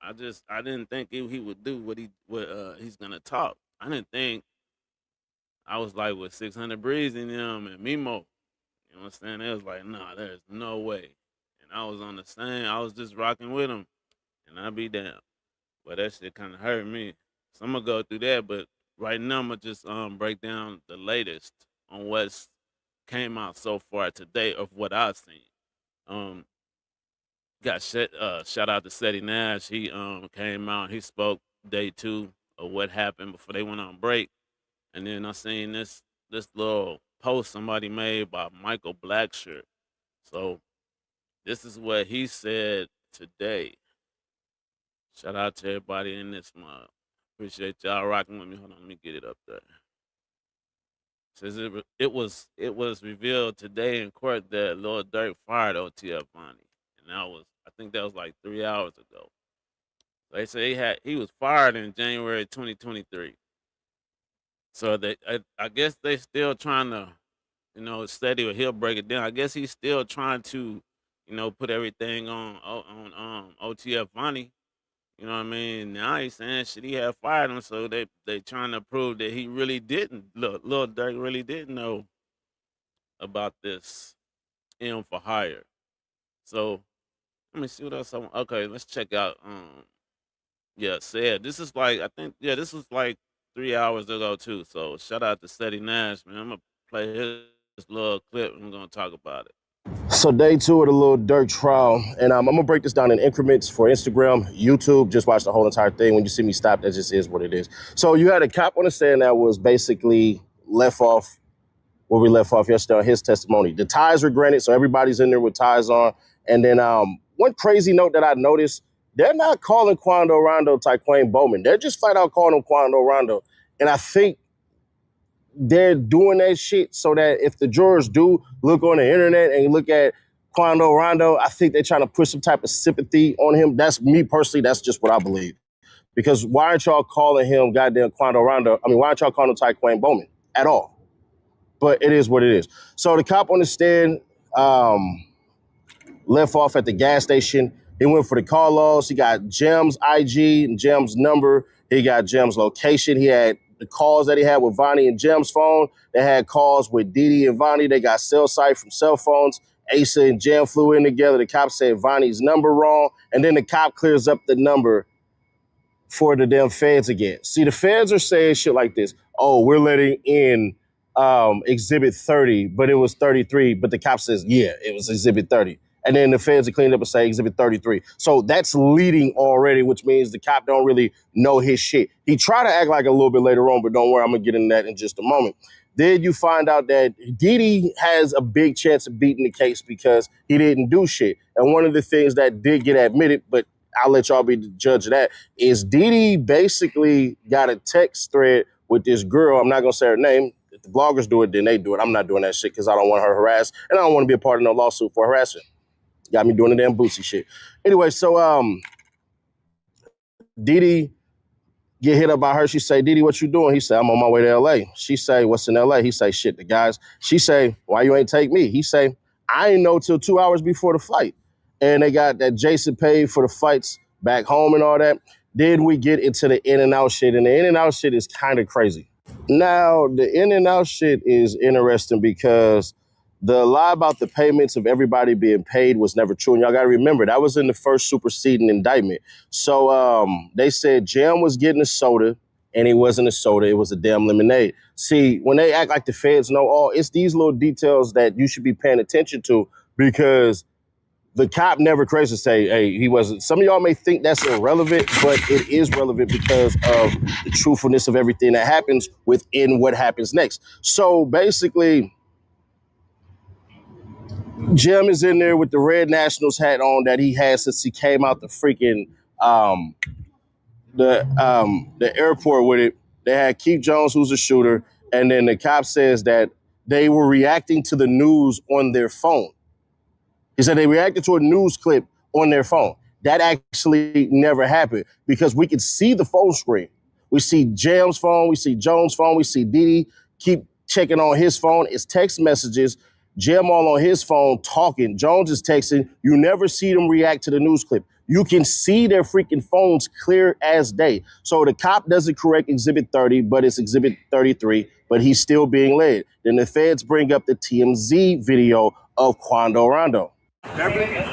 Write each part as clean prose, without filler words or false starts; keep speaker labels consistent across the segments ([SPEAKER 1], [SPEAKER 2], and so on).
[SPEAKER 1] I didn't think he would do what he's gonna talk. I didn't think I was like with 600 Breeze in him and Mimo. You know what I'm saying? It was like, nah, there's no way. And I was on the same. I was just rocking with him, and I be down. But that shit kind of hurt me. So I'm gonna go through that. But right now, I'm gonna just break down the latest on what's came out so far today of what I've seen. Um, got shout out to Seti Nash. He came out. He spoke day two of what happened before they went on break, and then I seen this little post somebody made by Michael Blackshirt. So this is what he said today. Shout out to everybody in this month. Appreciate y'all rocking with me. Hold on, let me get it up there. Says it was revealed today in court that Lil Durk fired OTF Bonnie, and I think that was like 3 hours ago. They say he was fired in January 2023. So I guess they still trying to, study or he'll break it down. I guess he's still trying to, put everything on OTF Bonnie. You know what I mean? Now he's saying shit he had fired him, so they trying to prove that he really didn't. Look, Lil Durk really didn't know about this M for hire. So let me see what else. Okay, let's check out. Yeah, said this is like this was like 3 hours ago too. So shout out to Seti Nash, man. I'm gonna play his little clip and I'm gonna talk about it.
[SPEAKER 2] So day two of the Lil Durk trial, and I'm gonna break this down in increments for Instagram, YouTube. Just watch the whole entire thing. When you see me stop, that just is what it is. So you had a cop on the stand that was basically left off where we left off yesterday on his testimony. The ties were granted, so everybody's in there with ties on. And then one crazy note that I noticed, they're not calling Quando Rondo Tyquane Bowman. They're just flat out calling him Quando Rondo. And I think they're doing that shit so that if the jurors do look on the internet and look at Quando Rondo, I think they're trying to push some type of sympathy on him. That's me personally. That's just what I believe. Because why aren't y'all calling him goddamn Quando Rondo? I mean, why aren't y'all calling him Tyquane Bowman at all? But it is what it is. So the cop on the stand left off at the gas station. He went for the call logs. He got Jem's IG and Jem's number. He got Jem's location. He had the calls that he had with Vonnie and Jem's phone. They had calls with Didi and Vonnie. They got cell site from cell phones. Asa and Jem flew in together. The cop said Vonnie's number wrong. And then the cop clears up the number for the damn feds again. See, the feds are saying shit like this. Oh, we're letting in Exhibit 30, but it was 33. But the cop says, yeah, it was Exhibit 30. And then the feds are cleaned up and say Exhibit 33. So that's leading already, which means the cop don't really know his shit. He tried to act like a little bit later on, but don't worry, I'm going to get into that in just a moment. Then you find out that Didi has a big chance of beating the case because he didn't do shit. And one of the things that did get admitted, but I'll let y'all be the judge of that, is Didi basically got a text thread with this girl. I'm not going to say her name. If the bloggers do it, then they do it. I'm not doing that shit because I don't want her harassed, and I don't want to be a part of no lawsuit for harassment. Got me doing the damn Boosie shit. Anyway, so Didi get hit up by her. She say, Didi, what you doing? He say, I'm on my way to L.A. She say, what's in L.A.? He say, shit, the guys. She say, why you ain't take me? He say, I ain't know till 2 hours before the flight. And they got that Jason paid for the flights back home and all that. Then we get into the in and out shit, and the in and out shit is kind of crazy. Now, the in and out shit is interesting because the lie about the payments of everybody being paid was never true. And y'all got to remember, that was in the first superseding indictment. So they said Jam was getting a soda, and it wasn't a soda. It was a damn lemonade. See, when they act like the feds know all, it's these little details that you should be paying attention to because the cop never crazy say, hey, he wasn't. Some of y'all may think that's irrelevant, but it is relevant because of the truthfulness of everything that happens within what happens next. So basically, Jim is in there with the red Nationals hat on that he had since he came out the freaking the airport with it. They had Keith Jones, who's a shooter, and then the cop says that they were reacting to the news on their phone. He said they reacted to a news clip on their phone. That actually never happened because we could see the phone screen. We see Jam's phone, we see Jones' phone, we see Didi keep checking on his phone. It's text messages. Jim all on his phone talking. Jones is texting. You never see them react to the news clip. You can see their freaking phones clear as day. So the cop doesn't correct Exhibit 30, but it's Exhibit 33, but he's still being led. Then the feds bring up the TMZ video of Quando Rondo.
[SPEAKER 3] Beverly and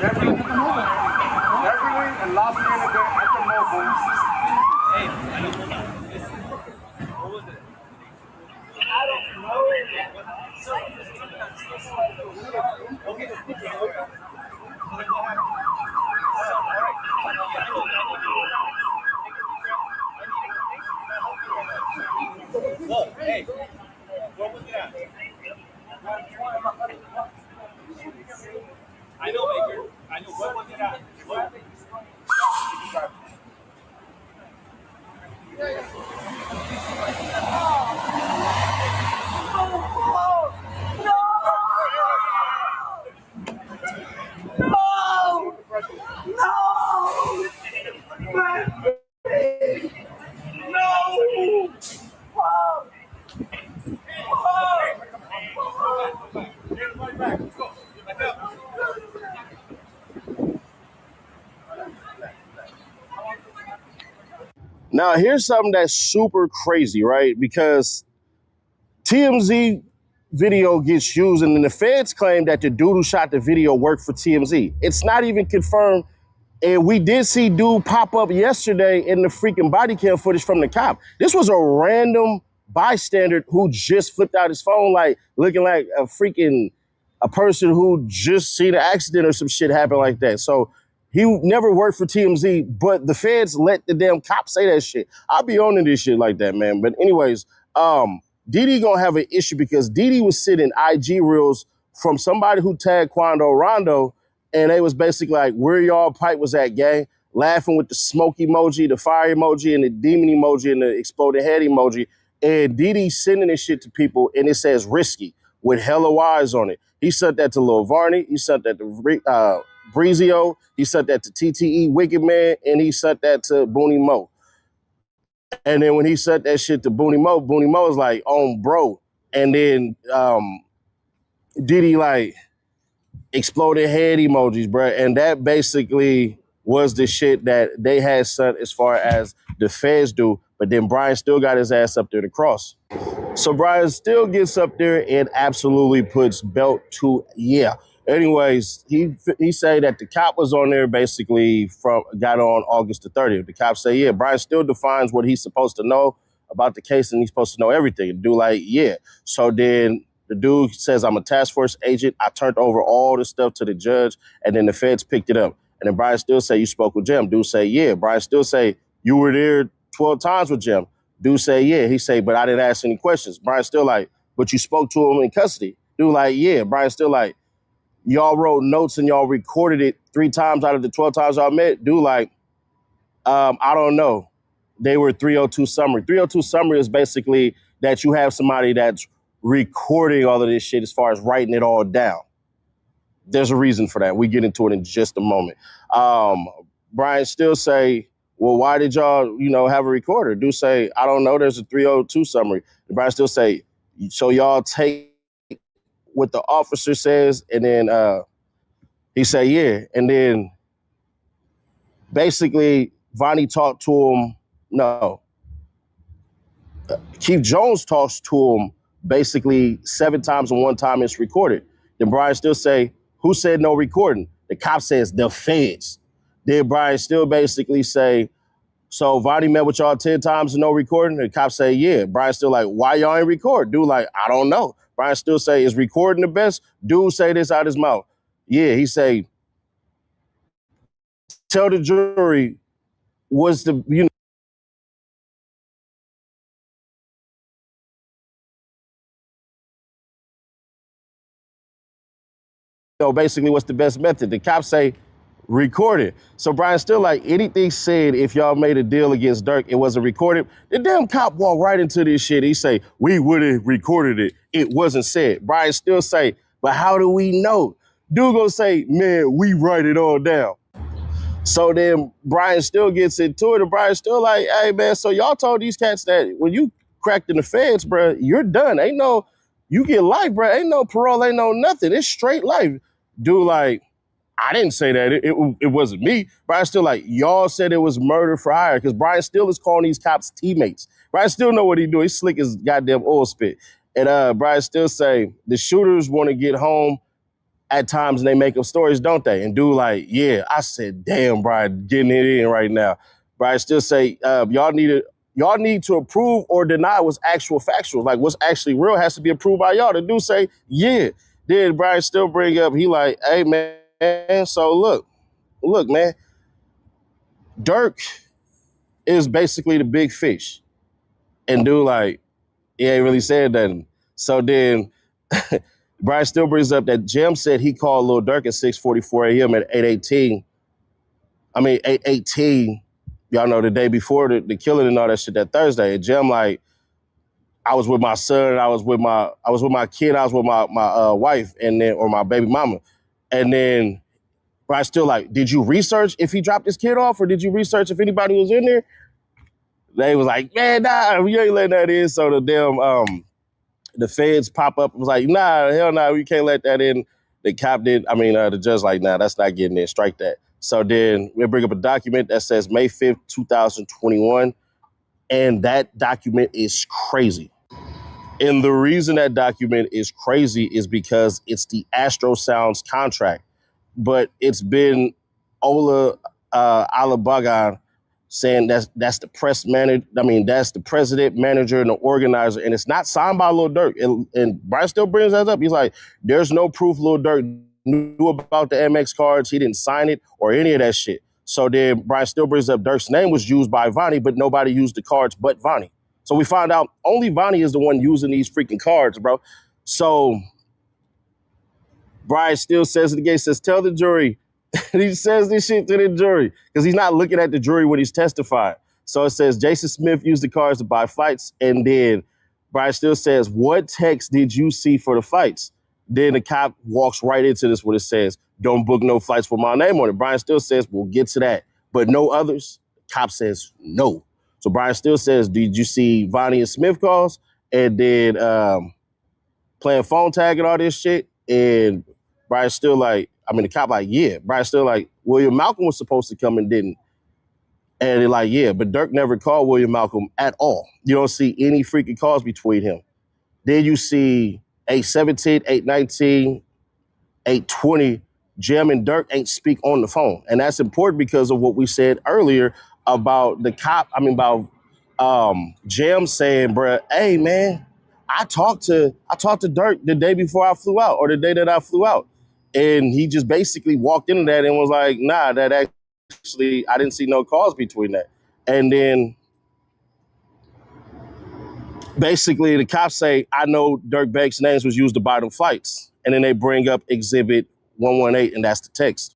[SPEAKER 3] Los Angeles at the mobile. What was it? I don't know. Look, hey, what was it at? I know, Baker. I know. What was it at? What?
[SPEAKER 2] Now, here's something that's super crazy, right? Because TMZ video gets used, and then the feds claim that the dude who shot the video worked for TMZ. It's not even confirmed. And we did see dude pop up yesterday in the freaking body cam footage from the cop. This was a random bystander who just flipped out his phone, like looking like a person who just seen an accident or some shit happen like that. So he never worked for TMZ, but the feds let the damn cop say that shit. I'll be owning this shit like that, man. But anyways, Diddy gonna have an issue because Diddy was sitting IG reels from somebody who tagged Quando Rondo, and they was basically like, where y'all pipe was at, gang? Laughing with the smoke emoji, the fire emoji, and the demon emoji, and the exploded head emoji. And Diddy sending this shit to people, and it says risky with hella Y's on it. He sent that to Lil Varney. He sent that to Breezio. He sent that to TTE Wicked Man, and he sent that to Booney Mo. And then when he sent that shit to Booney Mo was like, oh, bro. And then Diddy like exploded head emojis, bro. And that basically was the shit that they had sent as far as the feds do. But then Brian still got his ass up there to cross. So Brian still gets up there and absolutely puts belt to yeah. Anyways, he say that the cop was on there basically got on August the 30th. The cop say, yeah, Brian still defines what he's supposed to know about the case, and he's supposed to know everything. The dude like, yeah. So then the dude says, I'm a task force agent. I turned over all the stuff to the judge, and then the feds picked it up. And then Brian still say, you spoke with Jim. Dude say, yeah. Brian still say, you were there 12 times with Jim. Dude say, yeah. He say, but I didn't ask any questions. Brian still like, but you spoke to him in custody. Dude like, yeah. Brian still like, y'all wrote notes and y'all recorded it 3 times out of the 12 times y'all met. Dude like, I don't know. They were 302 summary. 302 summary is basically that you have somebody that's recording all of this shit as far as writing it all down. There's a reason for that. We get into it in just a moment. Brian still say, well, why did y'all, have a recorder? Dude say, I don't know. There's a 302 summary. And Brian still say, so y'all take what the officer says, and then he say, yeah. And then basically Vonnie talked to him. No. Keith Jones talks to him basically 7 times, and 1 time it's recorded. Then Brian still say, who said no recording? The cop says, the feds. Then Brian still basically say, so Vonnie met with y'all 10 times and no recording? The cop say, yeah. Brian still like, why y'all ain't record? Dude like, I don't know. Brian still say, is recording the best? Dude say this out his mouth. Yeah, he say, tell the jury what's the, basically what's the best method? The cops say, record it. So Brian still like, anything said if y'all made a deal against Durk, it wasn't recorded. The damn cop walked right into this shit. He say, we would have recorded it. It wasn't said. Brian still say, but how do we know? Dude gonna say, man, we write it all down. So then Brian still gets into it, and Brian still like, hey man, so y'all told these cats that when you cracked in the feds, bro, you're done. Ain't no You get life, bro. Ain't no parole, ain't no nothing. It's straight life. Dude, like, I didn't say that. It wasn't me. Brian Still like, y'all said it was murder for hire because Brian Still is calling these cops teammates. Brian Still know what he do. He's slick as goddamn oil spit. And Brian Still say the shooters want to get home at times and they make up stories, don't they? And dude like, yeah. I said, damn, Brian, getting it in right now. Brian Still say, y'all need to approve or deny what's actual factual. Like what's actually real has to be approved by y'all. The dude say, yeah. Then Brian Still bring up, he like, hey man, so look, man, Durk is basically the big fish. And dude like, he ain't really said nothing. So then Brian Still brings up that Jim said he called Lil Durk at 6:44 a.m. at 8:18. Y'all know the day before the killing and all that shit that Thursday. And Jim like, I was with my son, I was with my kid, I was with my wife, and then or my baby mama. And then Brian Still like, did you research if he dropped his kid off, or did you research if anybody was in there? They was like, man, nah, we ain't letting that in. So the damn the feds pop up and was like, nah, hell nah, we can't let that in. The cop did, the judge like, nah, that's not getting in, strike that. So then we bring up a document that says May 5th, 2021, and that document is crazy. And the reason that document is crazy is because it's the Astro Sounds contract. But it's been Ola Alabagan saying that's the press manager. That's the president, manager, and the organizer, and it's not signed by Lil Durk. And Brian Still brings that up. He's like, there's no proof Lil Durk knew about the MX cards. He didn't sign it or any of that shit. So then Brian Still brings up Durk's name was used by Vonnie, but nobody used the cards but Vonnie. So we find out only Vonnie is the one using these freaking cards, bro. So Brian Still says it again, says, tell the jury. And he says this shit to the jury because he's not looking at the jury when he's testifying. So it says Jason Smith used the cards to buy fights. And then Brian Still says, what text did you see for the fights? Then the cop walks right into this where it says, don't book no flights with my name on it. Brian Still says, we'll get to that. But no others? Cop says, no. So Brian Still says, did you see Vonnie and Smith calls? And then playing phone tag and all this shit? And Brian Still like, the cop like, yeah. Brian Still like, William Malcolm was supposed to come and didn't. And they're like, yeah, but Durk never called William Malcolm at all. You don't see any freaking calls between him. Then you see 8:17, 8:19, 8:20, Jim and Durk ain't speak on the phone. And that's important because of what we said earlier about the cop, about Jim saying, bruh, hey man, I talked to Durk the day before I flew out or the day that I flew out. And he just basically walked into that and was like, nah, that actually, I didn't see no cause between that. And then basically the cops say, I know Durk Bank's names was used to buy them flights. And then they bring up Exhibit 118, and that's the text.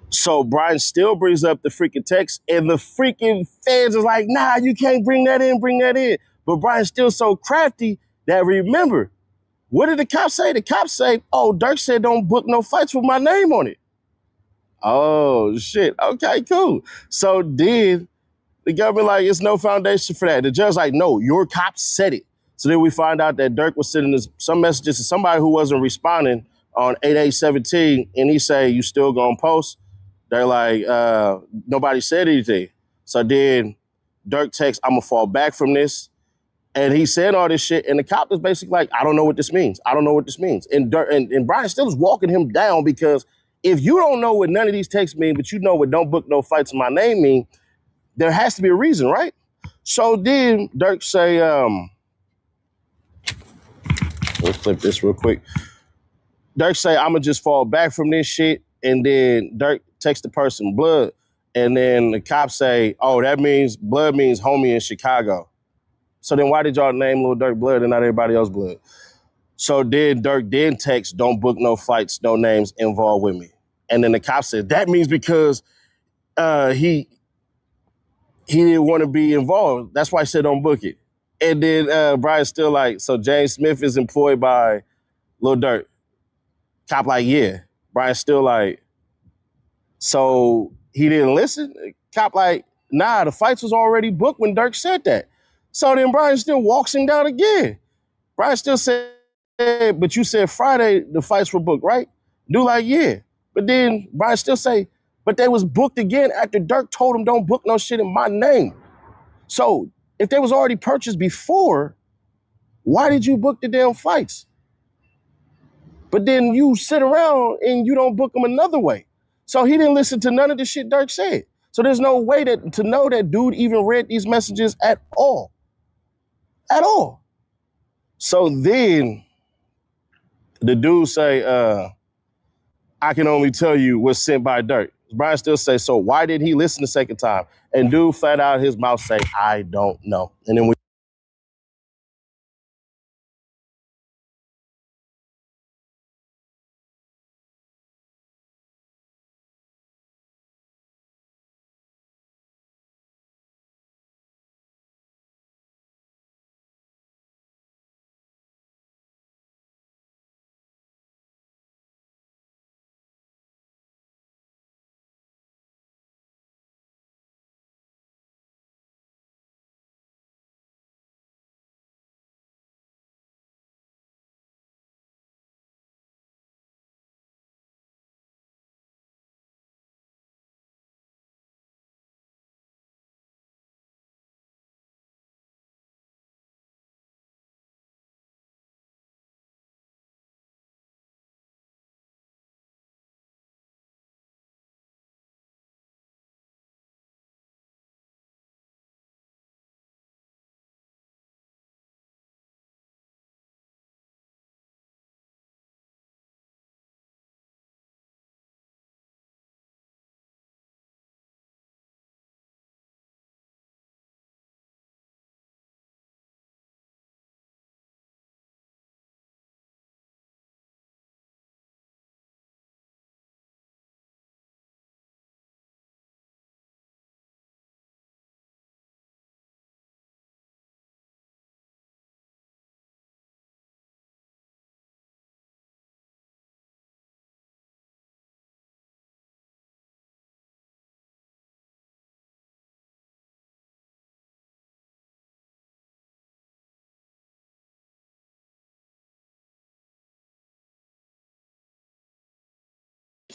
[SPEAKER 2] So Brian Still brings up the freaking text, and the freaking feds is like, nah, you can't bring that in. But Brian Still so crafty that remember, what did the cops say? The cops say, oh, Durk said don't book no flights with my name on it. Oh, shit. Okay, cool. So then the government like, it's no foundation for that. The judge like, no, your cops said it. So then we find out that Durk was sending some messages to somebody who wasn't responding on 8/8/17, and he say, you still gonna post? They're like, nobody said anything. So then Durk texts, I'm gonna fall back from this. And he said all this shit, and the cop is basically like, I don't know what this means. And Brian Still is walking him down because if you don't know what none of these texts mean, but you know what don't book no fights in my name mean, there has to be a reason, right? So then Durk say, let's flip this real quick. Durk say, I'm gonna just fall back from this shit. And then Durk texts the person blood. And then the cops say, oh, that means blood means homie in Chicago. So then why did y'all name Lil Durk Blood and not everybody else Blood? So then Durk then text, don't book no flights, no names involved with me. And then the cop said, that means because he didn't want to be involved. That's why I said don't book it. And then Brian's Still like, so James Smith is employed by Lil Durk. Cop like, yeah. Brian's Still like, so he didn't listen? Cop like, nah, the fights was already booked when Durk said that. So then Brian Still walks him down again. Brian still said, but you said Friday the fights were booked, right? Dude like, yeah. But then Brian still say, but they was booked again after Durk told him don't book no shit in my name. So if they was already purchased before, why did you book the damn fights? But then you sit around and you don't book them another way. So he didn't listen to none of the shit Durk said. So there's no way to know that dude even read these messages at all. At all. So then the dude say, I can only tell you what's sent by Durk. Brian still say, so why did he listen the second time? And dude flat out his mouth say, I don't know. And then we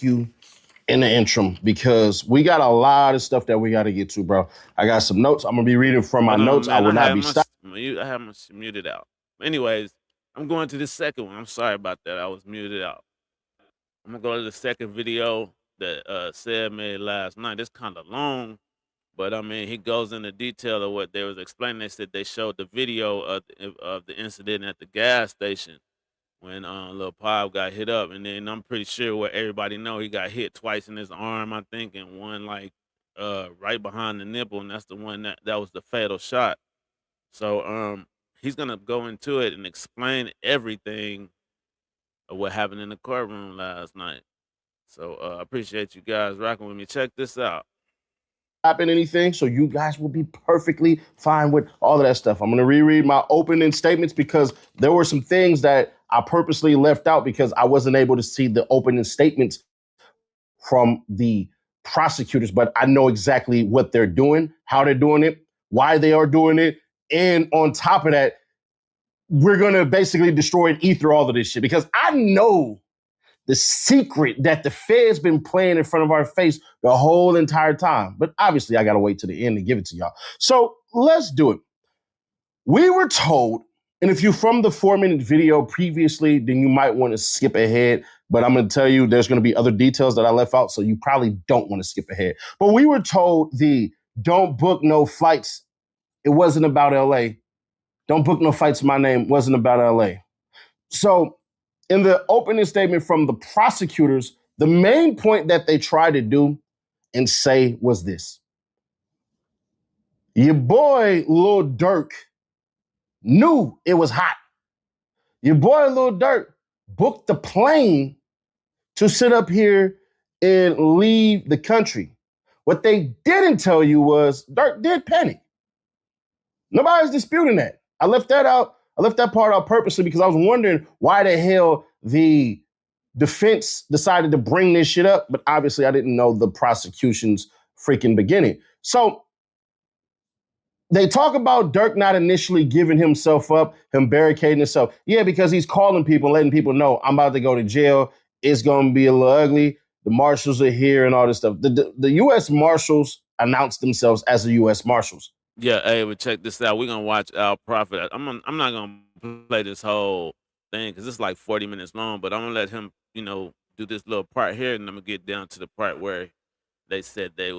[SPEAKER 2] you in the interim because we got a lot of stuff that we got to get to, bro. I got some notes. I'm gonna be reading from my
[SPEAKER 1] Hold on,
[SPEAKER 2] notes. I
[SPEAKER 1] man.
[SPEAKER 2] will not be stopped.
[SPEAKER 1] I have my muted out. Anyways, I'm going to the second one. I'm sorry about that. I was muted out. I'm gonna go to the second video that Seb made last night. It's kind of long, but I mean, he goes into detail of what they was explaining. They said they showed the video of the incident at the gas station when Lil Pop got hit up, and then I'm pretty sure what everybody know, he got hit twice in his arm, I think, and one like right behind the nipple, and that's the one that was the fatal shot. So he's gonna go into it and explain everything of what happened in the courtroom last night. So I appreciate you guys rocking with me. Check this out.
[SPEAKER 2] Happen anything, so you guys will be perfectly fine with all of that stuff. I'm gonna reread my opening statements because there were some things that I purposely left out because I wasn't able to see the opening statements from the prosecutors, but I know exactly what they're doing, how they're doing it, why they are doing it, and on top of that, we're gonna basically destroy and ether all of this shit because I know the secret that the Fed's been playing in front of our face the whole entire time. But obviously, I got to wait to the end to give it to y'all. So let's do it. We were told, and if you're from the 4-minute video previously, then you might want to skip ahead. But I'm going to tell you there's going to be other details that I left out, so you probably don't want to skip ahead. But we were told the don't book no flights. It wasn't about LA. Don't book no flights in my name wasn't about LA. So in the opening statement from the prosecutors, the main point that they tried to do and say was this. Your boy, Lil Durk, knew it was hot. Your boy, Lil Durk, booked the plane to sit up here and leave the country. What they didn't tell you was Durk did panic. Nobody's disputing that. I left that out. I left that part out purposely because I was wondering why the hell the defense decided to bring this shit up, but obviously I didn't know the prosecution's freaking beginning. So they talk about Durk not initially giving himself up, him barricading himself. Yeah, because he's calling people, letting people know, I'm about to go to jail. It's going to be a little ugly. The marshals are here and all this stuff. The U.S. Marshals announced themselves as the U.S. Marshals.
[SPEAKER 1] Yeah, hey, but check this out. We're gonna watch Al Prophet. I'm not gonna play this whole thing because it's like 40 minutes long, but I'm gonna let him, do this little part here, and I'm gonna get down to the part where they said they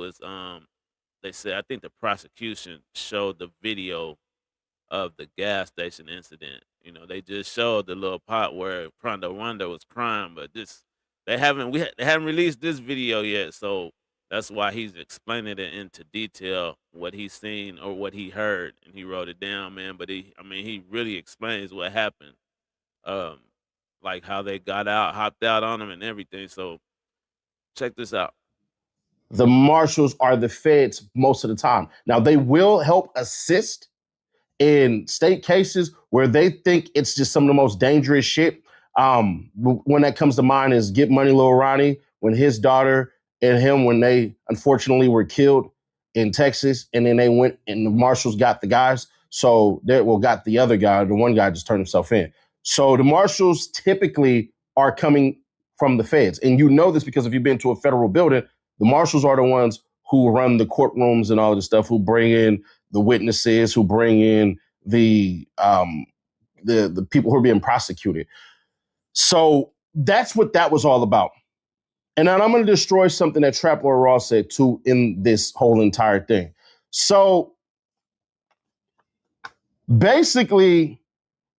[SPEAKER 1] said I think the prosecution showed the video of the gas station incident. They just showed the little part where Prondo Wanda was crying, but they haven't released this video yet, so that's why he's explaining it into detail what he's seen or what he heard, and he wrote it down, man. But he really explains what happened, um, like how they got out, hopped out on him, and everything. So check this out.
[SPEAKER 2] The marshals are the feds most of the time. Now, they will help assist in state cases where they think it's just some of the most dangerous shit. When that comes to mind is Get Money Lil Ronnie, when his daughter and him, when they unfortunately were killed in Texas, and then they went and the marshals got the guys. So got the other guy. The one guy just turned himself in. So the marshals typically are coming from the feds. And you know this because if you've been to a federal building, the marshals are the ones who run the courtrooms and all this stuff, who bring in the witnesses, who bring in the people who are being prosecuted. So that's what that was all about. And then I'm going to destroy something that Trap Lord Ross said too in this whole entire thing. So basically,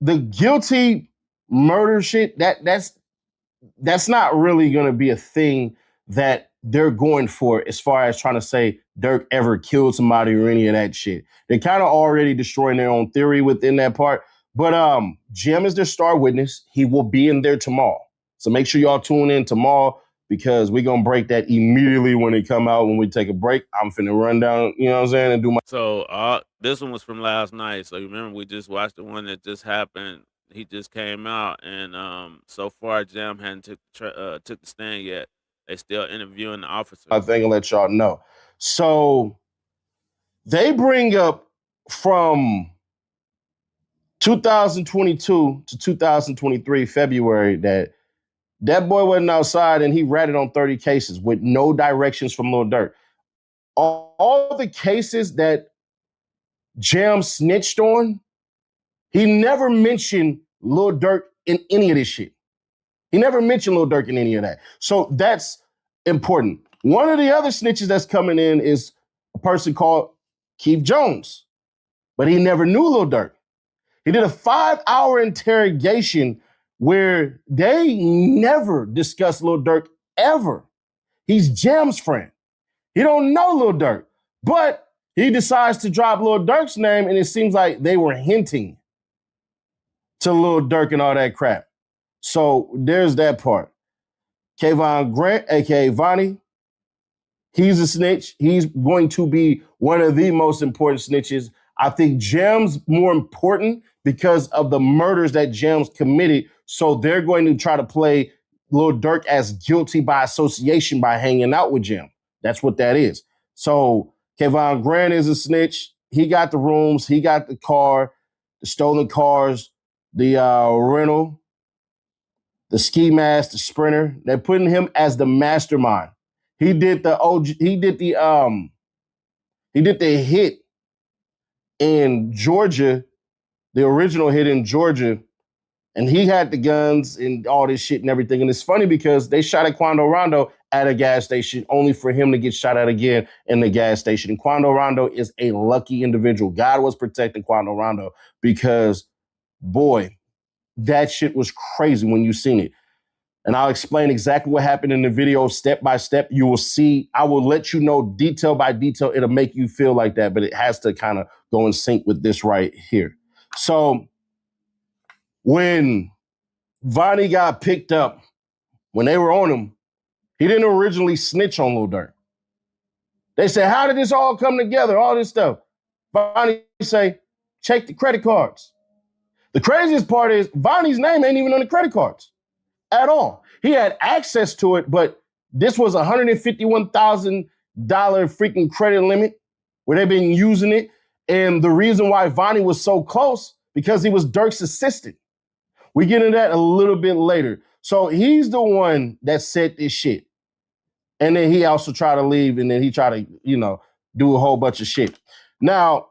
[SPEAKER 2] the guilty murder shit, that's not really going to be a thing that they're going for as far as trying to say Durk ever killed somebody or any of that shit. They're kind of already destroying their own theory within that part. But Jim is their star witness. He will be in there tomorrow. So make sure y'all tune in tomorrow because we're going to break that immediately when it come out. When we take a break, I'm finna run down, you know what I'm saying, and do my...
[SPEAKER 1] So this one was from last night. So you remember we just watched the one that just happened. He just came out, and so far Jam hadn't took the stand yet. They still interviewing the officer.
[SPEAKER 2] I think I'll let y'all know. So they bring up from 2022 to 2023, February, that boy wasn't outside and he ratted on 30 cases with no directions from Lil Durk. All the cases that Jam snitched on, he never mentioned Lil Durk in any of this shit. He never mentioned Lil Durk in any of that. So that's important. One of the other snitches that's coming in is a person called Keith Jones, but he never knew Lil Durk. He did a 5-hour interrogation where they never discussed Lil Durk ever. He's Jam's friend. He don't know Lil Durk, but he decides to drop Lil Durk's name, and it seems like they were hinting to Lil Durk and all that crap. So there's that part. Kayvon Grant, a.k.a. Vonnie, he's a snitch. He's going to be one of the most important snitches. I think Jam's more important because of the murders that Jam's committed. So they're going to try to play Lil Durk as guilty by association by hanging out with Jam. That's what that is. So Kayvon Grant is a snitch. He got the rooms. He got the car, the stolen cars, the rental, the ski mask, the sprinter. They're putting him as the mastermind. He did the hit in Georgia, the original hit in Georgia, and he had the guns and all this shit and everything. And it's funny because they shot at Quando Rondo at a gas station only for him to get shot at again in the gas station. And Quando Rondo is a lucky individual. God was protecting Quando Rondo because, boy, that shit was crazy when you seen it. And I'll explain exactly what happened in the video step by step. You will see, I will let you know detail by detail. It'll make you feel like that, but it has to kind of go in sync with this right here. So when Vonnie got picked up, when they were on him, he didn't originally snitch on Lil Durk. They said, how did this all come together? All this stuff. Vonnie say, check the credit cards. The craziest part is Vonnie's name ain't even on the credit cards at all. He had access to it, but this was a $151,000 freaking credit limit where they've been using it. And the reason why Vonnie was so close, because he was Durk's assistant. We get into that a little bit later. So he's the one that said this shit. And then he also tried to leave, and then he tried to, do a whole bunch of shit. Now,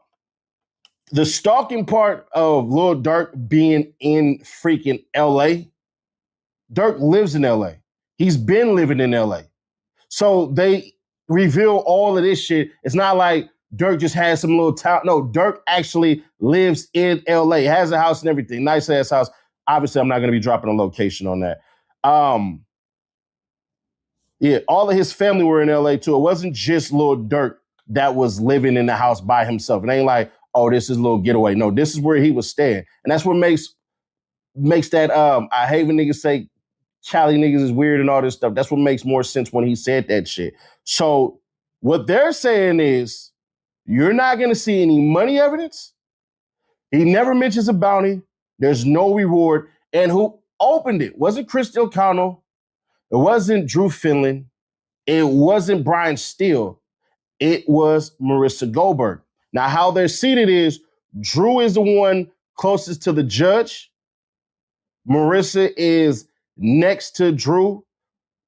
[SPEAKER 2] the stalking part of Lil Durk being in freaking LA, Durk lives in LA. He's been living in LA. So they reveal all of this shit. It's not like Durk just has some little town. No, Durk actually lives in LA, has a house and everything. Nice ass house. Obviously, I'm not going to be dropping a location on that. Yeah, all of his family were in LA too. It wasn't just Lil Durk that was living in the house by himself. It ain't like, oh, this is a little getaway. No, this is where he was staying. And that's what makes that, I hate when niggas say Cali niggas is weird and all this stuff. That's what makes more sense when he said that shit. So what they're saying is, you're not going to see any money evidence. He never mentions a bounty. There's no reward. And who opened it wasn't Chris O'Connell. It wasn't Drew Finland. It wasn't Brian Steele. It was Marissa Goldberg. Now, how they're seated is Drew is the one closest to the judge. Marissa is next to Drew.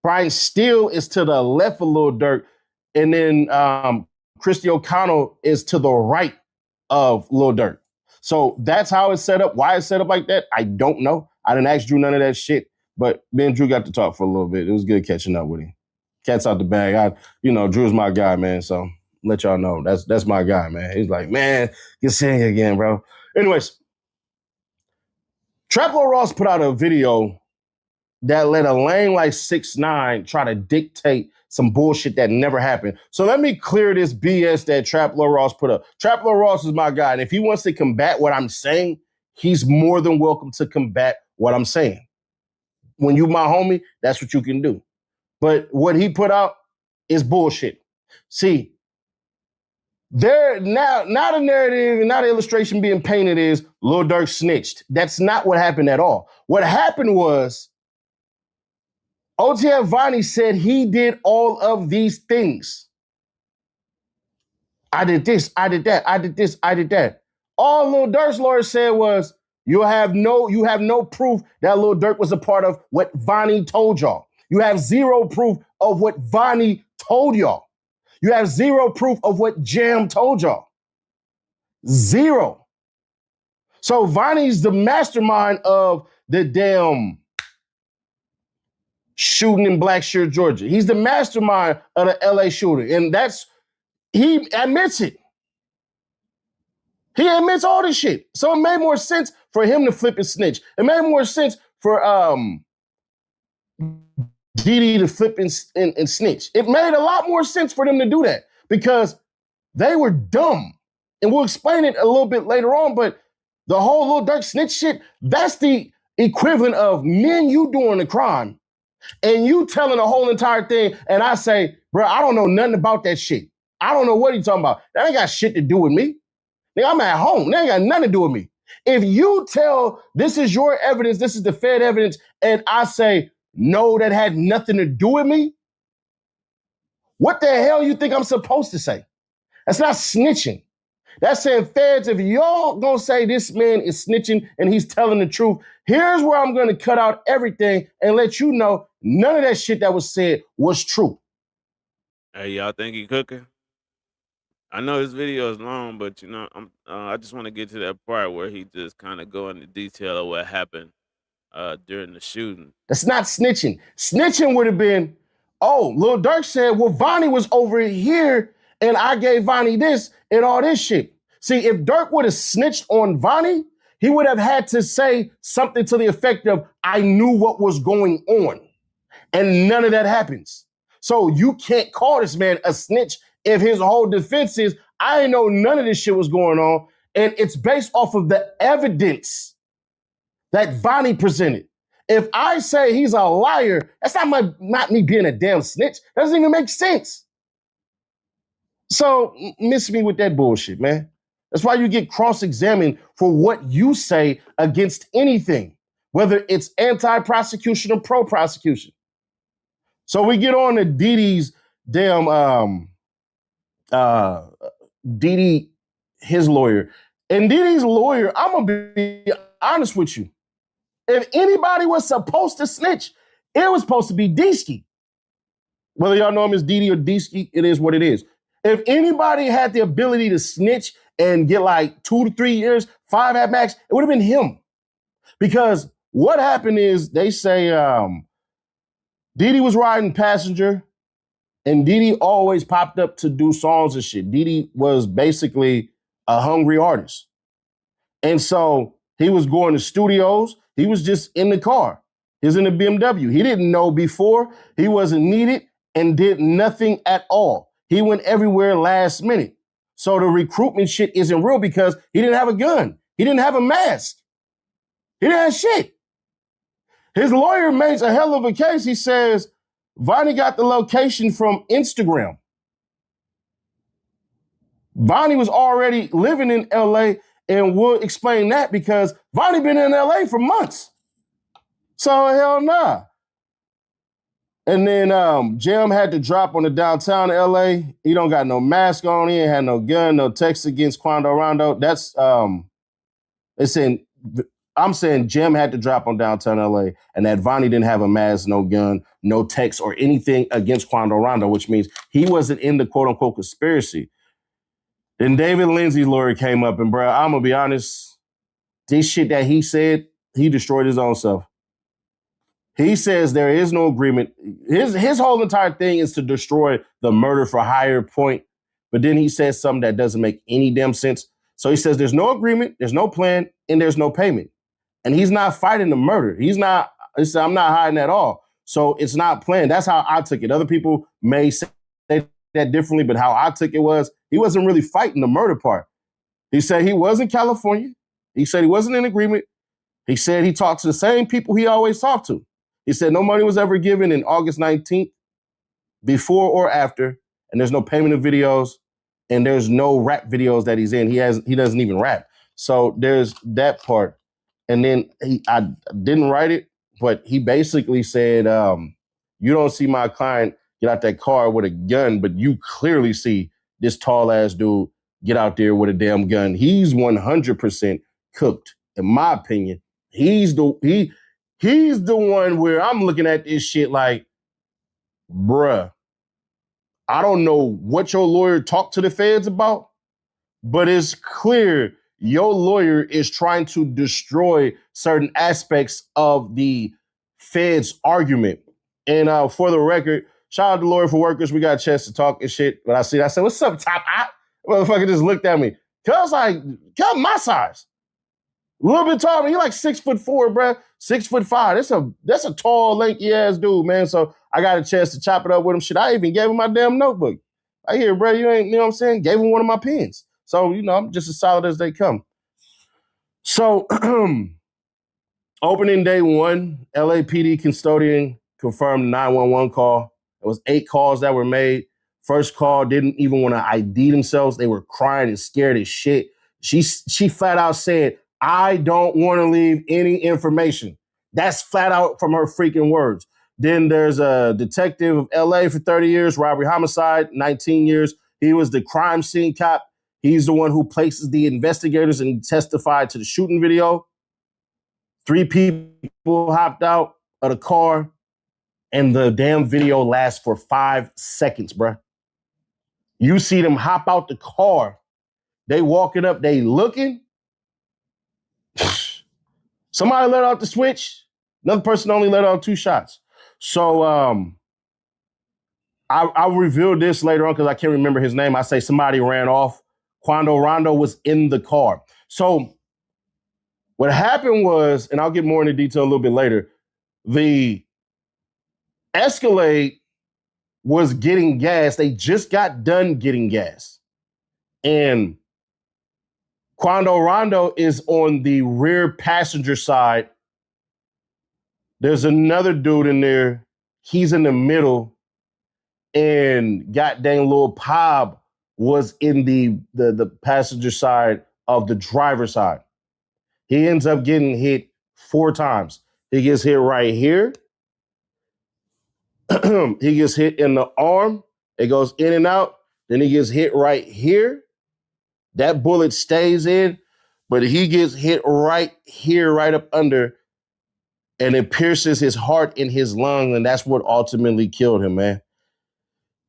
[SPEAKER 2] Brian Steele is to the left of Lil Durk. And then Christy O'Connell is to the right of Lil Durk. So that's how it's set up. Why it's set up like that, I don't know. I didn't ask Drew none of that shit. But me and Drew got to talk for a little bit. It was good catching up with him. Cat's out the bag. Drew's my guy, man. So let y'all know. That's my guy, man. He's like, man, good seeing you again, bro. Anyways, Trap Lord Ross put out a video that let a lame like 6ix9ine try to dictate some bullshit that never happened. So let me clear this BS that Trap Lord Ross put up. Trap Lord Ross is my guy. And if he wants to combat what I'm saying, he's more than welcome to combat what I'm saying. When you my homie, that's what you can do. But what he put out is bullshit. See, there now the narrative, now the illustration being painted is Lil Durk snitched. That's not what happened at all. What happened was OTF Vonnie said he did all of these things. I did this, I did that, I did this, I did that. All Lil Durk's lawyer said was, you have no proof that Lil Durk was a part of what Vonnie told y'all. You have zero proof of what Vonnie told y'all. You have zero proof of what Jam told y'all. Zero. So Vonnie's the mastermind of the damn shooting in Blackshear, Georgia. He's the mastermind of the LA shooting. And he admits it. He admits all this shit. So it made more sense for him to flip and snitch. It made more sense for Didi to flip and snitch. It made a lot more sense for them to do that because they were dumb. And we'll explain it a little bit later on, but the whole Lil Durk snitch shit, that's the equivalent of me and you doing the crime and you telling the whole entire thing and I say, bro, I don't know nothing about that shit. I don't know what he's talking about. That ain't got shit to do with me. Nigga, I'm at home. That ain't got nothing to do with me. If you tell this is your evidence, this is the Fed evidence, and I say, no, that had nothing to do with me, what the hell you think I'm supposed to say? That's not snitching. That's saying, feds, if y'all gonna say this man is snitching and he's telling the truth, here's where I'm gonna cut out everything and let you know none of that shit that was said was true.
[SPEAKER 1] Hey, y'all think he cooking? I know this video is long, but I just want to get to that part where he just kind of go into detail of what happened during the shooting.
[SPEAKER 2] That's not snitching. Snitching would have been, oh, Lil Durk said, well, Vonnie was over here and I gave Vonnie this and all this shit. See, if Durk would have snitched on Vonnie, he would have had to say something to the effect of, I knew what was going on. And none of that happens. So you can't call this man a snitch if his whole defense is, I didn't know none of this shit was going on. And it's based off of the evidence that Vonnie presented. If I say he's a liar, that's not me being a damn snitch. That doesn't even make sense. So miss me with that bullshit, man. That's why you get cross-examined for what you say against anything, whether it's anti-prosecution or pro-prosecution. So we get on to Didi's damn Didi his lawyer. And Diddy's lawyer, I'm going to be honest with you. If anybody was supposed to snitch, it was supposed to be D-Ski. Whether y'all know him as Diddy or D-Ski, it is what it is. If anybody had the ability to snitch and get like 2 to 3 years, 5 at max, it would have been him. Because what happened is they say Diddy was riding passenger and Diddy always popped up to do songs and shit. Diddy was basically a hungry artist. And so he was going to studios. He was just in the car. He was in the BMW. He didn't know before. He wasn't needed and did nothing at all. He went everywhere last minute. So the recruitment shit isn't real because he didn't have a gun. He didn't have a mask. He didn't have shit. His lawyer makes a hell of a case. He says, Vonnie got the location from Instagram. Vonnie was already living in LA, and we'll explain that because Vonnie been in LA for months. So hell nah. And then Jam had to drop on the downtown LA. He don't got no mask on. He ain't had no gun, no text against Quando Rondo. That's I'm saying Jam had to drop on downtown LA and that Vonnie didn't have a mask, no gun, no text or anything against Quando Rondo, which means he wasn't in the quote unquote conspiracy. Then David Lindsay's lawyer came up and bro, I'm gonna be honest, this shit that he said, he destroyed his own self. He says there is no agreement. His whole entire thing is to destroy the murder for hire point. But then he says something that doesn't make any damn sense. So he says there's no agreement, there's no plan, and there's no payment. And he's not fighting the murder. He said, I'm not hiding at all. So it's not planned. That's how I took it. Other people may say that differently, but how I took it was he wasn't really fighting the murder part. He said he was in California. He said he wasn't in agreement. He said he talked to the same people he always talked to. He said no money was ever given in August 19th, before or after, and there's no payment of videos, and there's no rap videos that he's in. He doesn't even rap. So there's that part. And then I didn't write it, but he basically said, you don't see my client get out that car with a gun, but you clearly see this tall ass dude get out there with a damn gun. He's 100% cooked, in my opinion. He's the one where I'm looking at this shit like, bruh, I don't know what your lawyer talked to the feds about, but it's clear your lawyer is trying to destroy certain aspects of the feds' argument. And for the record, shout out to Lawyer for Workers. We got a chance to talk and shit. But I said, what's up, Top Eye? Motherfucker just looked at me. Cuz like, cuz my size. A little bit taller. He like 6'4", bro. 6'5". That's a tall, lanky ass dude, man. So I got a chance to chop it up with him. Shit, I even gave him my damn notebook. I hear, bro, you know what I'm saying? Gave him one of my pens. So, I'm just as solid as they come. So, opening day 1, LAPD custodian confirmed 911 call. There was 8 calls that were made. First call didn't even want to ID themselves. They were crying and scared as shit. She flat out said, I don't want to leave any information. That's flat out from her freaking words. Then there's a detective of LA for 30 years, robbery homicide, 19 years. He was the crime scene cop. He's the one who places the investigators and testified to the shooting video. 3 people hopped out of the car, and the damn video lasts for 5 seconds, bruh. You see them hop out the car. They walking up, they looking. Somebody let out the switch. Another person only let out 2 shots. So I'll reveal this later on because I can't remember his name. I say somebody ran off. Quando Rondo was in the car. So what happened was, and I'll get more into detail a little bit later, the Escalade was getting gas. They just got done getting gas. And Quando Rondo is on the rear passenger side. There's another dude in there. He's in the middle. And goddamn Lil Pob was in the passenger side of the driver's side. He ends up getting hit 4 times. He gets hit right here. He gets hit in the arm. It goes in and out. Then he gets hit right here. That bullet stays in, but he gets hit right here, right up under, and it pierces his heart in his lung, and that's what ultimately killed him, man.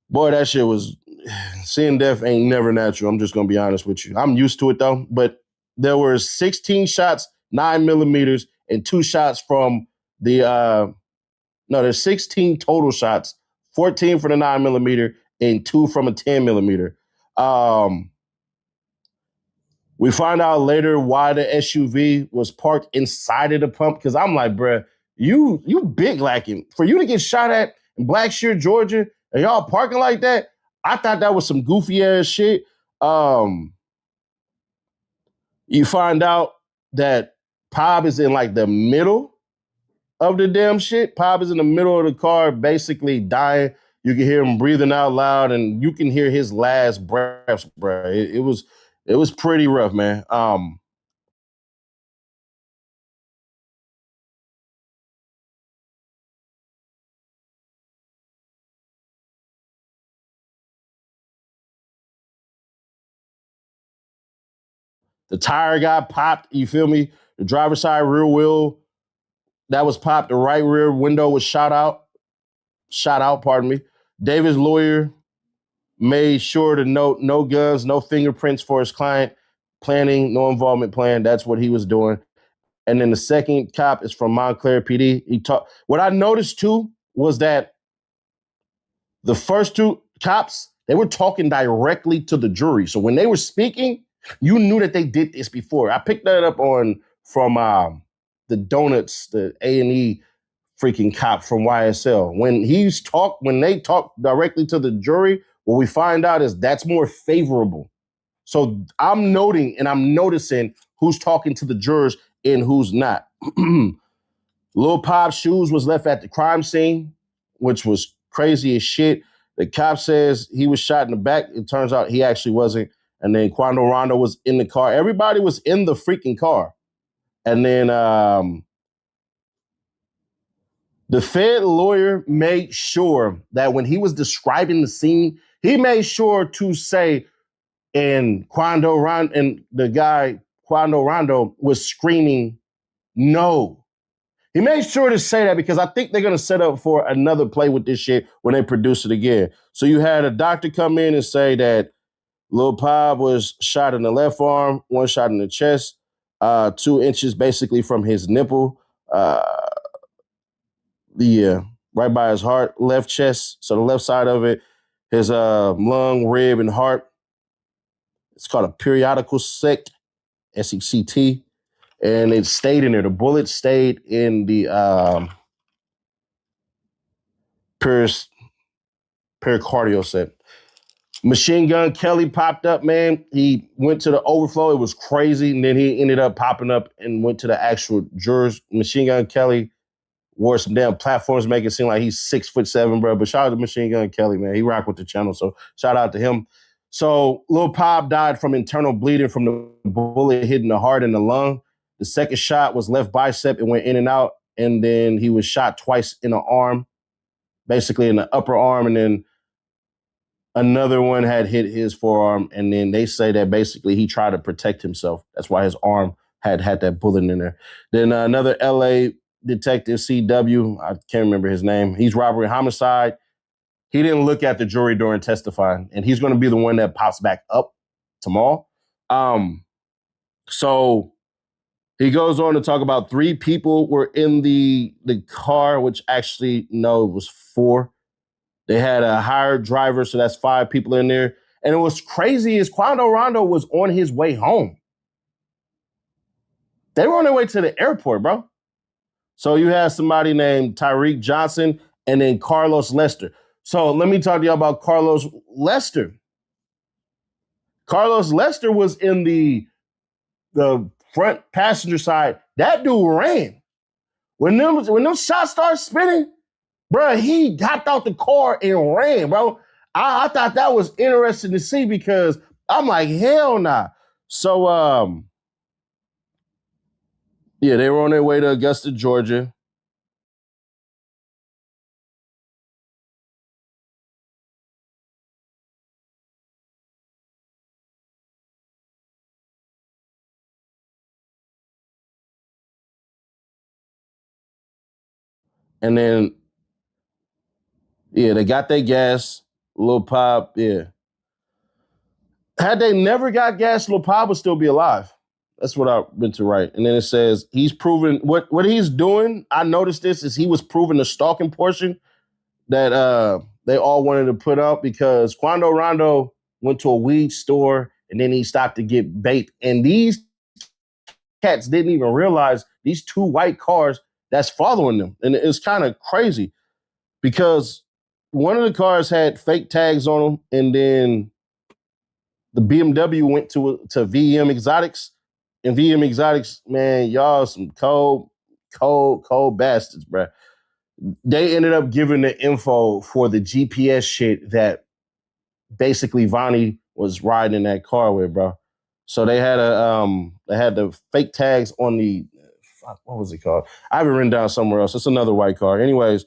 [SPEAKER 2] Boy, that shit was seeing death ain't never natural. I'm just gonna be honest with you. I'm used to it though, but there were 16 shots, 9mm, and 2 shots from the no, there's 16 total shots, 14 for the 9mm and 2 from a 10mm. We find out later why the SUV was parked inside of the pump, because I'm like, bruh, you big lacking. For you to get shot at in Blackshear, Georgia, and y'all parking like that, I thought that was some goofy ass shit. You find out that Pob is in like the middle of the damn shit. Pob is in the middle of the car, basically dying. You can hear him breathing out loud, and you can hear his last breaths, bruh. It was pretty rough, man. The tire got popped. You feel me? The driver's side rear wheel that was popped. The right rear window was shot out. Shot out. Pardon me. David's lawyer made sure to note no guns, no fingerprints for his client. Planning, no involvement plan. That's what he was doing. And then the second cop is from Montclair PD. He talked. What I noticed too was that the first 2 cops, they were talking directly to the jury. So when they were speaking, you knew that they did this before. I picked that up from the Donuts, the A&E freaking cop from YSL. When they talk directly to the jury, what we find out is that's more favorable. So I'm noting and I'm noticing who's talking to the jurors and who's not. Lil Pop's shoes was left at the crime scene, which was crazy as shit. The cop says he was shot in the back. It turns out he actually wasn't. And then Quando Rondo was in the car. Everybody was in the freaking car. And then the Fed lawyer made sure that when he was describing the scene, he made sure to say, and the guy Quando Rondo was screaming, no. He made sure to say that because I think they're going to set up for another play with this shit when they produce it again. So you had a doctor come in and say that Lil Pop was shot in the left arm, 1 shot in the chest, 2 inches basically from his nipple. Right by his heart, left chest, so the left side of it, his lung, rib, and heart. It's called a periodical sect, SECT, and it stayed in there. The bullet stayed in the pericardial set. Machine Gun Kelly popped up, man. He went to the overflow. It was crazy, and then he ended up popping up and went to the actual jurors. Machine Gun Kelly wore some damn platforms, make it seem like he's 6'7", bro. But shout out to Machine Gun Kelly, man. He rocked with the channel, so shout out to him. So Lil Pop died from internal bleeding from the bullet hitting the heart and the lung. The second shot was left bicep. It went in and out, and then he was shot twice in the arm, basically in the upper arm, and then another one had hit his forearm. And then they say that basically he tried to protect himself. That's why his arm had that bullet in there. Then another LA detective, CW, I can't remember his name. He's robbery and homicide. He didn't look at the jury during testifying, and he's going to be the one that pops back up tomorrow. So he goes on to talk about 3 people were in the car, which actually, no, it was 4. They had a hired driver, so that's 5 people in there. And it was crazy is Quando Rondo was on his way home. They were on their way to the airport, bro. So you have somebody named Tyreek Johnson and then Carlos Lester. So let me talk to you about Carlos Lester. Carlos Lester was in the front passenger side. That dude ran. When them shots started spinning, bro, he hopped out the car and ran, bro. I thought that was interesting to see because I'm like, hell nah. So, they were on their way to Augusta, Georgia. And then, yeah, they got their gas. Lil Pop, yeah. Had they never got gas, Lil Pop would still be alive. That's what I meant to write. And then it says he's proven what he's doing. I noticed this is he was proving the stalking portion that they all wanted to put up because Quando Rondo went to a weed store and then he stopped to get bait. And these cats didn't even realize these two white cars that's following them. And it's kind of crazy because one of the cars had fake tags on them, and then the BMW went to VM Exotics. And VM Exotics, man, y'all some cold bastards, bro. They ended up giving the info for the GPS shit that basically Vonnie was riding in that car with, bro. So they had the fake tags on the what was it called? I have it written down somewhere else. It's another white car. Anyways,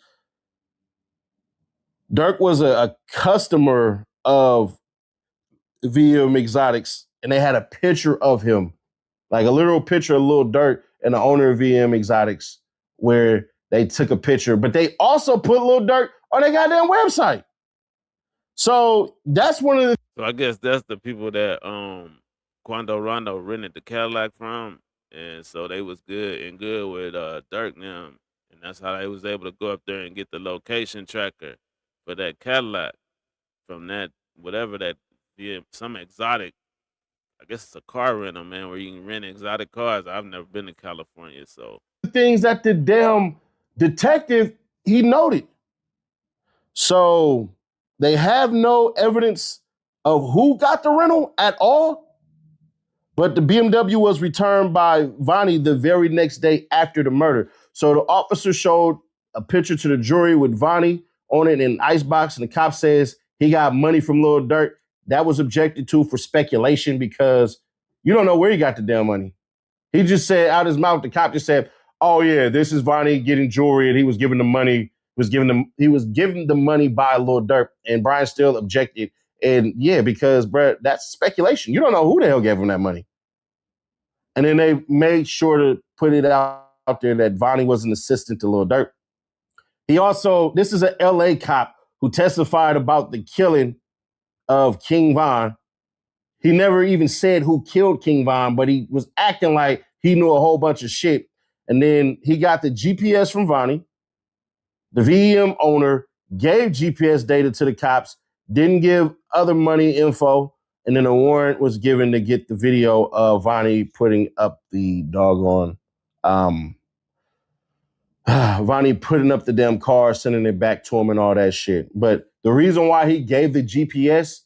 [SPEAKER 2] Durk was a customer of VM Exotics, and they had a picture of him, like a literal picture of Lil Durk and the owner of VM Exotics, where they took a picture, but they also put Lil Durk on their goddamn website. So that's one of the.
[SPEAKER 1] So I guess that's the people that Quando Rondo rented the Cadillac from, and so they was good with Durk now, and that's how they was able to go up there and get the location tracker for that Cadillac from that whatever that some exotic. I guess it's a car rental, man, where you can rent exotic cars. I've never been to California, so
[SPEAKER 2] Things that the damn detective he noted. So they have no evidence of who got the rental at all. But the BMW was returned by Vonnie the very next day after the murder. So the officer showed a picture to the jury with Vonnie on it in an icebox, and the cop says he got money from Lil Durk. That was objected to for speculation because you don't know where he got the damn money. He just said out his mouth, the cop just said, "Oh yeah, this is Vonnie getting jewelry, and he was giving the money. He was given the money by Lil Durk." And Brian still objected. And yeah, because bro, that's speculation. You don't know who the hell gave him that money. And then they made sure to put it out there that Vonnie was an assistant to Lil Durk. He also, this is an LA cop who testified about the killing of King Von. He never even said who killed King Von, but he was acting like he knew a whole bunch of shit. And then he got the GPS from Vonnie. The VM owner gave GPS data to the cops, didn't give other money info, and then a warrant was given to get the video of Vonnie putting up the doggone, Vonnie putting up the damn car, sending it back to him and all that shit. But the reason why he gave the GPS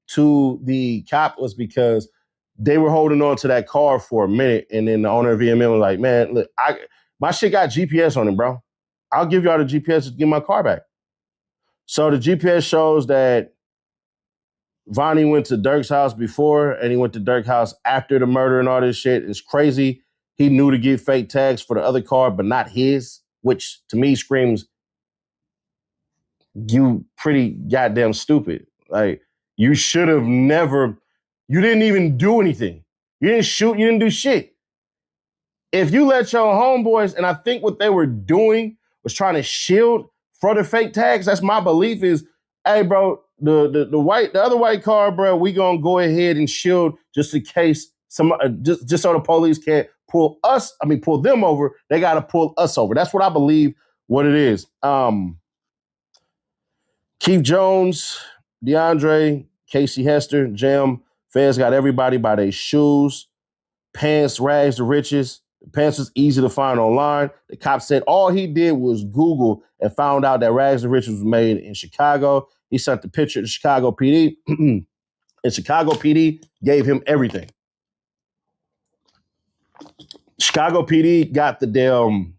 [SPEAKER 2] to the cop was because they were holding on to that car for a minute, and then the owner of VMM was like, "Man, look, my shit got GPS on it, bro. I'll give y'all the GPS to get my car back." So the GPS shows that Vonnie went to Durk's house before, and he went to Durk's house after the murder and all this shit. It's crazy. He knew to get fake tags for the other car, but not his, which to me screams, you pretty goddamn stupid. Like, you should have never, you didn't even do anything. You didn't shoot, you didn't do shit. If you let your homeboys, and I think what they were doing was trying to shield for the fake tags, that's my belief is, hey, bro, the other white car, bro, we gonna go ahead and shield just in case just so the police can't pull them over. They gotta pull us over. That's what I believe what it is. Keith Jones, DeAndre, Casey Hester, Jam, Feds got everybody by their shoes, pants, rags to riches. The pants was easy to find online. The cop said all he did was Google and found out that rags to riches was made in Chicago. He sent the picture to Chicago PD, and Chicago PD gave him everything. Chicago PD got the damn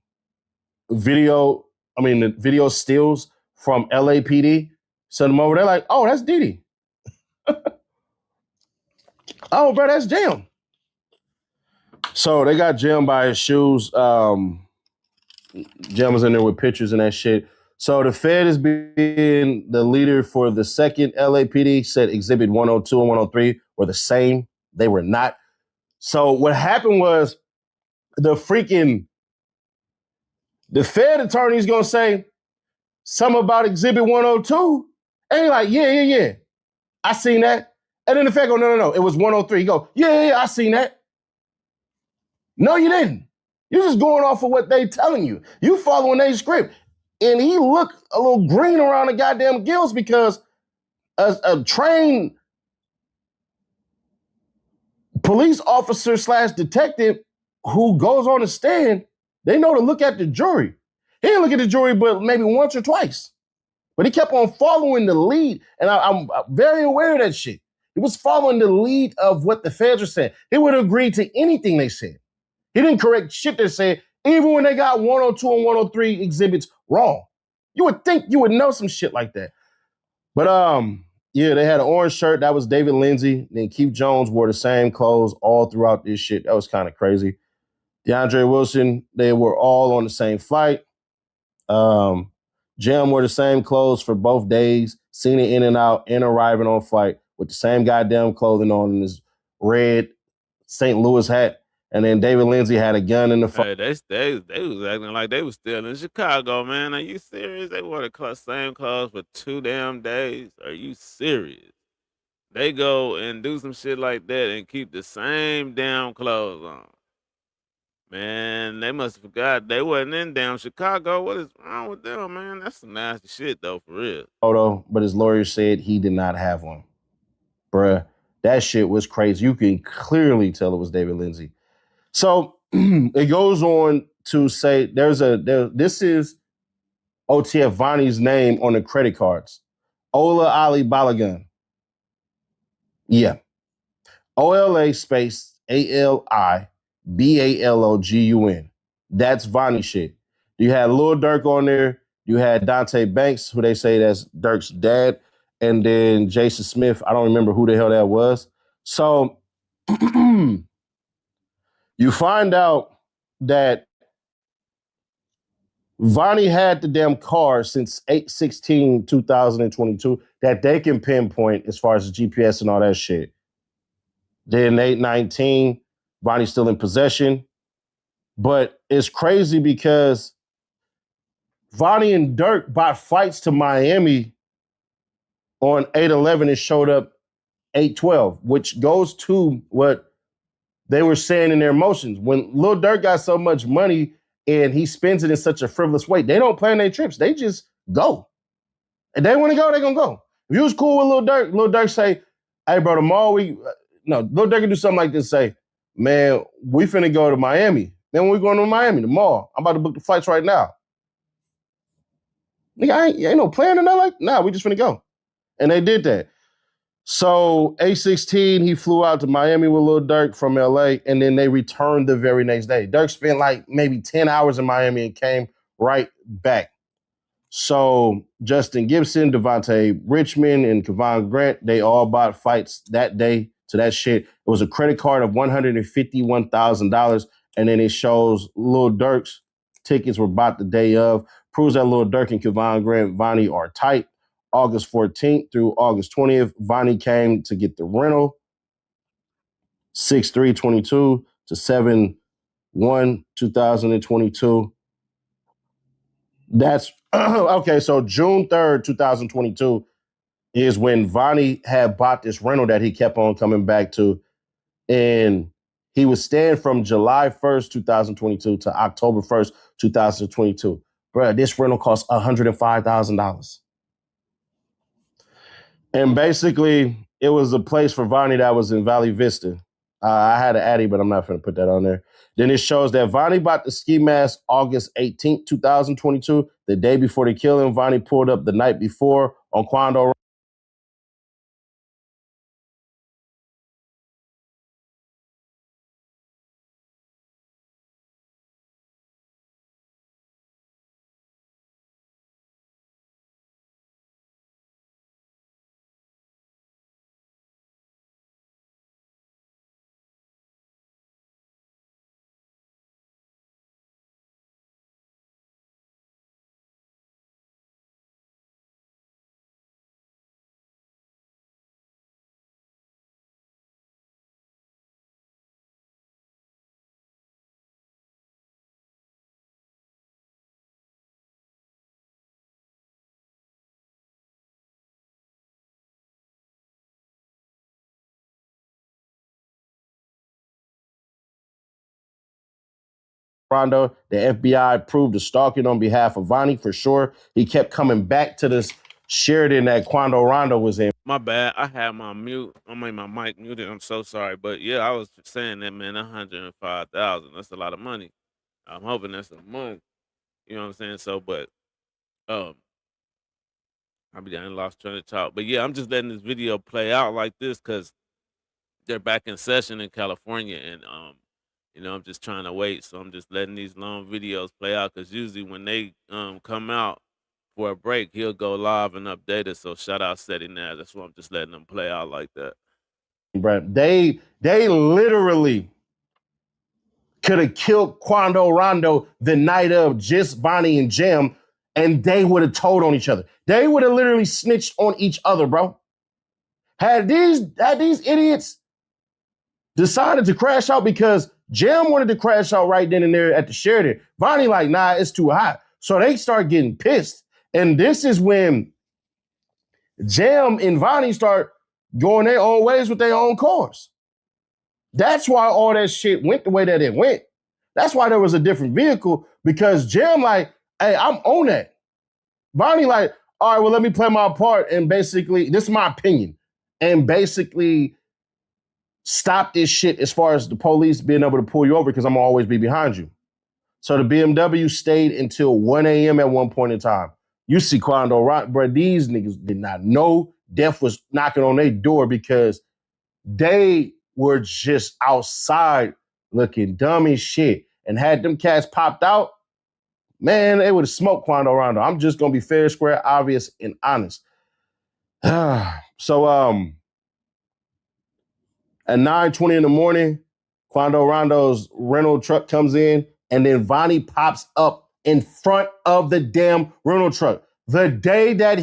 [SPEAKER 2] the video stills from LAPD. Sent them over. They're like, "Oh, that's Diddy." "Oh, bro, that's Jam." So they got Jam by his shoes. Jam was in there with pictures and that shit. So the Fed is being the leader for the second LAPD, said Exhibit 102 and 103 were the same. They were not. So what happened was the freaking The Fed attorney's gonna say something about Exhibit 102. And he's like, yeah. I seen that. And then the Fed go, no. It was 103. He go, yeah, I seen that. No, you didn't. You're just going off of what they telling you. You following their script. And he looked a little green around the goddamn gills because a trained police officer / detective who goes on the stand, they know to look at the jury. He didn't look at the jury but maybe once or twice. But he kept on following the lead. And I'm very aware of that shit. He was following the lead of what the feds were saying. He would agree to anything they said. He didn't correct shit they said, even when they got 102 and 103 exhibits wrong. You would think you would know some shit like that. But yeah, they had an orange shirt. That was David Lindsay. Then Keith Jones wore the same clothes all throughout this shit. That was kind of crazy. DeAndre Wilson, they were all on the same flight. Jim wore the same clothes for both days, seen it in and out and arriving on flight with the same goddamn clothing on in his red St. Louis hat. And then David Lindsay had a gun in the
[SPEAKER 1] Hey, they was acting like they was still in Chicago, man. Are you serious? They wore the same clothes for 2 damn days. Are you serious? They go and do some shit like that and keep the same damn clothes on. Man, they must have forgot they wasn't in damn Chicago. What is wrong with them, man? That's some nasty shit though, for real.
[SPEAKER 2] photo, but his lawyer said he did not have one. Bruh, that shit was crazy. You can clearly tell it was David Lindsay. So it goes on to say this is OTF Vonnie's name on the credit cards. Ola Ali Balagun. Yeah. OLA space ALIBALOGUN. That's Vonnie shit. You had Lil Durk on there. You had Dante Banks, who they say that's Durk's dad. And then Jason Smith. I don't remember who the hell that was. So you find out that Vonnie had the damn car since 8/16/2022 that they can pinpoint as far as the GPS and all that shit. Then 8/19, Vonnie's still in possession. But it's crazy because Vonnie and Durk bought flights to Miami on 8/11 and showed up 8/12, which goes to what they were saying in their motions. When Lil Durk got so much money and he spends it in such a frivolous way, they don't plan their trips. They just go. And they want to go, they're going to go. If you was cool with Lil Durk say, hey, bro, tomorrow Lil Durk can do something like this, say, man, we finna go to Miami. Then we going to Miami tomorrow. I'm about to book the flights right now. Nigga, ain't no plan or nothing like that. Nah, we just finna go. And they did that. So 8/16, he flew out to Miami with Lil Durk from LA, and then they returned the very next day. Durk spent like maybe 10 hours in Miami and came right back. So Justin Gibson, Devontae Richmond, and Kevon Grant, they all bought fights that day to that shit. It was a credit card of $151,000, and then it shows Lil Durk's tickets were bought the day of. Proves that Lil Durk and Kevon Grant, Vonnie are tight. August 14th through August 20th, Vonnie came to get the rental. 6/3/22 to 7/1/2022. That's okay. So June 3rd, 2022 is when Vonnie had bought this rental that he kept on coming back to. And he was staying from July 1st, 2022 to October 1st, 2022. Bruh, this rental cost $105,000. And basically, it was a place for Vonnie that was in Valley Vista. I had an Addy, but I'm not going to put that on there. Then it shows that Vonnie bought the ski mask August 18th, 2022. The day before the killing, Vonnie pulled up the night before on Quando Rondo. The FBI proved the stalking on behalf of Vonnie for sure. He kept coming back to this Sheridan that Quando Rondo was in.
[SPEAKER 1] My bad. I had my my mic muted. I'm so sorry. But yeah, I was saying that, man, 105,000. That's a lot of money. I'm hoping that's a month. You know what I'm saying? So, but um, I be done lost train of talk. But yeah, I'm just letting this video play out like this because they're back in session in California, and I'm just trying to wait. So I'm just letting these long videos play out because usually when they come out for a break, he'll go live and update us. So shout out Seti Nash. That's why I'm just letting them play out like that.
[SPEAKER 2] Brett, they literally could have killed Quando Rondo the night of just Vonnie and Jim, and they would have told on each other. They would have literally snitched on each other, bro. Had these idiots decided to crash out because Jim wanted to crash out right then and there at the Sheridan, Vonnie like, nah, it's too hot. So they start getting pissed. And this is when Jim and Vonnie start going their own ways with their own cars. That's why all that shit went the way that it went. That's why there was a different vehicle, because Jim like, hey, I'm on that. Vonnie like, all right, well, let me play my part and basically, this is my opinion, and basically stop this shit as far as the police being able to pull you over because I'm gonna always be behind you. So the BMW stayed until 1 a.m. at one point in time. You see Quando Rock, bro, these niggas did not know death was knocking on their door because they were just outside looking dumb as shit. And had them cats popped out, man, they would have smoked Quando Rondo. I'm just gonna be fair, square, obvious, and honest. So at 9:20 in the morning, Quando Rondo's rental truck comes in, and then Vonnie pops up in front of the damn rental truck. The day that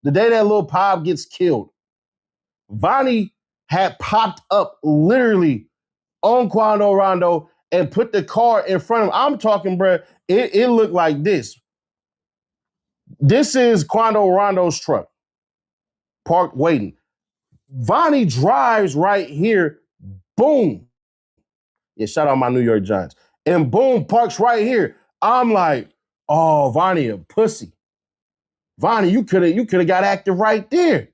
[SPEAKER 2] Lil Pop gets killed, Vonnie had popped up literally on Quando Rondo and put the car in front of him. I'm talking, bro, it looked like this. This is Quando Rondo's truck, parked waiting. Vonnie drives right here, boom. Yeah, shout out my New York Giants. And boom, parks right here. I'm like, oh, Vonnie a pussy. Vonnie, you could have got active right there.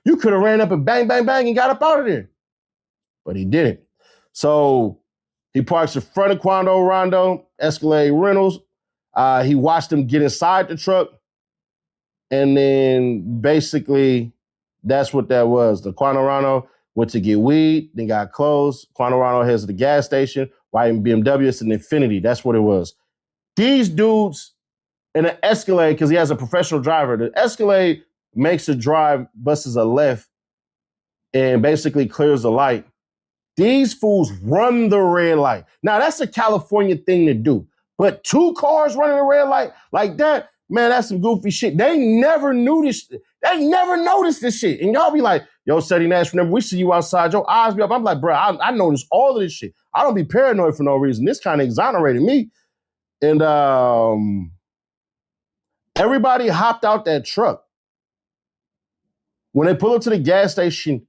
[SPEAKER 2] You could have ran up and bang, bang, bang and got up out of there. But he didn't. So he parks in front of Quando Rondo, Escalade Rentals. He watched him get inside the truck. And then basically that's what that was. The Quando Rondo went to get weed, then got clothes. Quando Rondo heads to the gas station. White BMW, it's an Infinity. That's what it was. These dudes in an Escalade, because he has a professional driver, the Escalade makes a drive, busts a left, and basically clears the light. These fools run the red light. Now, that's a California thing to do. But two cars running a red light like that, man, that's some goofy shit. They never knew this. They never noticed this shit. And y'all be like, yo, Seti Nash, remember, we see you outside, your eyes be up. I'm like, bro, I noticed all of this shit. I don't be paranoid for no reason. This kind of exonerated me. And everybody hopped out that truck. When they pull up to the gas station,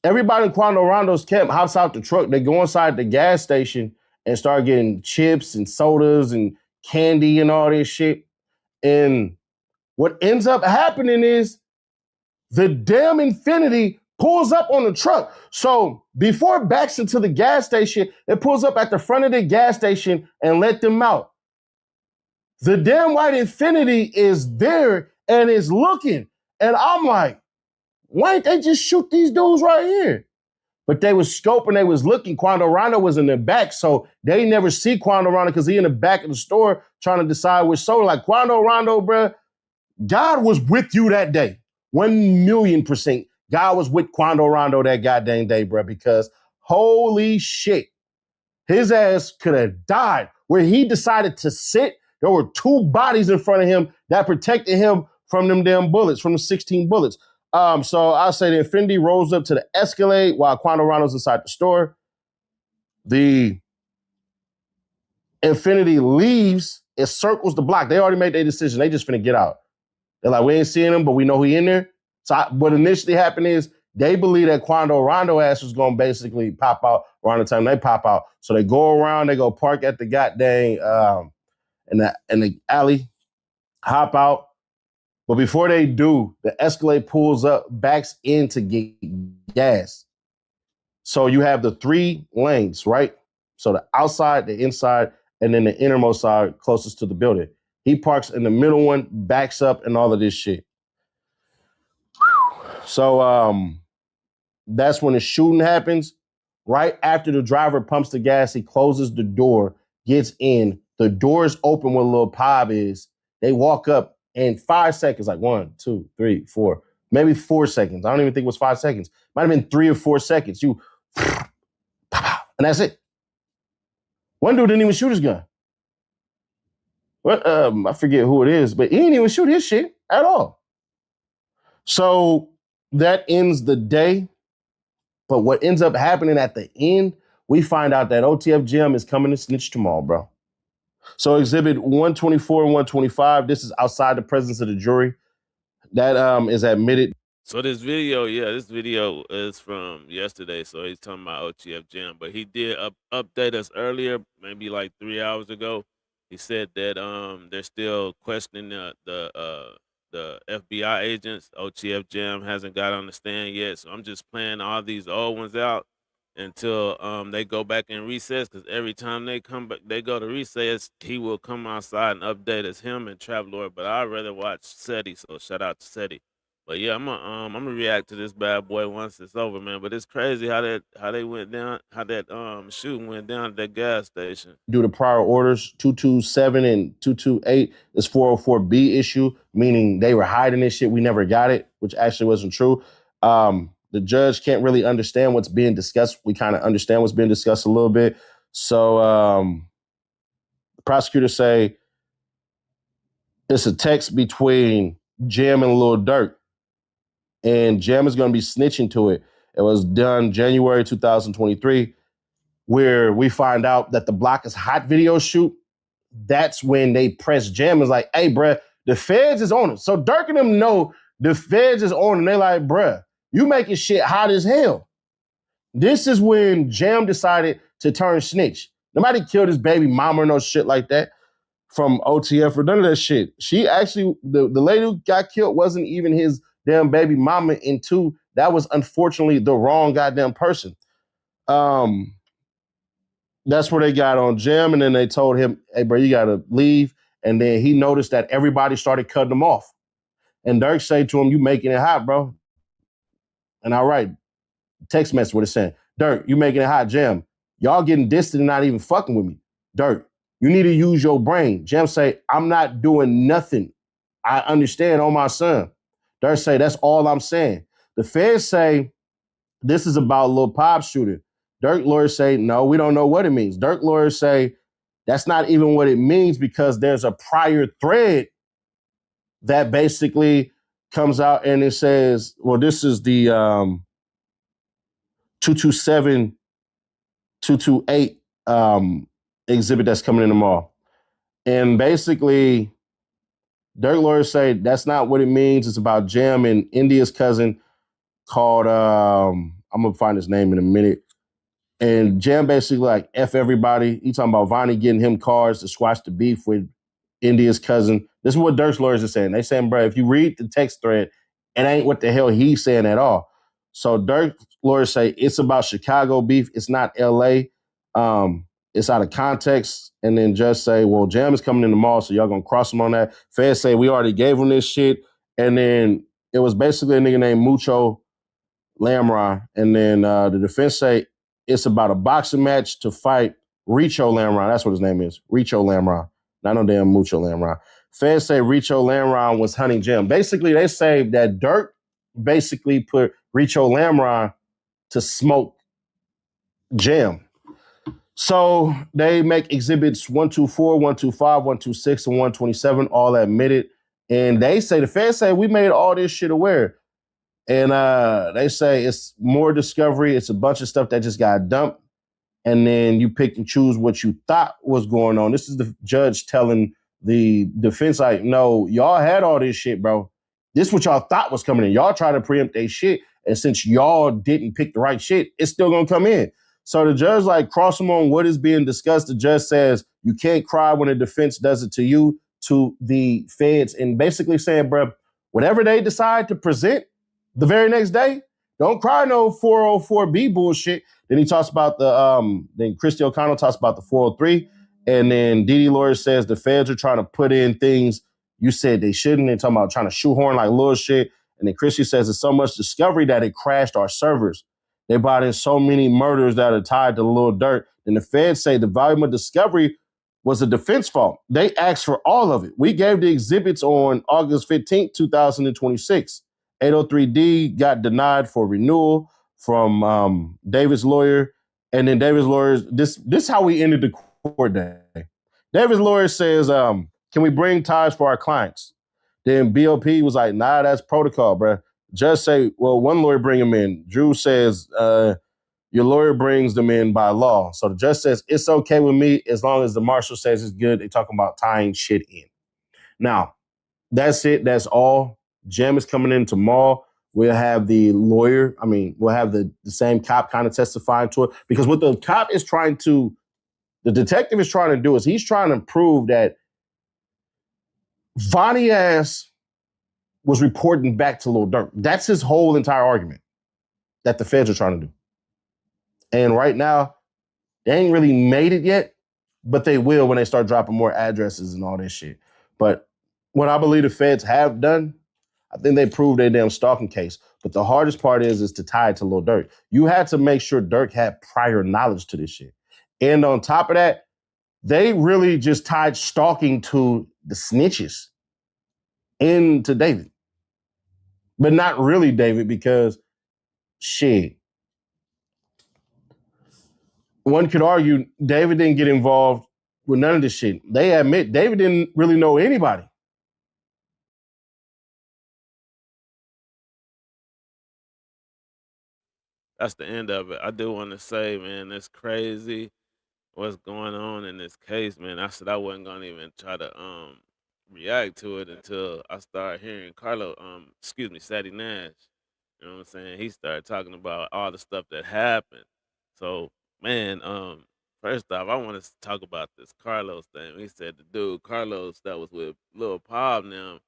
[SPEAKER 2] everybody in Quando Rondo's camp hops out the truck. They go inside the gas station and start getting chips and sodas and candy and all this shit. And what ends up happening is the damn Infinity pulls up on the truck. So before it backs into the gas station, it pulls up at the front of the gas station and let them out. The damn white Infinity is there and is looking. And I'm like, why didn't they just shoot these dudes right here? But they was scoping, they was looking. Quando Rondo was in the back, so they never see Quando Rondo because he in the back of the store trying to decide which soda. Like, Quando Rondo, bro, God was with you that day. 1,000,000%. God was with Quando Rondo that goddamn day, bro, because holy shit, his ass could have died. Where he decided to sit, there were two bodies in front of him that protected him from them damn bullets, from the 16 bullets. So I'll say the Infinity rolls up to the Escalade while Quando Rondo's inside the store. The Infinity leaves, it circles the block. They already made their decision. They just finna get out. They're like, we ain't seeing him, but we know he in there. So what initially happened is They believe that Quando Rondo ass was going to basically pop out around the time they pop out. So they go around, they go park at the goddamn in the alley, hop out. But before they do, the Escalade pulls up, backs in to get gas. So you have the 3 lanes, right? So the outside, the inside, and then the innermost side closest to the building. He parks in the middle one, backs up, and all of this shit. So that's when the shooting happens. Right after the driver pumps the gas, he closes the door, gets in. The door is open where Lil Pop is. They walk up in 5 seconds, like 1, 2, 3, 4, maybe 4 seconds. I don't even think it was 5 seconds. Might have been 3 or 4 seconds. And that's it. One dude didn't even shoot his gun. What? I forget who it is, but he didn't even shoot his shit at all. So that ends the day. But what ends up happening at the end, we find out that OTF Jim is coming to snitch tomorrow, bro. So exhibit 124 and 125, this is outside the presence of the jury. That is admitted.
[SPEAKER 1] So this video is from yesterday. So he's talking about OTF Jim, but he did update us earlier, maybe like 3 hours ago. He said that they're still questioning the FBI agents. OTF Jim hasn't got on the stand yet, so I'm just playing all these old ones out until they go back in recess. Because every time they come back, they go to recess, he will come outside and update us, him and Travelord. But I'd rather watch SETI, so shout out to SETI. But yeah, I'm gonna react to this bad boy once it's over, man. But it's crazy how they went down, how that shooting went down at that gas station.
[SPEAKER 2] Due to prior orders, 227 and 228 is 404B issue, meaning they were hiding this shit. We never got it, which actually wasn't true. The judge can't really understand what's being discussed. We kind of understand what's being discussed a little bit. So the prosecutors say it's a text between Jim and Lil Durk. And Jam is going to be snitching to it. It was done January 2023, where we find out that the Block is Hot video shoot. That's when they press Jam. Is like, hey, bruh, the feds is on it. So Durk and them know the feds is on it. And they're like, bruh, you making shit hot as hell. This is when Jam decided to turn snitch. Nobody killed his baby mama or no shit like that from OTF or none of that shit. She actually, the lady who got killed wasn't even his damn baby mama, and 2, that was unfortunately the wrong goddamn person. That's where they got on Jim, and then they told him, hey, bro, you gotta leave. And then he noticed that everybody started cutting him off. And Durk said to him, you making it hot, bro. And I write text message with it saying, Durk, you making it hot, Jim. Y'all getting distant and not even fucking with me. Durk, you need to use your brain. Jim say, I'm not doing nothing. I understand on my son. Durk say, that's all I'm saying. The feds say, this is about Lil Pop shooting. Durk lawyers say, no, we don't know what it means. Durk lawyers say, that's not even what it means because there's a prior thread that basically comes out and it says, well, this is the 227, 228 exhibit that's coming in tomorrow. And basically, Durk lawyers say that's not what it means. It's about Jam and India's cousin called, I'm going to find his name in a minute. And Jam basically like, F everybody. He talking about Vonnie getting him cars to squash the beef with India's cousin. This is what Durk's lawyers are saying. They saying, bro, if you read the text thread, it ain't what the hell he's saying at all. So Durk's lawyers say it's about Chicago beef. It's not LA. It's out of context. And then just say, well, Jam is coming in tomorrow, so y'all gonna cross him on that. Feds say we already gave him this shit. And then it was basically a nigga named Mucho Lamron. And then the defense say it's about a boxing match to fight Richo Lamron. That's what his name is. Richo Lamron. Not no damn Mucho Lamron. Feds say Richo Lamron was hunting Jam. Basically, they say that Durk basically put Richo Lamron to smoke Jam. So they make exhibits 124, 125, 126, and 127 all admitted. And they say, the feds say, we made all this shit aware. And they say it's more discovery. It's a bunch of stuff that just got dumped. And then you pick and choose what you thought was going on. This is the judge telling the defense, like, no, y'all had all this shit, bro. This is what y'all thought was coming in. Y'all try to preempt their shit. And since y'all didn't pick the right shit, it's still gonna come in. So the judge like cross them on what is being discussed. The judge says you can't cry when the defense does it to you, to the feds, and basically saying, bro, whatever they decide to present the very next day, don't cry no 404B bullshit. Then he talks about then Christy O'Connell talks about the 403. And then Dee Dee lawyer says the feds are trying to put in things you said they shouldn't. They're talking about trying to shoehorn like little shit. And then Christy says it's so much discovery that it crashed our servers. They brought in so many murders that are tied to Lil Durk. And the feds say the volume of discovery was a defense fault. They asked for all of it. We gave the exhibits on August 15th, 2026. 803D got denied for renewal from David's lawyer. And then David's lawyers, this is how we ended the court day. David's lawyer says, can we bring ties for our clients? Then BOP was like, nah, that's protocol, bro. Judge say, well, one lawyer bring him in. Drew says, your lawyer brings them in by law. So the judge says, it's okay with me as long as the marshal says it's good. They talking about tying shit in. Now, that's it. That's all. Jam is coming in tomorrow. We'll have the lawyer. I mean, we'll have the same cop kind of testifying to it. Because what the cop is trying to, the detective is trying to do is he's trying to prove that Vonnie ass was reporting back to Lil Durk. That's his whole entire argument that the feds are trying to do. And right now, they ain't really made it yet, but they will when they start dropping more addresses and all this shit. But what I believe the feds have done, I think they proved their damn stalking case. But the hardest part is to tie it to Lil Durk. You had to make sure Durk had prior knowledge to this shit. And on top of that, they really just tied stalking to the snitches and to David. But not really David, because shit. One could argue David didn't get involved with none of this shit. They admit David didn't really know anybody.
[SPEAKER 1] That's the end of it. I do want to say, man, it's crazy what's going on in this case, man. I said I wasn't gonna even try to react to it until I started hearing Sadie Nash. You know what I'm saying? He started talking about all the stuff that happened. So, man, first off, I want to talk about this Carlos thing. He said the dude Carlos that was with Lil Pop now,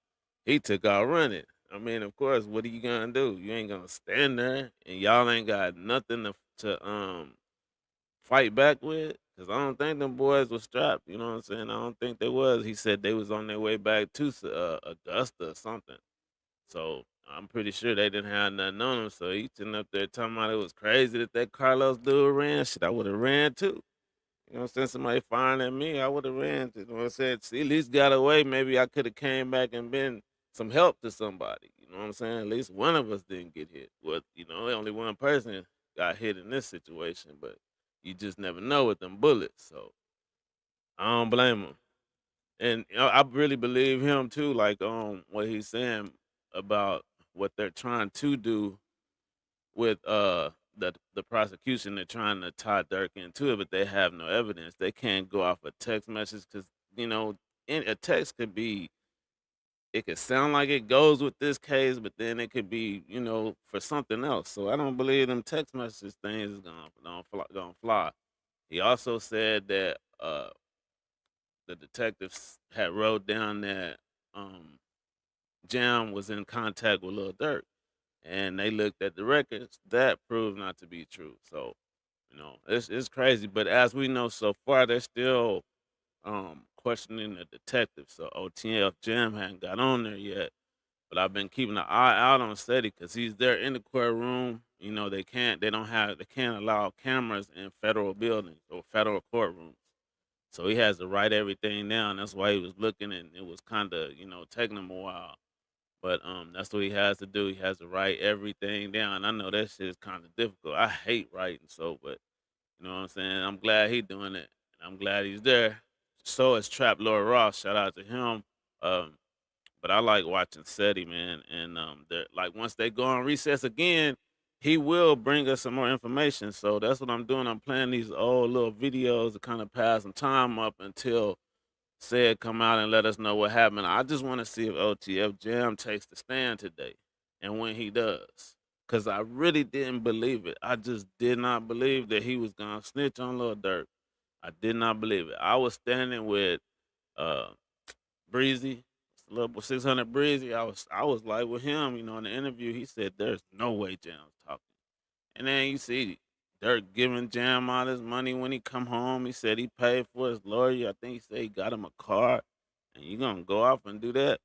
[SPEAKER 1] he took out running. I mean, of course, what are you gonna do? You ain't gonna stand there and y'all ain't got nothing to fight back with? Cause I don't think them boys was strapped. You know what I'm saying? I don't think they was. He said they was on their way back to Augusta or something. So I'm pretty sure they didn't have nothing on them. So he sitting up there talking about it was crazy that Carlos dude ran. Shit, I would have ran too. You know what I'm saying? Somebody firing at me, I would have ran. You know what I'm saying? See, at least got away. Maybe I could have came back and been some help to somebody. You know what I'm saying? At least one of us didn't get hit. Well, only one person got hit in this situation, but you just never know with them bullets. So I don't blame him. And I really believe him too, like what he's saying about what they're trying to do with the prosecution. They're trying to tie Dirk into it, but they have no evidence. They can't go off a text message because a text could be. It could sound like it goes with this case, but then it could be, for something else. So I don't believe them text message things is gonna fly. He also said that the detectives had wrote down that Jam was in contact with Lil Durk, and they looked at the records. That proved not to be true. So, it's crazy. But as we know so far, they're still questioning the detective. So OTF Jam hadn't got on there yet. But I've been keeping an eye out on Steady because he's there in the courtroom. They can't allow cameras in federal buildings or federal courtrooms. So he has to write everything down. That's why he was looking, and it was kind of taking him a while. But that's what he has to do. He has to write everything down. I know that shit is kind of difficult. I hate writing, but you know what I'm saying. I'm glad he's doing it, and I'm glad he's there. So is Trap Lord Ross. Shout out to him. Um, but I like watching SETI, man. And they're like once they go on recess again, he will bring us some more information. So that's what I'm doing. I'm playing these old little videos to kind of pass some time up until said come out and let us know what happened. I just want to see if OTF Jam takes the stand today and when he does. because I really didn't believe it. I just did not believe that he was gonna snitch on Lil Durk. I did not believe it. I was standing with uh Breezy, little 600 Breezy. I was like with him, in the interview. He said there's no way Jam's talking. And then you see Dirk giving Jam all his money when he come home. He said he paid for his lawyer. I think he said he got him a car. And you gonna go off and do that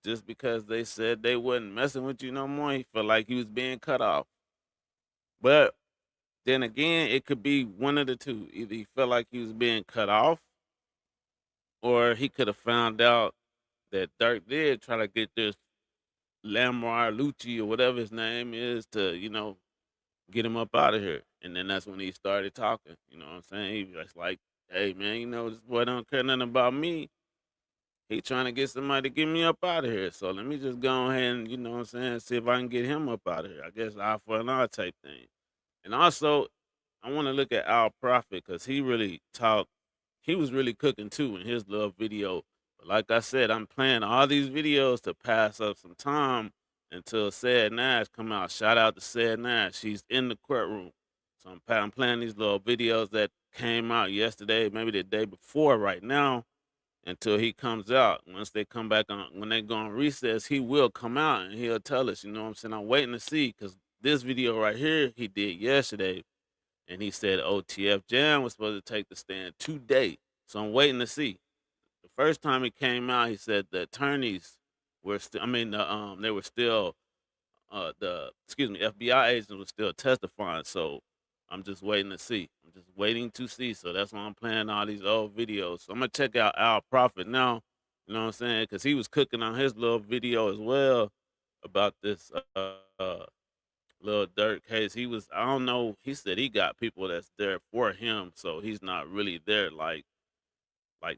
[SPEAKER 1] just because they said they wasn't messing with you no more? He felt like he was being cut off. But then again, it could be one of the two. Either he felt like he was being cut off, or he could have found out that Dirk did try to get this Lamar Lucci or whatever his name is to, get him up out of here. And then that's when he started talking. You know what I'm saying? He was like, hey man, this boy don't care nothing about me. He trying to get somebody to get me up out of here. So let me just go ahead and, you know what I'm saying, see if I can get him up out of here. I guess eye for an eye type thing. And also, I want to look at Al Prophet because he really talked. He was really cooking too in his little video. But like I said, I'm playing all these videos to pass up some time until Said Nash come out. Shout out to Said Nash. She's in the courtroom. So I'm playing these little videos that came out yesterday, maybe the day before right now, until he comes out. Once they come back on, when they go on recess, he will come out and he'll tell us, you know what I'm saying? I'm waiting to see because this video right here he did yesterday, and he said OTF Jam was supposed to take the stand today. So I'm waiting to see. The first time he came out, he said the attorneys were still, they were still, FBI agents were still testifying. So I'm just waiting to see. I'm just waiting to see. So that's why I'm playing all these old videos. So I'm gonna check out Al Prophet now. You know what I'm saying? Because he was cooking on his little video as well about this Lil Durk case. I don't know. He said he got people that's there for him, so he's not really there like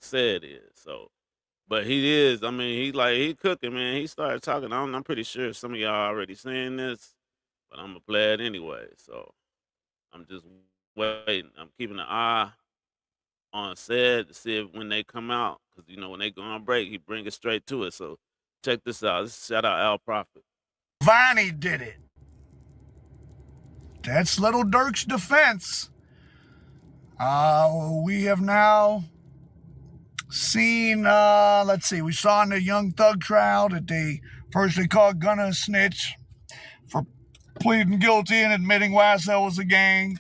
[SPEAKER 1] said is. So, but he is. I mean, he cooking, man. He started talking. I'm pretty sure some of y'all already seen this, but I'm gonna play it anyway. So I'm just waiting. I'm keeping an eye on Said to see if when they come out, because when they go on break, he bring it straight to it. So check this out. Shout out Al Prophet.
[SPEAKER 4] Vonnie did it. That's Little Durk's defense. We have now seen, we saw in the Young Thug trial that they first they called Gunna a snitch for pleading guilty and admitting YSL was a gang.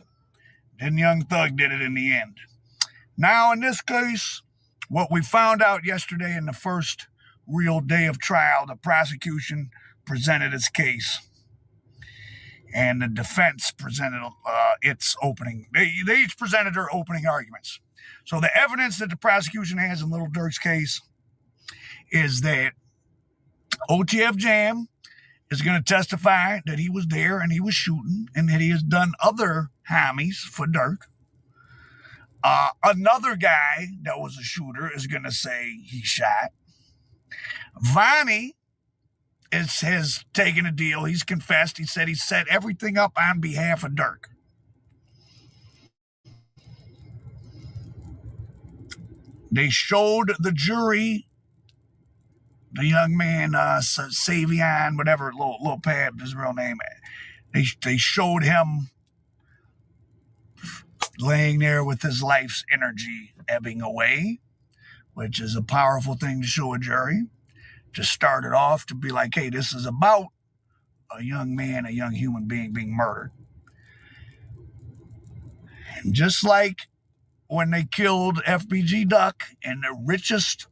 [SPEAKER 4] Then Young Thug did it in the end. Now in this case, what we found out yesterday in the first real day of trial, the prosecution presented its case. And the defense presented its opening. They each presented their opening arguments. So the evidence that the prosecution has in Little Durk's case is that OTF Jam is going to testify that he was there and he was shooting and that he has done other homies for Durk. Another guy that was a shooter is going to say he shot. Vonnie has taken a deal. He's confessed. He said he set everything up on behalf of Durk. They showed the jury the young man, Savion, whatever, Lil Pab, his real name. They showed him laying there with his life's energy ebbing away, which is a powerful thing to show a jury. To start it off, to be like, hey, this is about a young man, a young human being being murdered. And just like when they killed FBG Duck in the richest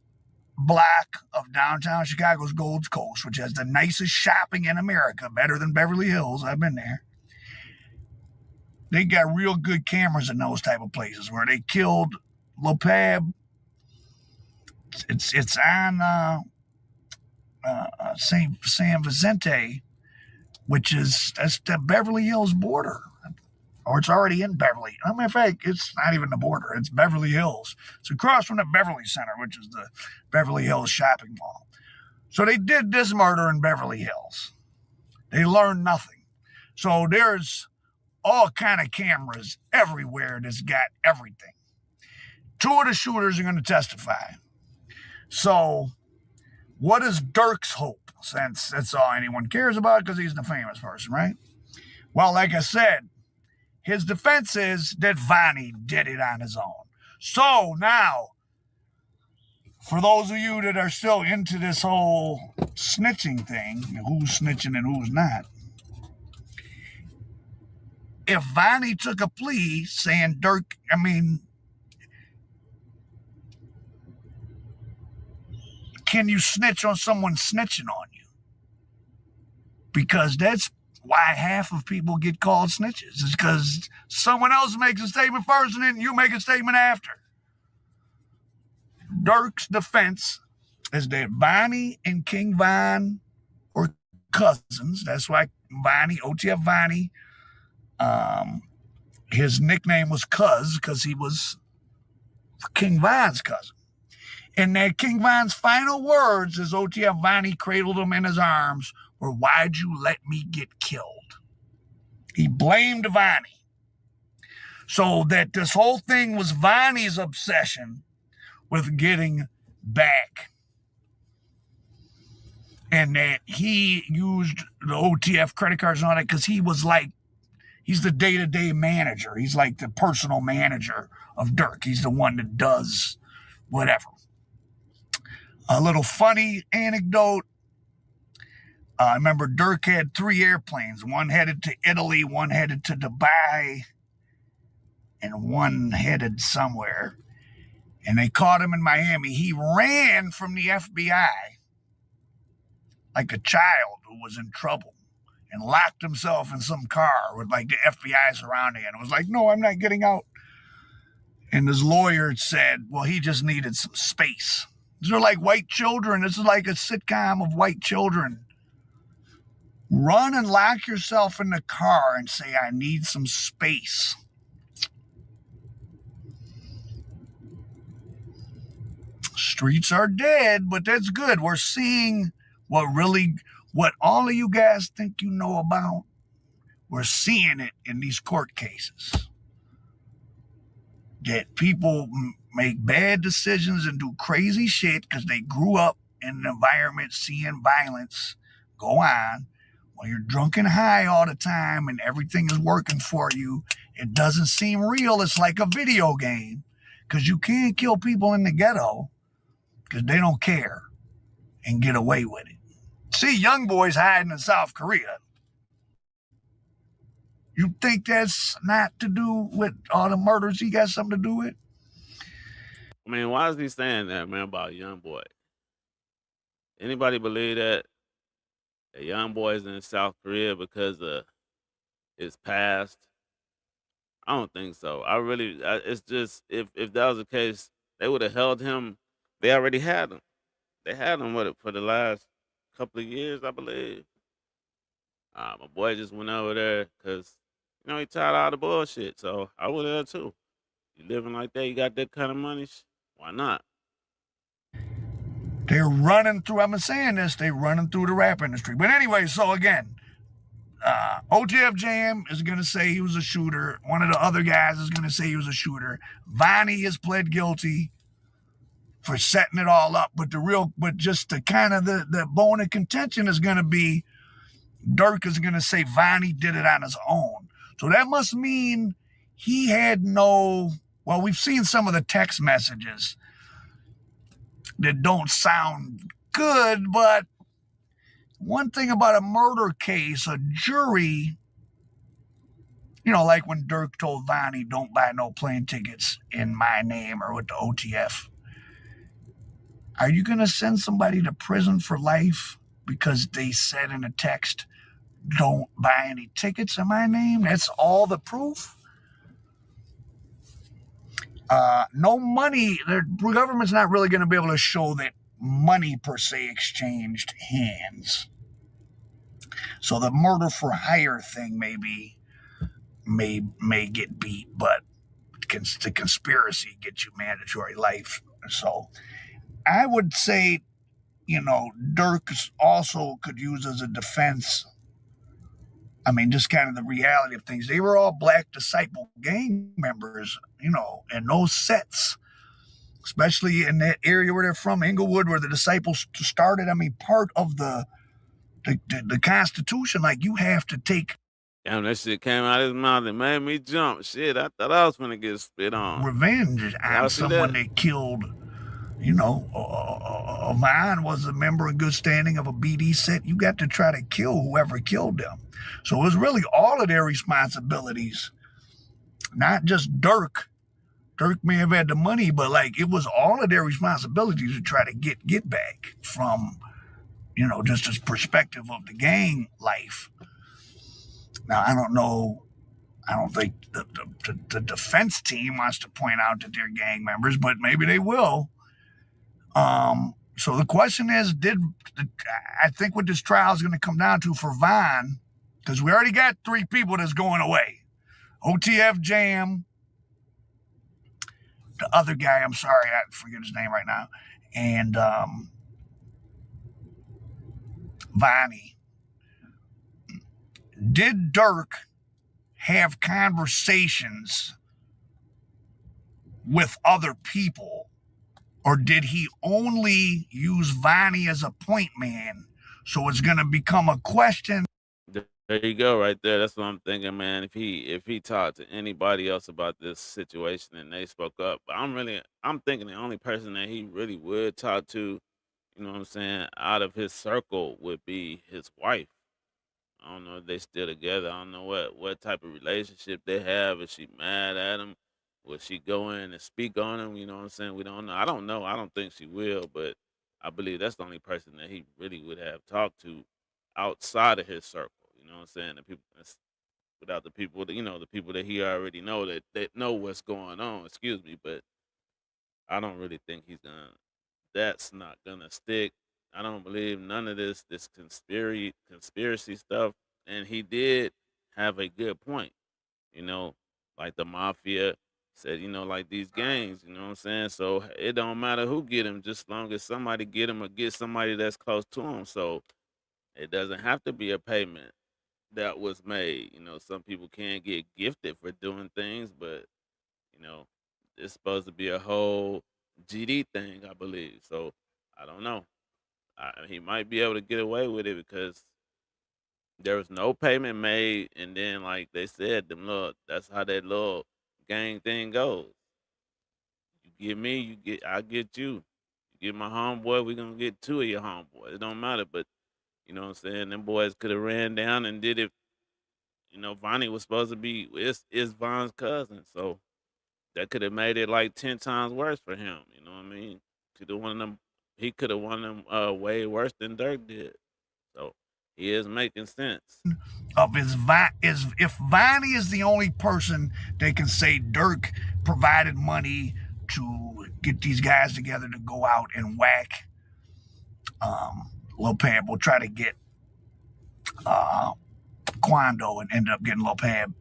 [SPEAKER 4] block of downtown Chicago's Gold Coast, which has the nicest shopping in America, better than Beverly Hills, I've been there. They got real good cameras in those type of places where they killed Lil Pab. It's on San Vicente, that's the Beverly Hills border, or it's already in Beverly. As a matter of fact, it's not even the border. It's Beverly Hills. It's across from the Beverly Center, which is the Beverly Hills shopping mall. So they did this murder in Beverly Hills. They learned nothing. So there's all kind of cameras everywhere that's got everything. Two of the shooters are going to testify. So what is Durk's hope? Since that's all anyone cares about because he's the famous person, right? Well, like I said, his defense is that Vonnie did it on his own. So now, for those of you that are still into this whole snitching thing, who's snitching and who's not, if Vonnie took a plea saying Durk, can you snitch on someone snitching on you? Because that's why half of people get called snitches. It's because someone else makes a statement first and then you make a statement after. Durk's defense is that Vonnie and King Von were cousins. That's why Vonnie, OTF Vonnie, his nickname was Cuz because he was King Von's cousin. And that King Von's final words as OTF Vonnie cradled him in his arms were, "Why'd you let me get killed?" He blamed Vonnie. So that this whole thing was Vonnie's obsession with getting back. And that he used the OTF credit cards and all that because he's the day-to-day manager. He's like the personal manager of Durk. He's the one that does whatever. A little funny anecdote. I remember Durk had 3 airplanes. One headed to Italy, one headed to Dubai, and one headed somewhere. And they caught him in Miami. He ran from the FBI like a child who was in trouble and locked himself in some car with like the FBI surrounding it. And was like, "No, I'm not getting out." And his lawyer said, well, he just needed some space. These are like white children. This is like a sitcom of white children. Run and lock yourself in the car and say, "I need some space." Streets are dead, but that's good. We're seeing what all of you guys think you know about. We're seeing it in these court cases. That people make bad decisions and do crazy shit because they grew up in an environment seeing violence go on. When you're drunk and high all the time and everything is working for you, it doesn't seem real. It's like a video game because you can't kill people in the ghetto because they don't care and get away with it. See young boys hiding in South Korea. You think that's not to do with all the murders he got something to do with?
[SPEAKER 1] I mean, why is he saying that, man, about young boy? Anybody believe that a young boy is in South Korea because of his past? I don't think so. It's just, if that was the case, they would have held him. They already had him. They had him for the last couple of years, I believe. My boy just went over there because, he tired of all the bullshit. So I would have too. You living like that, you got that kind of money, why not?
[SPEAKER 4] They're running through, I'm saying this, they're running through the rap industry. But anyway, so again, OTF Jam is going to say he was a shooter. One of the other guys is going to say he was a shooter. Vonnie has pled guilty for setting it all up. But just the kind of the bone of contention is going to be Durk is going to say Vonnie did it on his own. So that must mean he had well, we've seen some of the text messages that don't sound good, but one thing about a murder case, a jury, like when Durk told Vonnie, "Don't buy no plane tickets in my name or with the OTF." Are you going to send somebody to prison for life because they said in a text, "Don't buy any tickets in my name"? That's all the proof. No money. The government's not really going to be able to show that money per se exchanged hands. So the murder for hire thing may get beat, but the conspiracy gets you mandatory life. So I would say, Durk also could use as a defense. I mean, just kind of the reality of things. They were all Black Disciple gang members, in those sets, especially in that area where they're from, Inglewood, where the Disciples started. I mean, part of the Constitution, like you have to take
[SPEAKER 1] Damn, that shit came out of his mouth and made me jump. Shit, I thought I was gonna get spit on.
[SPEAKER 4] Revenge
[SPEAKER 1] Y'all
[SPEAKER 4] on
[SPEAKER 1] see
[SPEAKER 4] someone
[SPEAKER 1] that?
[SPEAKER 4] that killed. You know, Vine was a member in good standing of a BD set. You got to try to kill whoever killed them. So it was really all of their responsibilities, not just Durk. Durk may have had the money, but like it was all of their responsibilities to try to get back from, you know, just this perspective of the gang life. Now I don't know. I don't think the defense team wants to point out that they're gang members, but maybe they will. So the question is, I think what this trial is going to come down to for Vine, because we already got 3 people that's going away. OTF Jam, the other guy, I'm sorry, I forget his name right now, and Viney. Did Durk have conversations with other people, or did he only use Viney as a point man? So it's going to become a question.
[SPEAKER 1] There you go, right there. That's what I'm thinking, man. If he talked to anybody else about this situation and they spoke up, but I'm thinking the only person that he really would talk to, you know what I'm saying, out of his circle would be his wife. I don't know if they still together. I don't know what type of relationship they have. Is she mad at him? Will she go in and speak on him? You know what I'm saying? We don't know. I don't know. I don't think she will, but I believe that's the only person that he really would have talked to outside of his circle. You know what I'm saying? The people without the people that the people that he already know that know what's going on. Excuse me, but I don't really think he's gonna. That's not gonna stick. I don't believe none of this conspiracy stuff. And he did have a good point. You know, like the mafia said. You know, like these gangs. You know what I'm saying? So it don't matter who get him, just long as somebody get him or get somebody that's close to him. So it doesn't have to be a payment that was made. You know, some people can get gifted for doing things, but you know, it's supposed to be a whole GD thing, I believe. So I don't know. He might be able to get away with it because there was no payment made, and then like they said, that's how that little gang thing goes. You get me, I get you. You get my homeboy, we gonna get 2 of your homeboys. It don't matter, but you know what I'm saying. Them boys could have ran down and did it. You know, Vonnie was supposed to be is Von's cousin, so that could have made it like 10 times worse for him. You know what I mean? Could have won them. He could have won them way worse than Dirk did. So he is making sense.
[SPEAKER 4] Of is if Viney is the only person that can say Durk provided money to get these guys together to go out and whack Lil Pab. We'll try to get Quando and end up getting Lil Pab.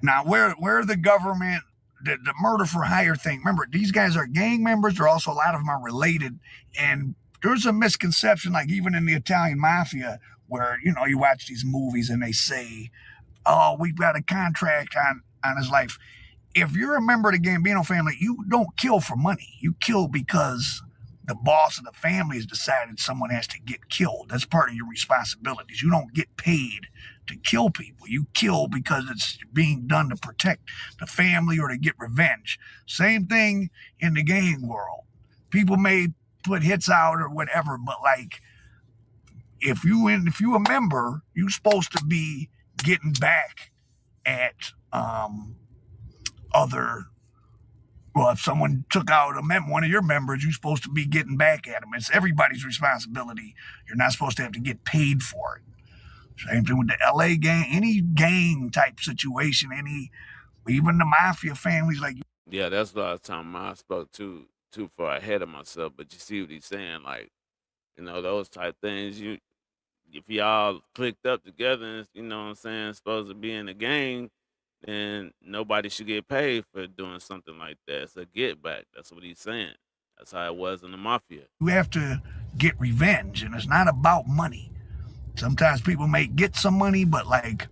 [SPEAKER 4] Now, where the government, the murder for hire thing, remember, these guys are gang members. They're also, a lot of them are related. And there's a misconception, like even in the Italian mafia, where, you know, you watch these movies and they say, oh, we've got a contract on his life. If you're a member of the Gambino family, you don't kill for money. You kill because the boss of the family has decided someone has to get killed. That's part of your responsibilities. You don't get paid to kill people. You kill because it's being done to protect the family or to get revenge. Same thing in the gang world. People may put hits out or whatever, but like if you a member, you're supposed to be getting back at other. Well, if someone took out one of your members, you're supposed to be getting back at them. It's everybody's responsibility. You're not supposed to have to get paid for it. Same thing with the LA gang, any gang type situation, even the mafia families like.
[SPEAKER 1] Yeah, that's what I was talking about. I spoke too far ahead of myself, but you see what he's saying, like, you know, those type things. If y'all clicked up together and, you know what I'm saying, supposed to be in a gang, then nobody should get paid for doing something like that. It's a get back. That's what he's saying. That's how it was in the mafia.
[SPEAKER 4] You have to get revenge, and it's not about money. Sometimes people may get some money, but like,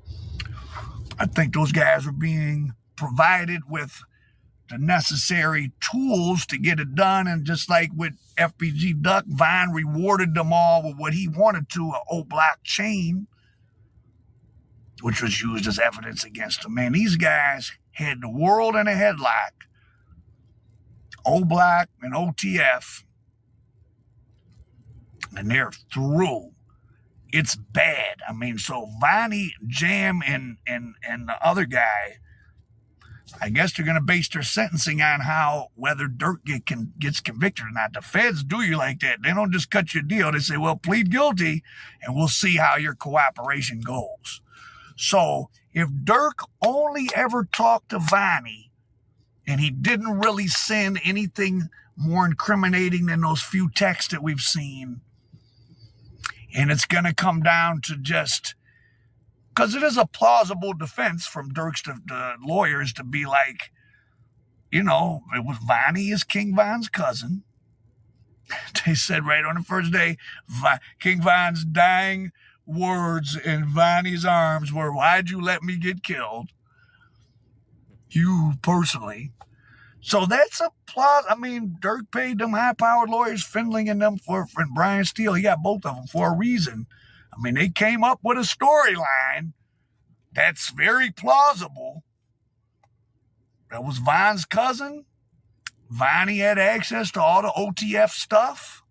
[SPEAKER 4] I think those guys are being provided with the necessary tools to get it done. And just like with FBG Duck, Vine rewarded them all with what he wanted to, an O-block chain. which was used as evidence against him. Man, these guys had the world in a headlock. O-Block and OTF, and they're through. It's bad. I mean, so Vonnie, Jam, and the other guy, I guess they're going to base their sentencing on whether Durk gets convicted or not. The feds do you like that. They don't just cut your deal. They say, well, plead guilty, and we'll see how your cooperation goes. So if Durk only ever talked to Vonnie, and he didn't really send anything more incriminating than those few texts that we've seen, and it's going to come down to just, because it is a plausible defense from Durk's the lawyers to be like, it was Vonnie is King Von's cousin. They said right on the first day, King Von's dying words in Vonnie's arms were, why'd you let me get killed? You personally. So that's a plot. I mean, Durk paid them high-powered lawyers, Findling and them and Brian Steele. He got both of them for a reason. I mean, they came up with a storyline that's very plausible. That was Von's cousin. Vonnie had access to all the OTF stuff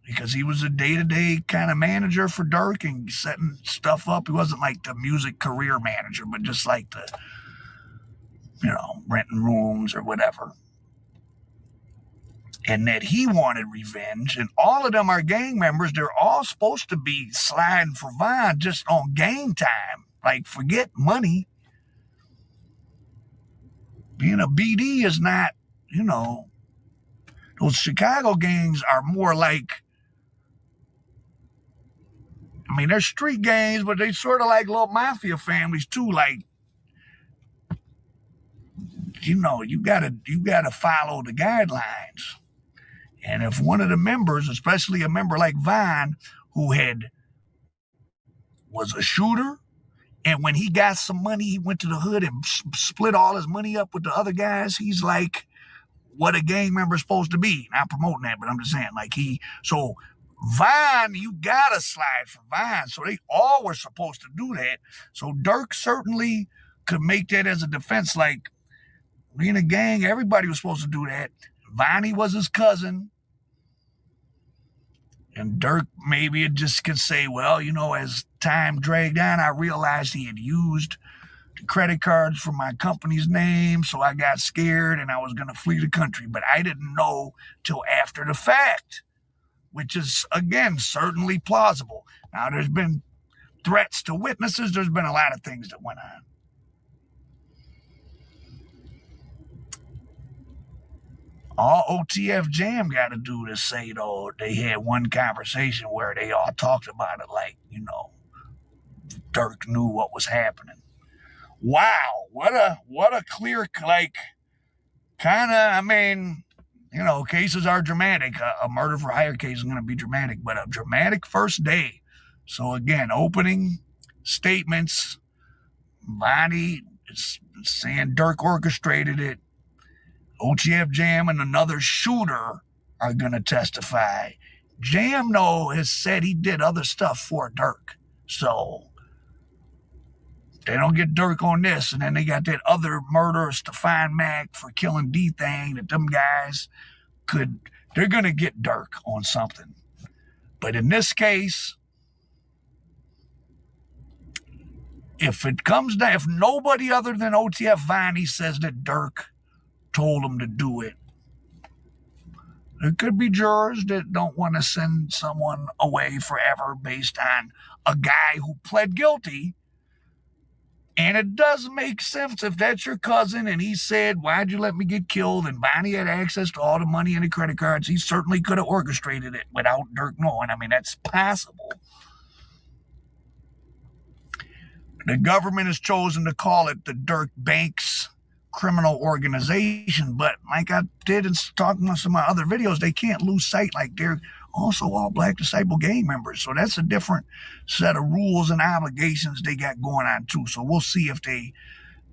[SPEAKER 4] because he was a day-to-day kind of manager for Durk and setting stuff up. He wasn't like the music career manager, but just like the, renting rooms or whatever. And that he wanted revenge. And all of them are gang members. They're all supposed to be sliding for Von just on game time. Like, forget money. Being a BD is not, those Chicago gangs are more like, they're street gangs, but they sort of like little mafia families too. Like, you gotta follow the guidelines. And if one of the members, especially a member like Von, who was a shooter, and when he got some money, he went to the hood and split all his money up with the other guys. He's like what a gang member's supposed to be. Not promoting that, but I'm just saying, so Von, you gotta slide for Von. So they all were supposed to do that. So Durk certainly could make that as a defense, like, being a gang, everybody was supposed to do that. Vonnie was his cousin. And Durk maybe it just could say, well, as time dragged on, I realized he had used the credit cards for my company's name, so I got scared and I was going to flee the country. But I didn't know till after the fact, which is, again, certainly plausible. Now, there's been threats to witnesses. There's been a lot of things that went on. All OTF Jam got to do is say, though, they had one conversation where they all talked about it like, Durk knew what was happening. Wow, what a clear, cases are dramatic. A murder for hire case is going to be dramatic, but a dramatic first day. So again, opening statements, Vonnie is saying Durk orchestrated it. OTF Jam and another shooter are going to testify. Jam, though, has said he did other stuff for Durk. So they don't get Durk on this. And then they got that other murderer, Stefan Mack, for killing D-Thing, that them guys they're going to get Durk on something. But in this case, if it comes down, if nobody other than OTF Vonnie says that Durk told him to do it, there could be jurors that don't want to send someone away forever based on a guy who pled guilty. And it does make sense if that's your cousin and he said, why'd you let me get killed? And Vonnie had access to all the money and the credit cards. He certainly could have orchestrated it without Durk knowing. That's possible. The government has chosen to call it the Durk Banks criminal organization, but like I did in talking about some of my other videos, they can't lose sight, like they're also all Black Disciple gang members. So that's a different set of rules and obligations they got going on too. So we'll see if they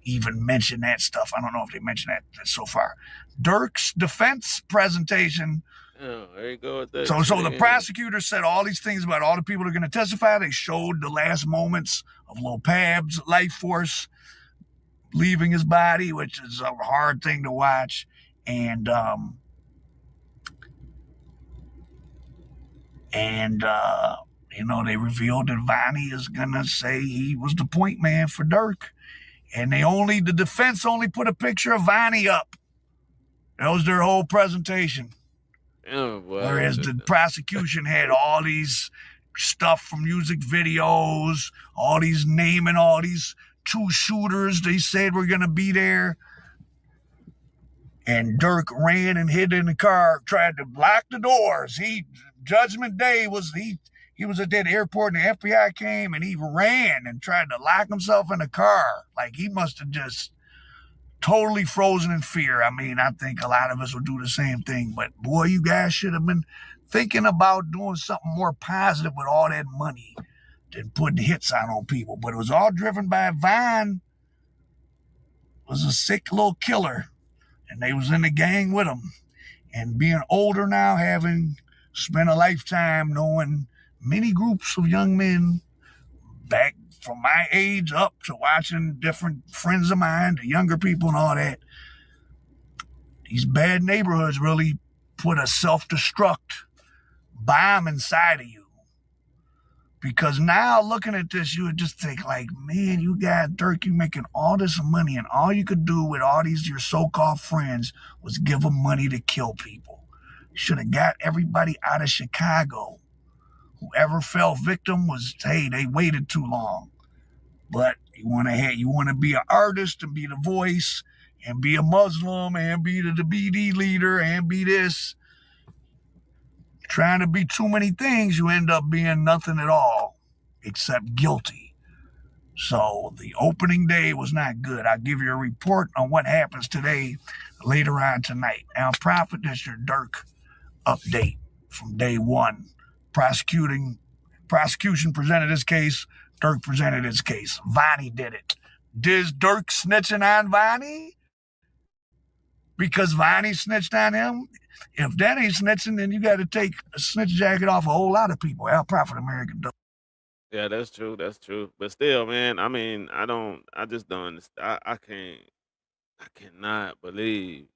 [SPEAKER 4] even mention that stuff. I don't know if they mentioned that so far. Durk's defense presentation
[SPEAKER 1] Yeah, there you go with that
[SPEAKER 4] So the
[SPEAKER 1] chicken.
[SPEAKER 4] prosecutor said all these things about all the people that are going to testify. They showed the last moments of Lil Pab's life force leaving his body, which is a hard thing to watch. And they revealed that Vonnie is gonna say he was the point man for Durk. And the defense only put a picture of Vonnie up. That was their whole presentation.
[SPEAKER 1] Damn, boy.
[SPEAKER 4] Whereas the prosecution had all these stuff from music videos, all these naming all these two shooters they said were gonna be there. And Durk ran and hid in the car, tried to block the doors. Judgment Day he was at that airport and the FBI came and he ran and tried to lock himself in the car. Like he must have just totally frozen in fear. I mean, I think a lot of us would do the same thing, but boy, you guys should have been thinking about doing something more positive with all that money than putting hits on people. But it was all driven by Vine, was a sick little killer, and they was in the gang with him. And being older now, having spent a lifetime knowing many groups of young men back from my age up to watching different friends of mine, the younger people and all that, these bad neighborhoods really put a self-destruct bomb inside of you. Because now looking at this, you would just think like, man, you got Durk, you making all this money, and all you could do with all these your so-called friends was give them money to kill people. You should have got everybody out of Chicago. Whoever fell victim was, hey, they waited too long. But you want to be an artist and be the voice and be a Muslim and be the BD leader and be this. Trying to be too many things, you end up being nothing at all except guilty. So the opening day was not good. I'll give you a report on what happens today later on tonight. Now, Prophet, that's your Durk update from day one. Prosecution presented his case. Durk presented his case. Vonnie did it. Is Durk snitching on Vonnie? Because Vonnie snitched on him? If that ain't snitching, then you got to take a snitch jacket off a whole lot of people. Al Prophet American does.
[SPEAKER 1] Yeah, that's true. That's true. But still, man, I mean, I just don't understand. I cannot believe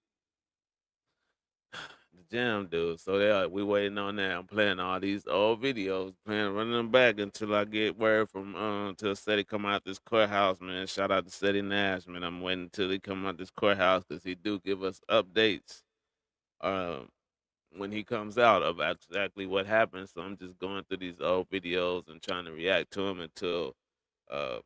[SPEAKER 1] the jam dude. So we waiting on that. I'm playing all these old videos, running them back until I get word from until Seti come out this courthouse, man. Shout out to Seti Nash, man. I'm waiting until he come out this courthouse because he do give us updates. Um, when he comes out of exactly what happened. So I'm just going through these old videos and trying to react to them until uh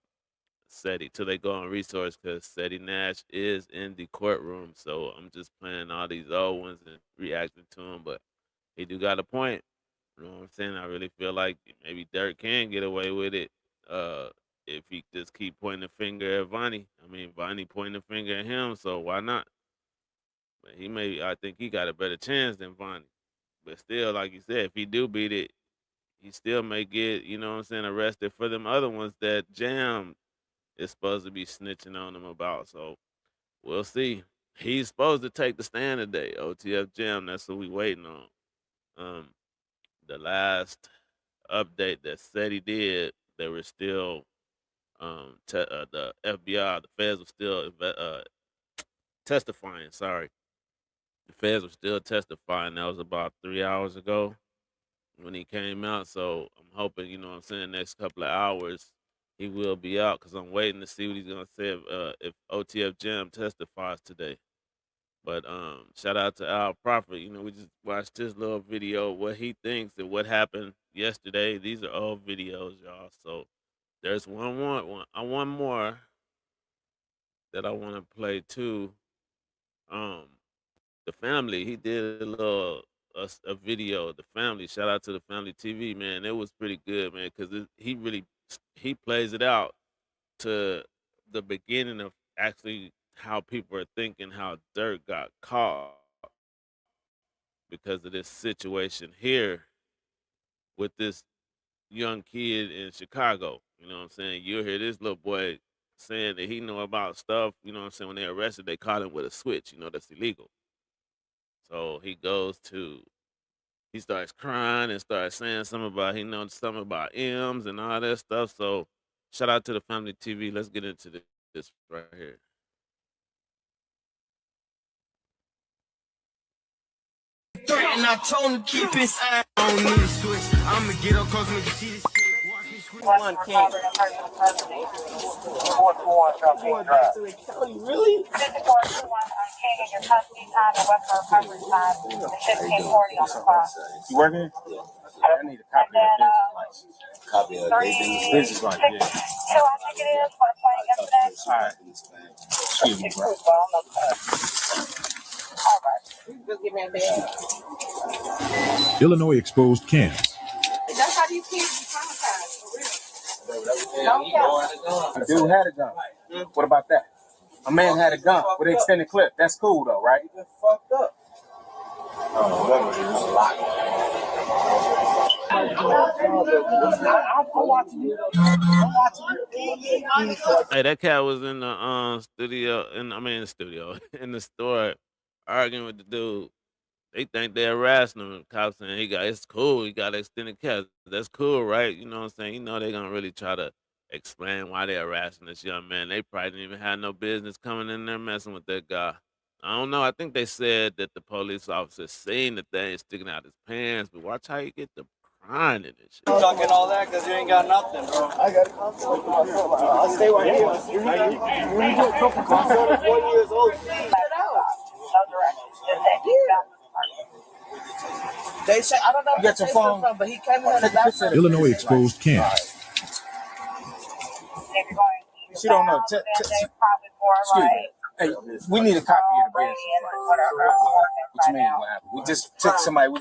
[SPEAKER 1] Seti till they go on resource because Seti Nash is in the courtroom. So I'm just playing all these old ones and reacting to him. But he do got a point. You know what I'm saying? I really feel like maybe Durk can get away with it if he just keep pointing the finger at Vonnie. I mean, Vonnie pointing the finger at him, so why not? But I think he got a better chance than Vonnie. But still, like you said, if he do beat it, he still may get, you know what I'm saying, arrested for them other ones that Jam is supposed to be snitching on him about. So we'll see. He's supposed to take the stand today. OTF Jam, that's what we waiting on. Um, the last update that said he did, they were still the FBI, the feds were still testifying. Sorry, the feds were still testifying. That was about 3 hours ago when he came out. So I'm hoping, you know what I'm saying, next couple of hours he will be out because I'm waiting to see what he's gonna say if OTF Jam testifies today. But shout out to Al Prophet. You know, we just watched this little video, what he thinks and what happened yesterday. These are old videos, y'all. So there's one more that I want to play too. Um, the family, he did a little a video. The family, shout out to the family TV, man. It was pretty good, man, because he plays it out to the beginning of actually how people are thinking how Dirk got caught because of this situation here with this young kid in Chicago. You know what I'm saying? You'll hear this little boy saying that he know about stuff. You know what I'm saying? When they arrested, they caught him with a switch. You know that's illegal. So he goes to he starts crying and starts saying something about he knows something about M's and all that stuff. So shout out to the family TV. Let's get into this right here.
[SPEAKER 5] And I told him to keep his eye on me. Switch. I'ma get up close when you see this shit. Watch me scream. One king. Really?
[SPEAKER 6] 5421 King in your custody time, the West recovery time, 1640 on the clock.
[SPEAKER 7] You working? I need a copy of the business license. Copy of the business license, yeah.
[SPEAKER 6] 2, I think it is, for the plane yesterday.
[SPEAKER 7] All right. Excuse me, bro.
[SPEAKER 6] All right. Just give me a bed.
[SPEAKER 8] Illinois exposed cams.
[SPEAKER 6] That's how these kids be traumatized, for real.
[SPEAKER 7] A dude had a gun. What about that? A man had a gun with an extended clip. That's cool, though, right? Fucked up.
[SPEAKER 1] Hey, that cat was in the studio, in the store, arguing with the dude. They think they're harassing him. The cops saying it's cool. He got extended cats. That's cool, right? You know what I'm saying? You know they're gonna really try to explain why they're harassing this young man. They probably didn't even have no business coming in there messing with that guy. I don't know. I think they said that the police officer seen the thing sticking out his pants, but watch how you get the crying in this shit.
[SPEAKER 3] You talking all that because you ain't got nothing, bro.
[SPEAKER 7] I got a console. I'll stay right here. You need a couple consoles, 4 years old.
[SPEAKER 6] No directions. Just say keep out.
[SPEAKER 5] They say, I don't know
[SPEAKER 7] You got your phone?
[SPEAKER 5] from, but he came in
[SPEAKER 7] Take a picture of the
[SPEAKER 8] Illinois
[SPEAKER 7] business
[SPEAKER 8] exposed cams.
[SPEAKER 6] If you're going to
[SPEAKER 7] She don't know.
[SPEAKER 6] then they probably for
[SPEAKER 7] Excuse me.
[SPEAKER 6] like
[SPEAKER 7] Hey, we need a copy of the business license. What you mean? What happened? We just took somebody.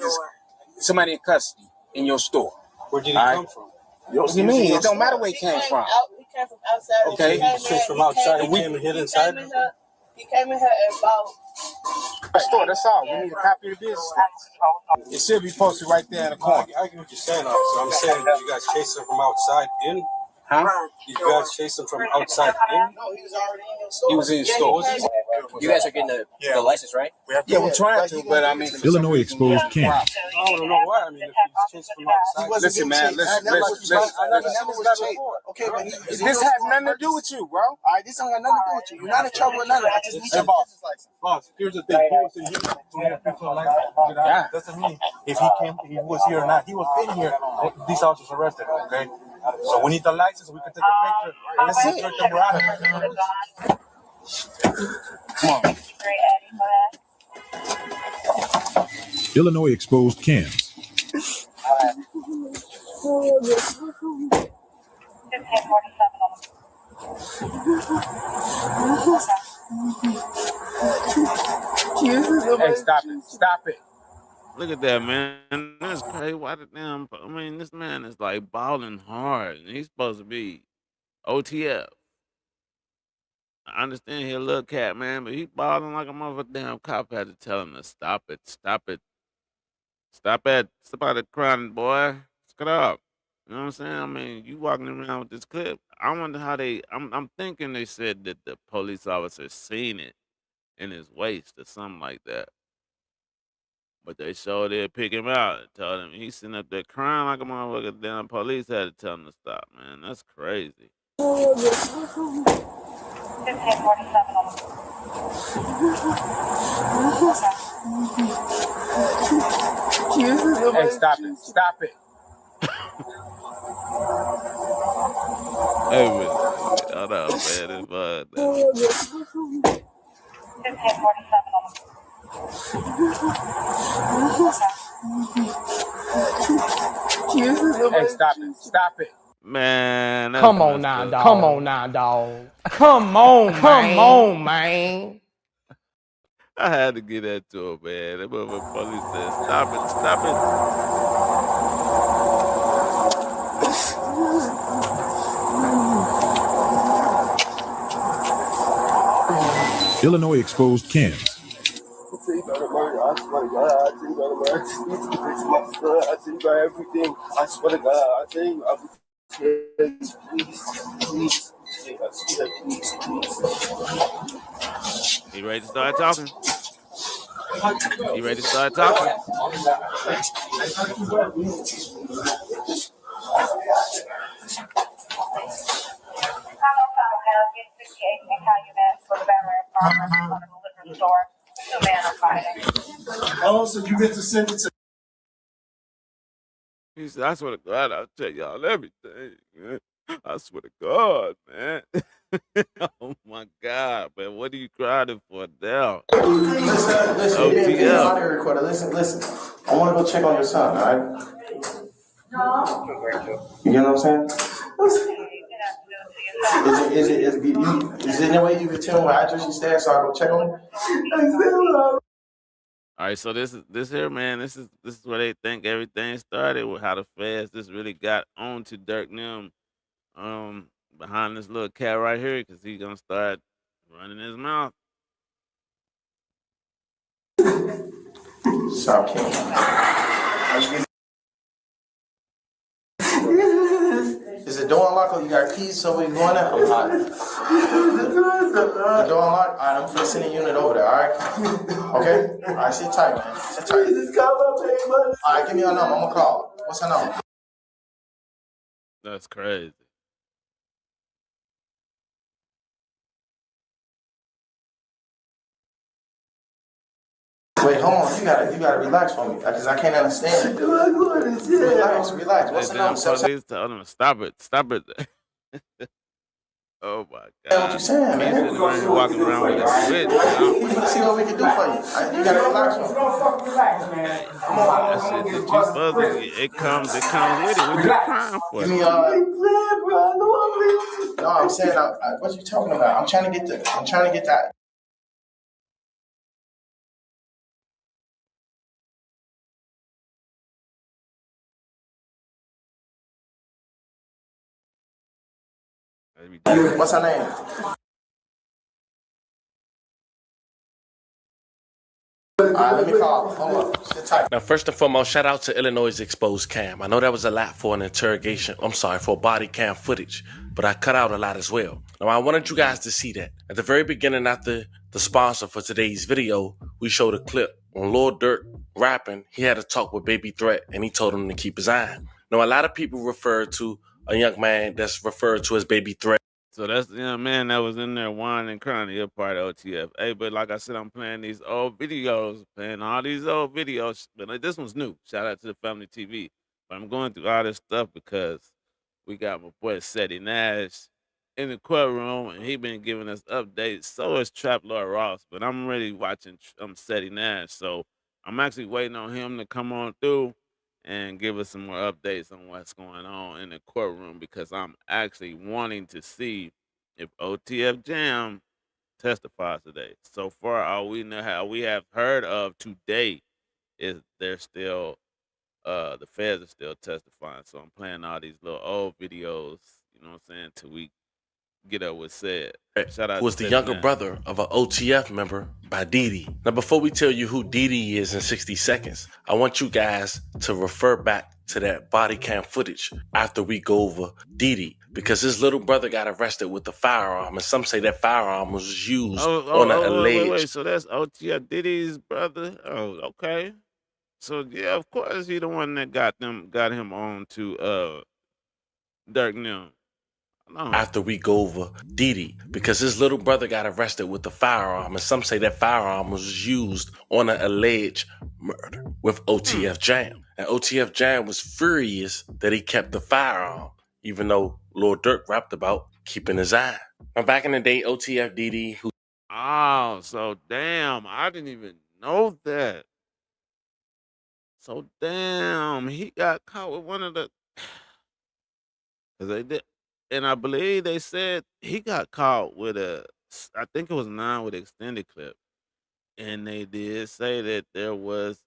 [SPEAKER 7] Somebody in custody in your store.
[SPEAKER 3] Where did he come from?
[SPEAKER 7] What do you mean? It don't matter where he came from.
[SPEAKER 5] He came from outside.
[SPEAKER 7] Okay.
[SPEAKER 3] He came from outside. He came and hid inside.
[SPEAKER 5] He came in here at about.
[SPEAKER 7] Store. That's all. We need a copy of the business license. It should be posted right there in the corner.
[SPEAKER 3] I get what you're saying, officer. I'm saying, did you guys chase him from outside in?
[SPEAKER 7] Huh?
[SPEAKER 3] Did you guys chase him from outside in?
[SPEAKER 5] No, he was already in your store.
[SPEAKER 7] He was in your store.
[SPEAKER 9] You guys are getting the license, right?
[SPEAKER 7] Yeah, we're trying to, but I mean,
[SPEAKER 8] Illinois exposed cams.
[SPEAKER 3] I don't know why. I mean, if he's chased from outside.
[SPEAKER 7] Listen, man. Listen.
[SPEAKER 5] Okay, but
[SPEAKER 7] This has nothing to do with you, bro.
[SPEAKER 5] all right, this don't got nothing to do with you. You're not in trouble or nothing. I just need your business license.
[SPEAKER 3] Boss, here's the thing. He was in here.
[SPEAKER 7] Yeah.
[SPEAKER 3] Doesn't mean if he was here or not. He was in here. These officers arrested him, okay? So we need the license. We can take a picture.
[SPEAKER 7] That's it.
[SPEAKER 3] We're out of here.
[SPEAKER 7] Come on.
[SPEAKER 8] Illinois exposed cams.
[SPEAKER 6] 1547.
[SPEAKER 7] Hey, stop it. Stop it.
[SPEAKER 1] Look at that, man. That's crazy. Why the damn? I mean, this man is like balling hard, and he's supposed to be OTF. I understand he a little cat, man, but he balling like a motherfucker. Damn cop had to tell him to stop it, stop it, stop it, stop out the crying, boy. Cut up. You know what I'm saying? I mean, you walking around with this clip. I wonder how they. I'm thinking they said that the police officer seen it in his waist or something like that. But they sure did pick him out and told him he's sitting up there crying like a motherfucker. Damn police had to tell him to stop, man. That's crazy.
[SPEAKER 6] 1547.
[SPEAKER 7] Hey, stop it. Stop it.
[SPEAKER 1] Hey, man. Hold on, man. It's fun.
[SPEAKER 6] 1547.
[SPEAKER 7] Hey, stop it. Stop it.
[SPEAKER 1] Man, that's
[SPEAKER 10] Come on
[SPEAKER 1] messed
[SPEAKER 10] now,
[SPEAKER 1] up.
[SPEAKER 10] dog. Come on now, dog. Come on, man.
[SPEAKER 1] I had to get that to him, man. That motherfucker police said, stop it, stop it.
[SPEAKER 8] Illinois exposed cams.
[SPEAKER 7] I tell you about the murder. I swear to God. I tell you about the murder. It's my son. I tell you about everything. I swear to God. I tell you. Please. I swear, please.
[SPEAKER 1] You ready to start talking? You ready to start talking?
[SPEAKER 7] Oh, so you get to send it to.
[SPEAKER 1] He said, I swear to God, I'll tell y'all everything, man. I swear to God, man. Oh my God, man. What are you crying for now?
[SPEAKER 11] Listen, you're being
[SPEAKER 1] OTF.
[SPEAKER 11] audio recorder. Listen. I want to go check on your son, all right? You know what I'm saying? Is there any way you can tell me what address you stay at so I go check on him?
[SPEAKER 1] All right, so this here, man. This is where they think everything started with how the feds just really got on to Durk and them behind this little cat right here because he's gonna start running his mouth.
[SPEAKER 11] South King. Is the door unlocked or you got keys so we going out? I'm hot. The door unlocked? Alright, I'm finna send a unit over there, alright? Okay? Alright, sit tight, man. Sit tight. Alright, give me your number. I'm gonna call. What's her number?
[SPEAKER 1] That's crazy.
[SPEAKER 11] Wait, hold on. You gotta relax for me, because I can't understand it. Relax. What's the number?
[SPEAKER 1] Police told him, stop it. Oh my God.
[SPEAKER 11] What you saying, man?
[SPEAKER 1] He's walking around with a switch.
[SPEAKER 11] Let's see what we can do for you. You gotta relax for me.
[SPEAKER 1] That shit that you supposed to, it comes with it. What you crying for?
[SPEAKER 11] Give me no, I'm saying, what you talking about? I'm trying to get that. What's her name? All right, let me call. Hold up. Sit tight.
[SPEAKER 12] Now, first and foremost, shout out to Illinois' exposed cam. I know that was a lot for an interrogation. I'm sorry, for body cam footage, but I cut out a lot as well. Now, I wanted you guys to see that. At the very beginning, after the sponsor for today's video, we showed a clip on Lil Durk rapping. He had a talk with Baby Threat, and he told him to keep his eye. Now, a lot of people refer to a young man that's referred to as Baby Threat.
[SPEAKER 1] So that's the young man that was in there whining and crying. He a part of OTF. Hey, but like I said, I'm playing these old videos, But this one's new. Shout out to the Family TV. But I'm going through all this stuff because we got my boy Seti Nash in the courtroom, and he been giving us updates. So is Trap Lord Ross. But I'm really watching Seti Nash. So I'm actually waiting on him to come on through and give us some more updates on what's going on in the courtroom because I'm actually wanting to see if OTF Jam testifies today. So far, all we know how we have heard of today is they're still the feds are still testifying. So I'm playing all these little old videos, you know what I'm saying, till we get up what's said. Shout out
[SPEAKER 12] Who was
[SPEAKER 1] to
[SPEAKER 12] the younger brother of an OTF member by Didi. Now, before we tell you who Didi is in 60 seconds, I want you guys to refer back to that body cam footage after we go over Didi, because his little brother got arrested with a firearm, and some say that firearm was used on an alleged.
[SPEAKER 1] Wait, so that's OTF Diddy's brother? Oh, okay. So yeah, of course he the one that got him on to Durk now.
[SPEAKER 12] After we go over Didi, because his little brother got arrested with a firearm, and some say that firearm was used on an alleged murder with OTF Jam. And OTF Jam was furious that he kept the firearm, even though Lil Durk rapped about keeping his eye. Now, back in the day, OTF Didi, who...
[SPEAKER 1] Oh, so damn, I didn't even know that. So damn, he got caught with one of the... Cause they did, and I believe they said he got caught with I think it was 9 with extended clip, and they did say that there was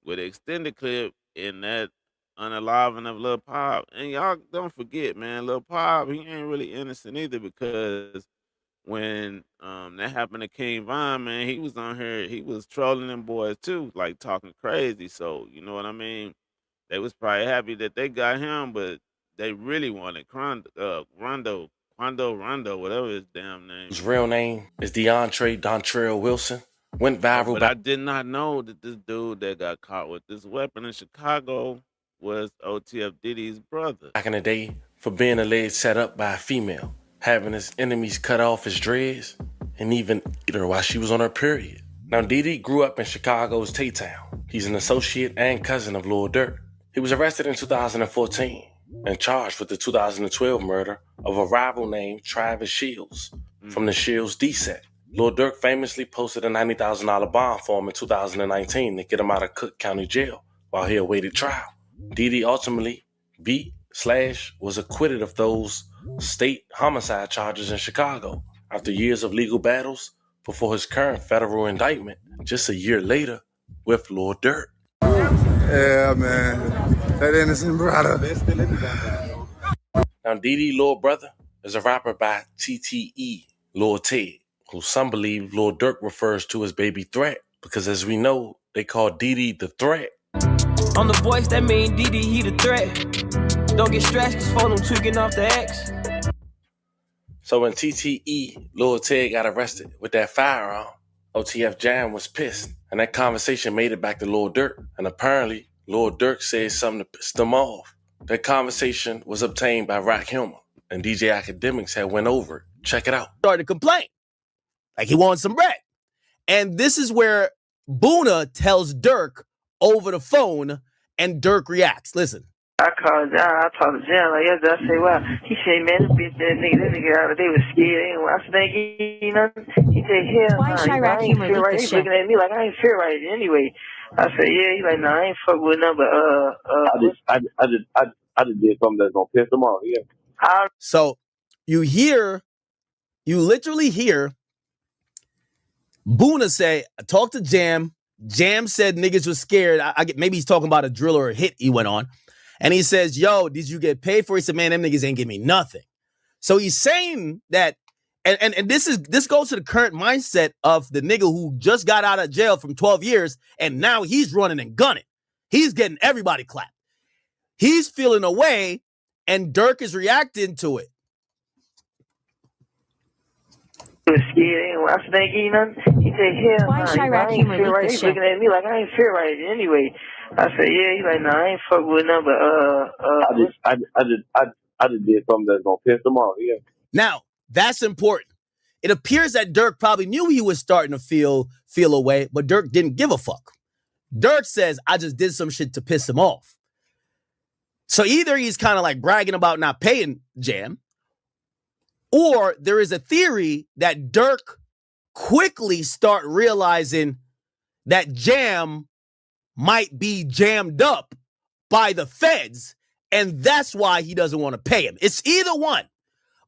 [SPEAKER 1] with extended clip in that unaliving of Lil Pop, and y'all don't forget, man, Lil Pop, he ain't really innocent either because when that happened to King Von, man, he was on here, he was trolling them boys too, like talking crazy. So you know what I mean? They was probably happy that they got him, but they really wanted Rondo, whatever his damn name.
[SPEAKER 12] His real name is DeAndre Dontrell Wilson. went viral.
[SPEAKER 1] But I did not know that this dude that got caught with this weapon in Chicago was OTF Diddy's brother.
[SPEAKER 12] Back in the day for being alleged set up by a female, having his enemies cut off his dreads, and even eat her while she was on her period. Now, Diddy grew up in Chicago's Tay-Town. He's an associate and cousin of Lil Durk. He was arrested in 2014 and charged with the 2012 murder of a rival named Travis Shields from the Shields D set. Lil Durk famously posted a $90,000 bond for him in 2019 to get him out of Cook County Jail while he awaited trial. Diddy ultimately was acquitted of those state homicide charges in Chicago after years of legal battles before his current federal indictment just a year later with Lil Durk.
[SPEAKER 13] Yeah, man. That innocent brother.
[SPEAKER 12] Now, Diddy's little brother is a rapper by TTE, Lil Ted, who some believe Lil Durk refers to as Baby Threat, because as we know, they call Diddy the Threat.
[SPEAKER 5] On the voice, that mean Diddy, he the threat. Don't get stressed, cause phone him tweaking off the X.
[SPEAKER 12] So when TTE, Lil Ted got arrested with that firearm, OTF Jam was pissed, and that conversation made it back to Lil Durk, and apparently Lil Durk said something to piss them off. That conversation was obtained by Rock Humor, and DJ Academics had went over it. Check it out.
[SPEAKER 14] Started to complain, like he wants some bread. And this is where Boona tells Durk over the phone, and Durk reacts. Listen.
[SPEAKER 15] I called John, I talked to John like yesterday. I said, well, he said, man, this bitch, that nigga out, they was scared anyway. I said, ain't nothing. He said, hell,
[SPEAKER 6] Why
[SPEAKER 15] nah,
[SPEAKER 6] Chirac
[SPEAKER 15] I ain't
[SPEAKER 6] humor
[SPEAKER 15] feel right.
[SPEAKER 6] this
[SPEAKER 15] He looking at me like I ain't feel right anyway. I said, yeah. He like, nah, I ain't fuck with nothing, but
[SPEAKER 7] I just did something that's gonna piss them off. Yeah.
[SPEAKER 14] So you literally hear Boona say, I talked to Jam. Jam said niggas was scared. Maybe he's talking about a drill or a hit he went on. And he says, yo, did you get paid for it? He said, man, them niggas ain't give me nothing. So he's saying that, and this goes to the current mindset of the nigga who just got out of jail from 12 years, and now he's running and gunning. He's getting everybody clapped. He's feeling away, and Durk is reacting to it.
[SPEAKER 15] was scared anyway. I said, ain't nothing. He said, hell,
[SPEAKER 6] Why
[SPEAKER 15] nah,
[SPEAKER 6] Chirac
[SPEAKER 15] I ain't
[SPEAKER 6] humor
[SPEAKER 15] feel right. He
[SPEAKER 6] this shit?
[SPEAKER 15] looking at me like I ain't feel right anyway. I said, yeah. He like, nah, I ain't fuck with nothing, but
[SPEAKER 7] I just did something that's gonna piss them off. Yeah.
[SPEAKER 14] Now, that's important. It appears that Durk probably knew he was starting to feel away, but Durk didn't give a fuck. Durk says, I just did some shit to piss him off. So either he's kind of like bragging about not paying Jam, or there is a theory that Durk quickly start realizing that Jam might be jammed up by the feds, and that's why he doesn't want to pay him. It's either one.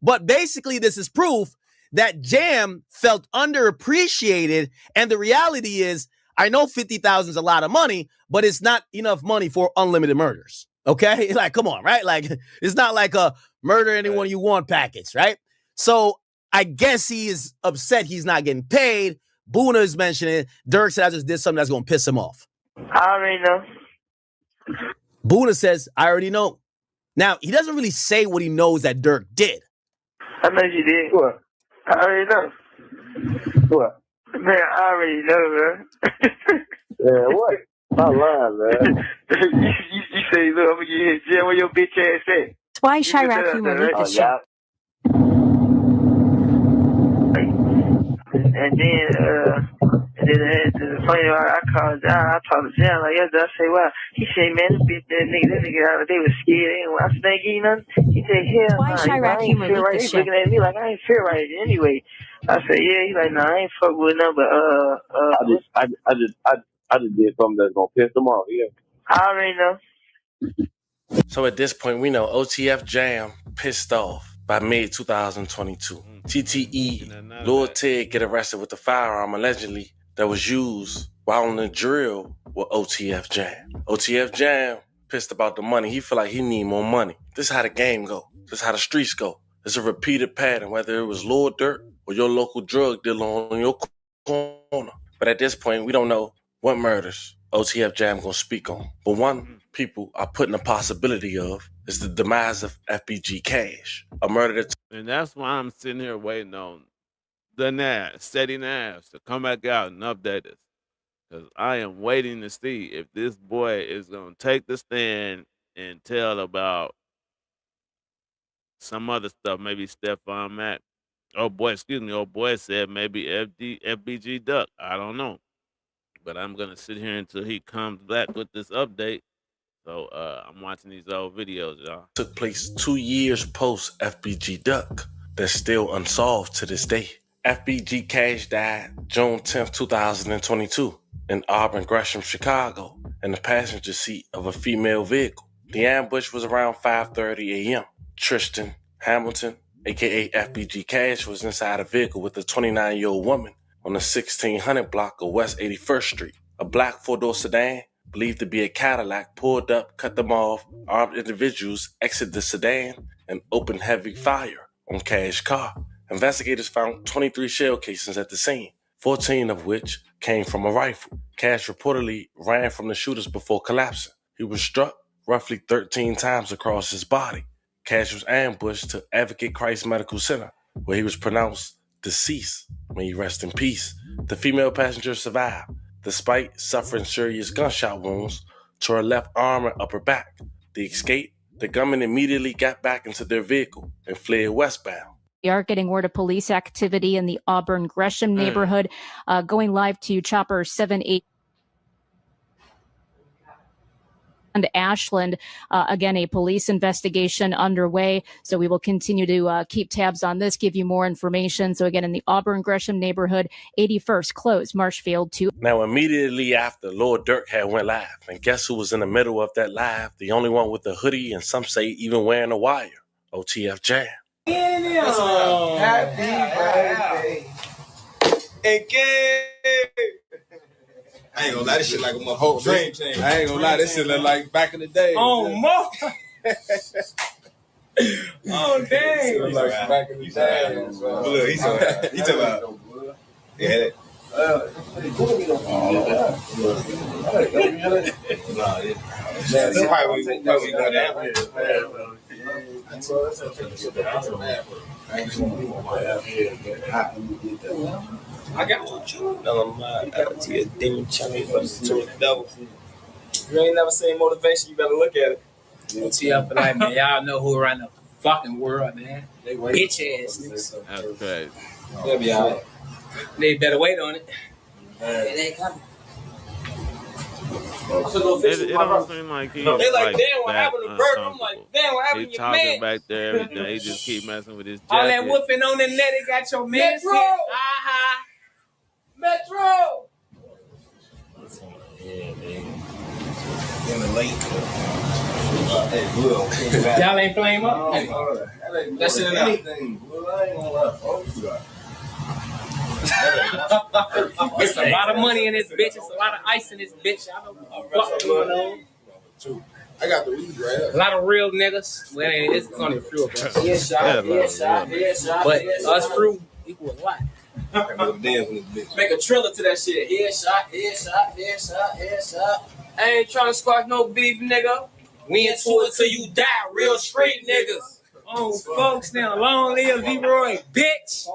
[SPEAKER 14] But basically, this is proof that Jam felt underappreciated, and the reality is, I know 50,000 is a lot of money, but it's not enough money for unlimited murders. Okay? Like, come on, right? Like, it's not like a murder anyone you want package, right? So I guess he is upset he's not getting paid. Boona is mentioning it. Durk said, I just did something that's going to piss him off.
[SPEAKER 15] I already know.
[SPEAKER 14] Boona says, I already know. Now, he doesn't really say what he knows that Durk did.
[SPEAKER 15] I know you did. What? I already know.
[SPEAKER 7] What?
[SPEAKER 15] Man, I already know, man.
[SPEAKER 7] Yeah, what? Not lying, man.
[SPEAKER 15] you say, look, I'm going to get hit. Jam, where your bitch ass at?
[SPEAKER 6] Why Chirac humor
[SPEAKER 15] right?
[SPEAKER 6] this shit?
[SPEAKER 15] And then the funny I called John, I talked to John like yesterday. I say, well, he said, man, that nigga out, they was scared anyway. I said, ain't nothing. He said, hell,
[SPEAKER 6] Why
[SPEAKER 15] nah,
[SPEAKER 6] Chirac
[SPEAKER 15] I ain't
[SPEAKER 6] humor
[SPEAKER 15] feel right.
[SPEAKER 6] this
[SPEAKER 15] He looking at me like I ain't feel right anyway. I said, yeah. He like, nah, I ain't fuck with nothing, but
[SPEAKER 7] I just did something that's gonna piss them off. Yeah.
[SPEAKER 15] I already know.
[SPEAKER 12] So at this point, we know OTF Jam pissed off by mid-2022. TTE, Lil Ted get arrested with the firearm allegedly that was used while on the drill with OTF Jam. OTF Jam pissed about the money. He feel like he need more money. This is how the game go. This is how the streets go. It's a repeated pattern, whether it was Lil Durk or your local drug dealer on your corner. But at this point, we don't know what murders OTF Jam gonna speak on. But one people are putting a possibility of is the demise of FBG Cash, a murder that.
[SPEAKER 1] And that's why I'm sitting here waiting on the Nas, Steady Nas, to come back out and update us. Because I am waiting to see if this boy is going to take the stand and tell about some other stuff, maybe Stephon Mack. Oh boy, excuse me. Oh boy said maybe FBG Duck. I don't know. But I'm going to sit here until he comes back with this update. So I'm watching these old videos, y'all.
[SPEAKER 12] Took place 2 years post FBG Duck that's still unsolved to this day. FBG Cash died June 10th, 2022 in Auburn, Gresham, Chicago, in the passenger seat of a female vehicle. The ambush was around 5:30 a.m. Tristan Hamilton, aka FBG Cash, was inside a vehicle with a 29-year-old woman on the 1600 block of West 81st Street. A black four-door sedan, believed to be a Cadillac, pulled up, cut them off. Armed individuals exited the sedan and opened heavy fire on Cash's car. Investigators found 23 shell casings at the scene, 14 of which came from a rifle. Cash reportedly ran from the shooters before collapsing. He was struck roughly 13 times across his body. Cash was ambushed to Advocate Christ Medical Center, where he was pronounced deceased. May he rest in peace. The female passenger survived, despite suffering serious gunshot wounds to her left arm and upper back. The escape, the gunman immediately got back into their vehicle and fled westbound.
[SPEAKER 16] We are getting word of police activity in the Auburn Gresham neighborhood. Going live to Chopper 78 and Ashland. Again, a police investigation underway. So we will continue to keep tabs on this, give you more information. So again, in the Auburn Gresham neighborhood, 81st closed, Marshfield 2.
[SPEAKER 12] Now, immediately after Lil Durk had went live, and guess who was in the middle of that live? The only one with the hoodie, and some say even wearing a wire. OTF Jam.
[SPEAKER 5] Happy birthday. I ain't gonna lie, this shit like a motherfucking dream changer. I ain't gonna lie, this shit look like back in the day. Oh, mo. Oh, dang. Look like back in the day. Look, he's talking about. Yeah. I got you. No, I got to get demon chummy for the double. You ain't never seen motivation, you better look at it.
[SPEAKER 17] OTF, like, man, y'all know who run the fucking world, man. They bitch ass niggas.
[SPEAKER 1] That's crazy.
[SPEAKER 17] They'll be all right. They better wait on it. It ain't coming.
[SPEAKER 1] It don't seem like he's
[SPEAKER 17] they like,
[SPEAKER 1] like
[SPEAKER 17] damn, what happened to Burke? I'm like, damn, what happened to
[SPEAKER 1] He
[SPEAKER 17] your man?
[SPEAKER 1] talking back there every day. He just keep messing with his jacket.
[SPEAKER 17] All that woofing on the net, it got your man
[SPEAKER 5] Metro!
[SPEAKER 17] shit. Aha. Metro!
[SPEAKER 5] Yeah, man. In the late.
[SPEAKER 17] Y'all ain't flame up?
[SPEAKER 5] That shit ain't anything. I ain't gonna lie.
[SPEAKER 17] It's a lot of money in this bitch. It's a lot of ice in this bitch. I don't know what's going on.
[SPEAKER 5] I got the weed right here.
[SPEAKER 17] A lot of real niggas. Well, it's only a few of us.
[SPEAKER 5] Headshot.
[SPEAKER 17] But us crew equal a lot.
[SPEAKER 5] Make a trailer to that shit. Headshot.
[SPEAKER 17] I ain't trying to squash no beef, nigga. We into it till you die. Real street niggas. Oh, folks, now long live Leroy, bitch.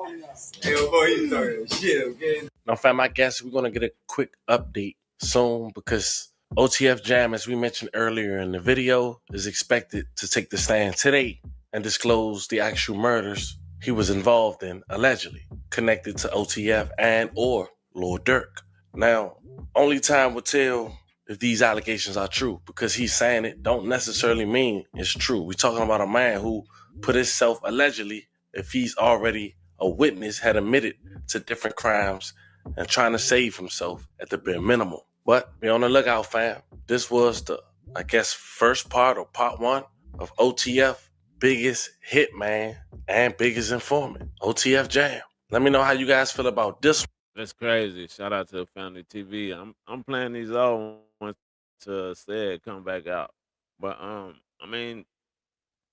[SPEAKER 5] Hey, boy, you talking shit, okay?
[SPEAKER 12] Now, fam, I guess we're going to get a quick update soon because OTF Jam, as we mentioned earlier in the video, is expected to take the stand today and disclose the actual murders he was involved in, allegedly, connected to OTF and or Lil Durk. Now, only time will tell if these allegations are true, because he's saying it don't necessarily mean it's true. We're talking about a man who put himself allegedly, if he's already a witness, had admitted to different crimes and trying to save himself at the bare minimum. But be on the lookout, fam. This was the, I guess, first part or part one of OTF biggest hitman and biggest informant, OTF Jam. Let me know how you guys feel about this one.
[SPEAKER 1] That's crazy. Shout out to Family TV. I'm playing these old ones to say it come back out. But I mean,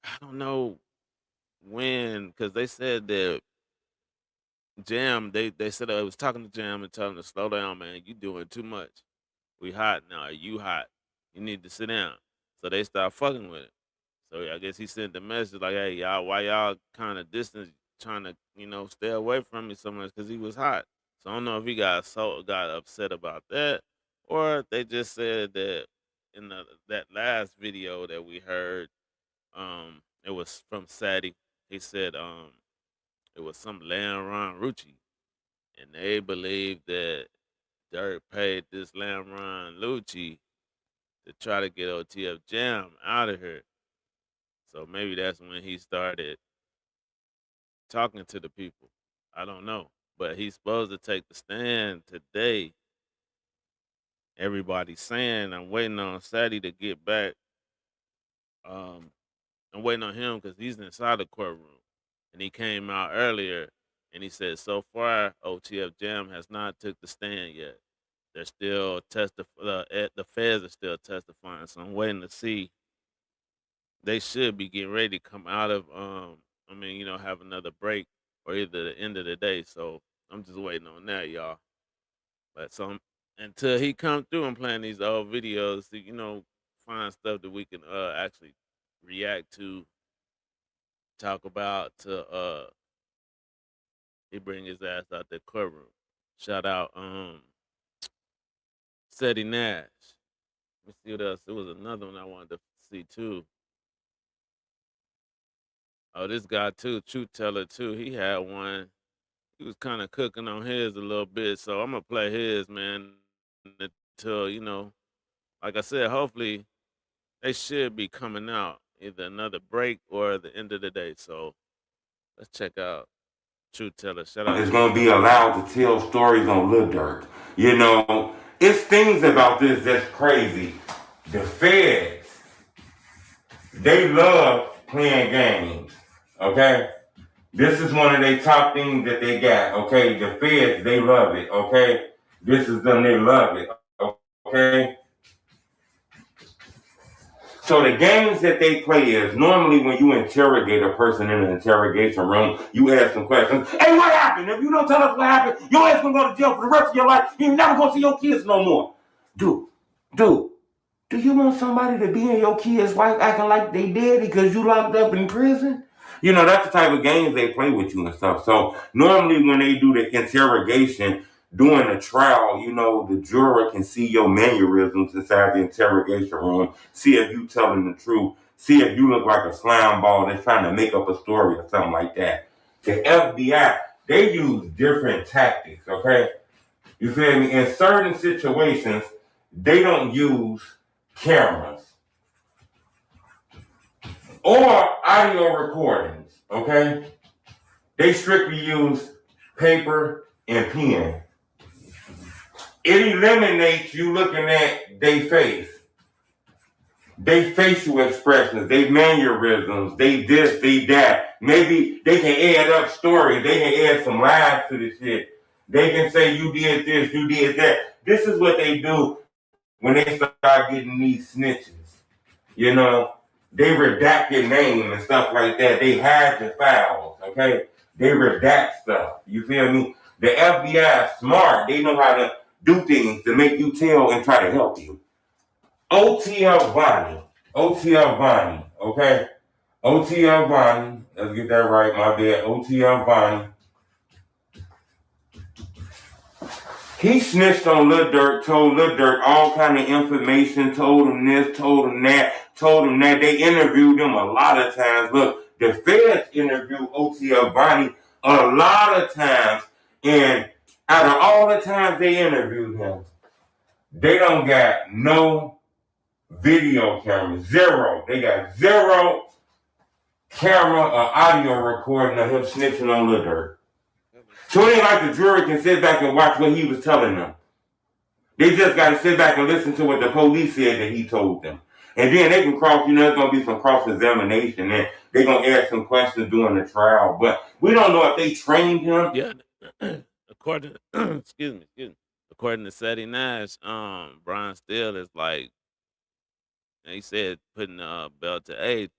[SPEAKER 1] I don't know when, because they said that Jam, they said I was talking to Jam and telling him to slow down, man. You doing too much. We hot now. You hot. You need to sit down. So they start fucking with it. So I guess he sent the message like, hey, y'all, why y'all kind of distance trying to, stay away from me so much because he was hot. So I don't know if he got upset about that, or they just said that in that last video that we heard, it was from Sadie. He said it was some Lamb Ron Rucci, and they believe that Durk paid this Lamb Ron Lucci to try to get OTF Jam out of here. So maybe that's when he started talking to the people. I don't know. But he's supposed to take the stand today. Everybody's saying I'm waiting on Sadie to get back. Um, I'm waiting on him because he's inside the courtroom. And he came out earlier and he said so far OTF Jam has not took the stand yet. They're still the feds are still testifying. So I'm waiting to see. They should be getting ready to come out of have another break or either the end of the day. So I'm just waiting on that, y'all. But until he come through, I'm playing these old videos to, find stuff that we can actually react to, talk about he bring his ass out the courtroom. Shout out Seti Nash. Let me see what else. There was another one I wanted to see too. Oh, this guy too, Truth Teller too. He had one. He was kind of cooking on his a little bit, so I'm gonna play his, man. Until like I said, hopefully they should be coming out either another break or the end of the day. So let's check out Truth Teller. Shout out.
[SPEAKER 18] Is going to be allowed to tell stories on Lil Durk. It's things about this that's crazy. The feds, they love playing games. Okay? This is one of their top things that they got. Okay? The feds, they love it. Okay? This is them, they love it. Okay? So the games that they play is normally when you interrogate a person in an interrogation room, you ask them questions. Hey, what happened? If you don't tell us what happened, your ass gonna go to jail for the rest of your life. You're never gonna see your kids no more. Dude, do you want somebody to be in your kid's life acting like they did because you locked up in prison? That's the type of games they play with you and stuff. So normally when they do the interrogation during the trial, the juror can see your mannerisms inside the interrogation room, see if you telling the truth, see if you look like a slime ball that's trying to make up a story or something like that. The FBI, they use different tactics, okay? You feel me? In certain situations, they don't use cameras or audio recordings, okay? They strictly use paper and pen. It eliminates you looking at their face, they facial expressions, they mannerisms, they this, they that. Maybe they can add up stories, they can add some lies to the shit. They can say you did this, you did that. This is what they do when they start getting these snitches. They redact your name and stuff like that. They hide your files, okay? They redact stuff. You feel me? The FBI is smart. They know how to do things to make you tell and try to help you. OTF Vonnie, okay? OTF Vonnie, let's get that right, my bad. OTF Vonnie. He snitched on Lil Durk, told Lil Durk all kind of information, told him this, told him that. They interviewed him a lot of times. Look, the feds interviewed OTF Vonnie a lot of times. And out of all the times they interviewed him, they don't got no video camera. Zero. They got zero camera or audio recording of him snitching on Lil Durk. So it ain't like the jury can sit back and watch what he was telling them. They just got to sit back and listen to what the police said that he told them. And then they can there's going to be some cross-examination and they're going to ask some questions during the trial. But we don't know if they trained him.
[SPEAKER 1] Yeah. According excuse me. According to Seti Nash, Brian Steele is like, he said putting belt to aid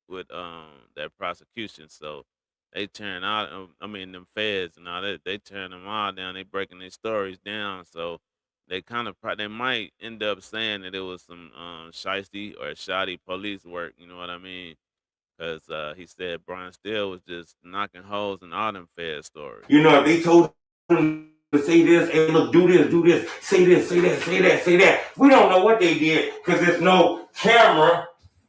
[SPEAKER 1] with that prosecution. So they turn out, them feds and all that, they turn them all down. They breaking their stories down. So they they might end up saying that it was some shiesty or shoddy police work. You know what I mean? because he said Brian Steele was just knocking holes in all them Fed stories.
[SPEAKER 18] You know, if they told him to say this, hey, look, do this, say this, say that, say that, say that. We don't know what they did because there's no camera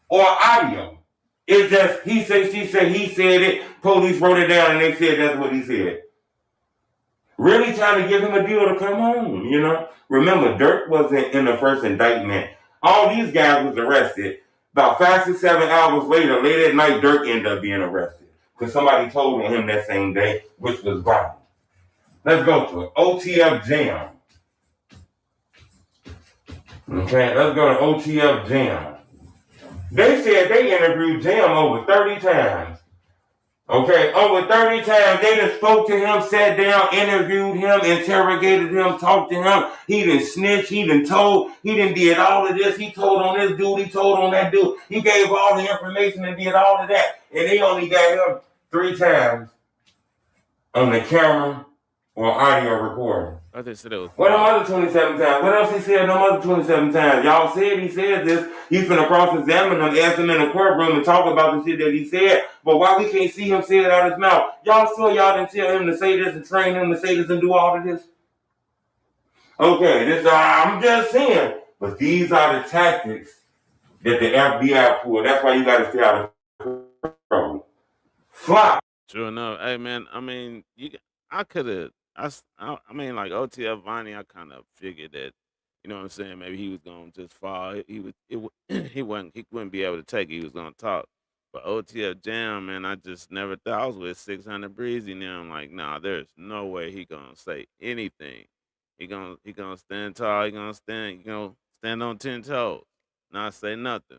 [SPEAKER 18] or audio. It's just he said, she said, he said it. Police wrote it down and they said that's what he said. Really trying to give him a deal to come home, you know? Remember, Durk wasn't in the first indictment. All these guys was arrested. About 5 to 7 hours later, late at night, Durk ended up being arrested. Because somebody told on him that same day, which was violent. Let's go to it. OTF Jam. Okay, let's go to OTF Jam. They said they interviewed Jam over 30 times. Okay, over 30 times they done spoke to him, sat down, interviewed him, interrogated him, talked to him. He done snitched, he done told, he done did all of this. He told on this dude, he told on that dude. He gave all the information and did all of that. And they only got him 3 times on the camera or audio recording.
[SPEAKER 1] I just said it was.
[SPEAKER 18] What them other 27 times? What else he said them other 27 times? Y'all said he said this. He's finna cross-examine them, ask him in the courtroom and talk about the shit that he said. But why we can't see him say it out his mouth? Y'all sure y'all didn't tell him to say this and train him to say this and do all of this? Okay, this I'm just saying. But these are the tactics that the FBI pulled. That's why you gotta stay out of trouble. Flop.
[SPEAKER 1] True enough. Hey man, I mean, I could have. I mean, like OTF Vonnie, I kind of figured that, you know what I'm saying. Maybe he was gonna just fall. He wouldn't be able to take it. He was gonna talk. But OTF Jam, man, I just never thought. I was with 600 Breezy now. I'm like, nah, there's no way he gonna say anything. He gonna stand tall. He gonna stand on 10 toes, not say nothing.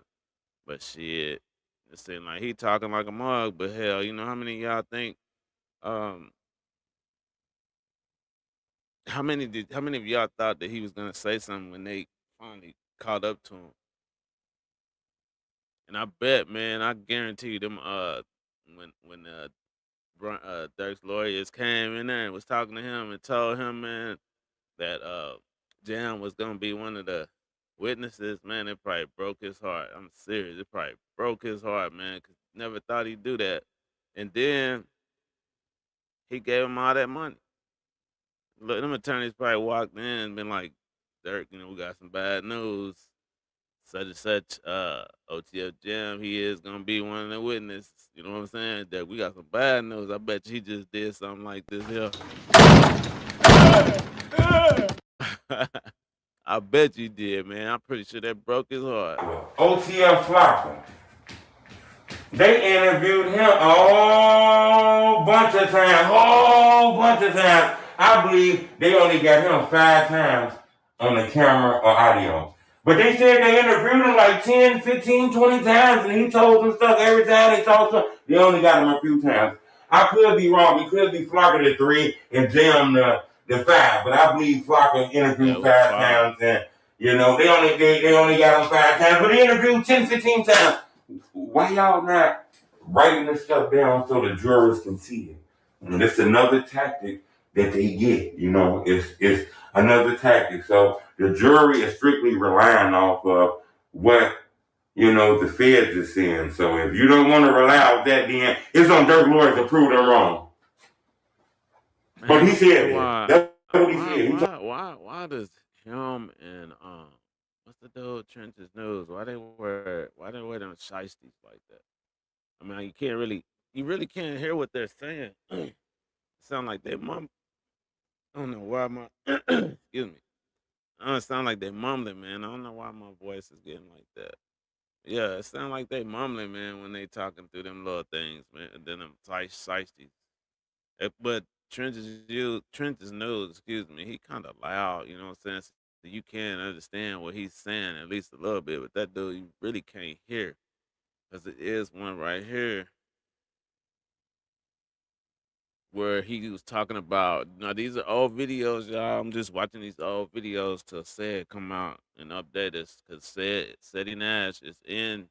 [SPEAKER 1] But shit, it seemed like he talking like a mug. But hell, you know how many of y'all think? How many of y'all thought that he was gonna say something when they finally caught up to him? And I bet, man, I guarantee you them when Durk's lawyers came in there and was talking to him and told him, man, that Jam was gonna be one of the witnesses, man, it probably broke his heart. I'm serious. It probably broke his heart, man, 'cause never thought he'd do that. And then he gave him all that money. Look, them attorneys probably walked in and been like, Durk, you know, we got some bad news. Such and such, OTF Jam, he is gonna be one of the witnesses. You know what I'm saying? That we got some bad news. I bet you he just did something like this here. I bet you did, man. I'm pretty sure that broke his heart.
[SPEAKER 18] OTF Flopper. They interviewed him a whole bunch of times. I believe they only got him 5 times on the camera or audio. But they said they interviewed him like 10, 15, 20 times, and he told them stuff every time they talked to him. They only got him a few times. I could be wrong. It could be Flopper the 3 and Jam the 5. But I believe Flopper interviewed 5 times, and you know they only got him 5 times, but they interviewed 10, 15 times. Why y'all not writing this stuff down so the jurors can see it? And it's another tactic that they get, you know, it's another tactic. So the jury is strictly relying off of what, you know, the feds are saying. So if you don't want to rely on that, then it's on Durk lawyers to prove them wrong. But he said that's what he said.
[SPEAKER 1] Why does him and what's the dude Trench's News? Why they wear them shiesties like that? I mean, you really can't hear what they're saying. It sound like they mum. I don't know why my excuse me. It sound like they mumbling, man. I don't know why my voice is getting like that. Yeah, it sound like they mumbling, man, when they talking through them little things, man. And then them shiesties. But Trench's News, excuse me, he kind of loud, you know what I'm saying? So you can understand what he's saying at least a little bit, but that dude you really can't hear. Because it is one right here where he was talking about, now these are old videos, y'all. I'm just watching these old videos till said come out and update us. Because Seti Nash is in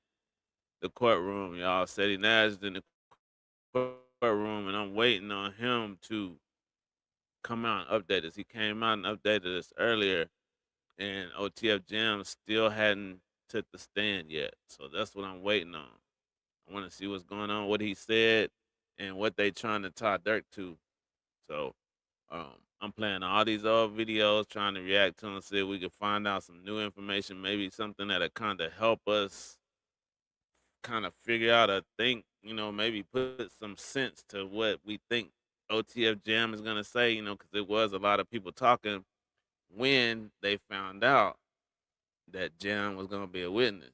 [SPEAKER 1] the courtroom, y'all. Seti Nash is in the courtroom, and I'm waiting on him to come out and update us. He came out and updated us earlier, and OTF Jam still hadn't took the stand yet. So that's what I'm waiting on. I want to see what's going on, what he said, and what they trying to tie Durk to. So I'm playing all these old videos, trying to react to them, see if we can find out some new information, maybe something that'll kind of help us kind of figure out or think, maybe put some sense to what we think OTF Jam is gonna say, because it was a lot of people talking when they found out that Jam was gonna be a witness.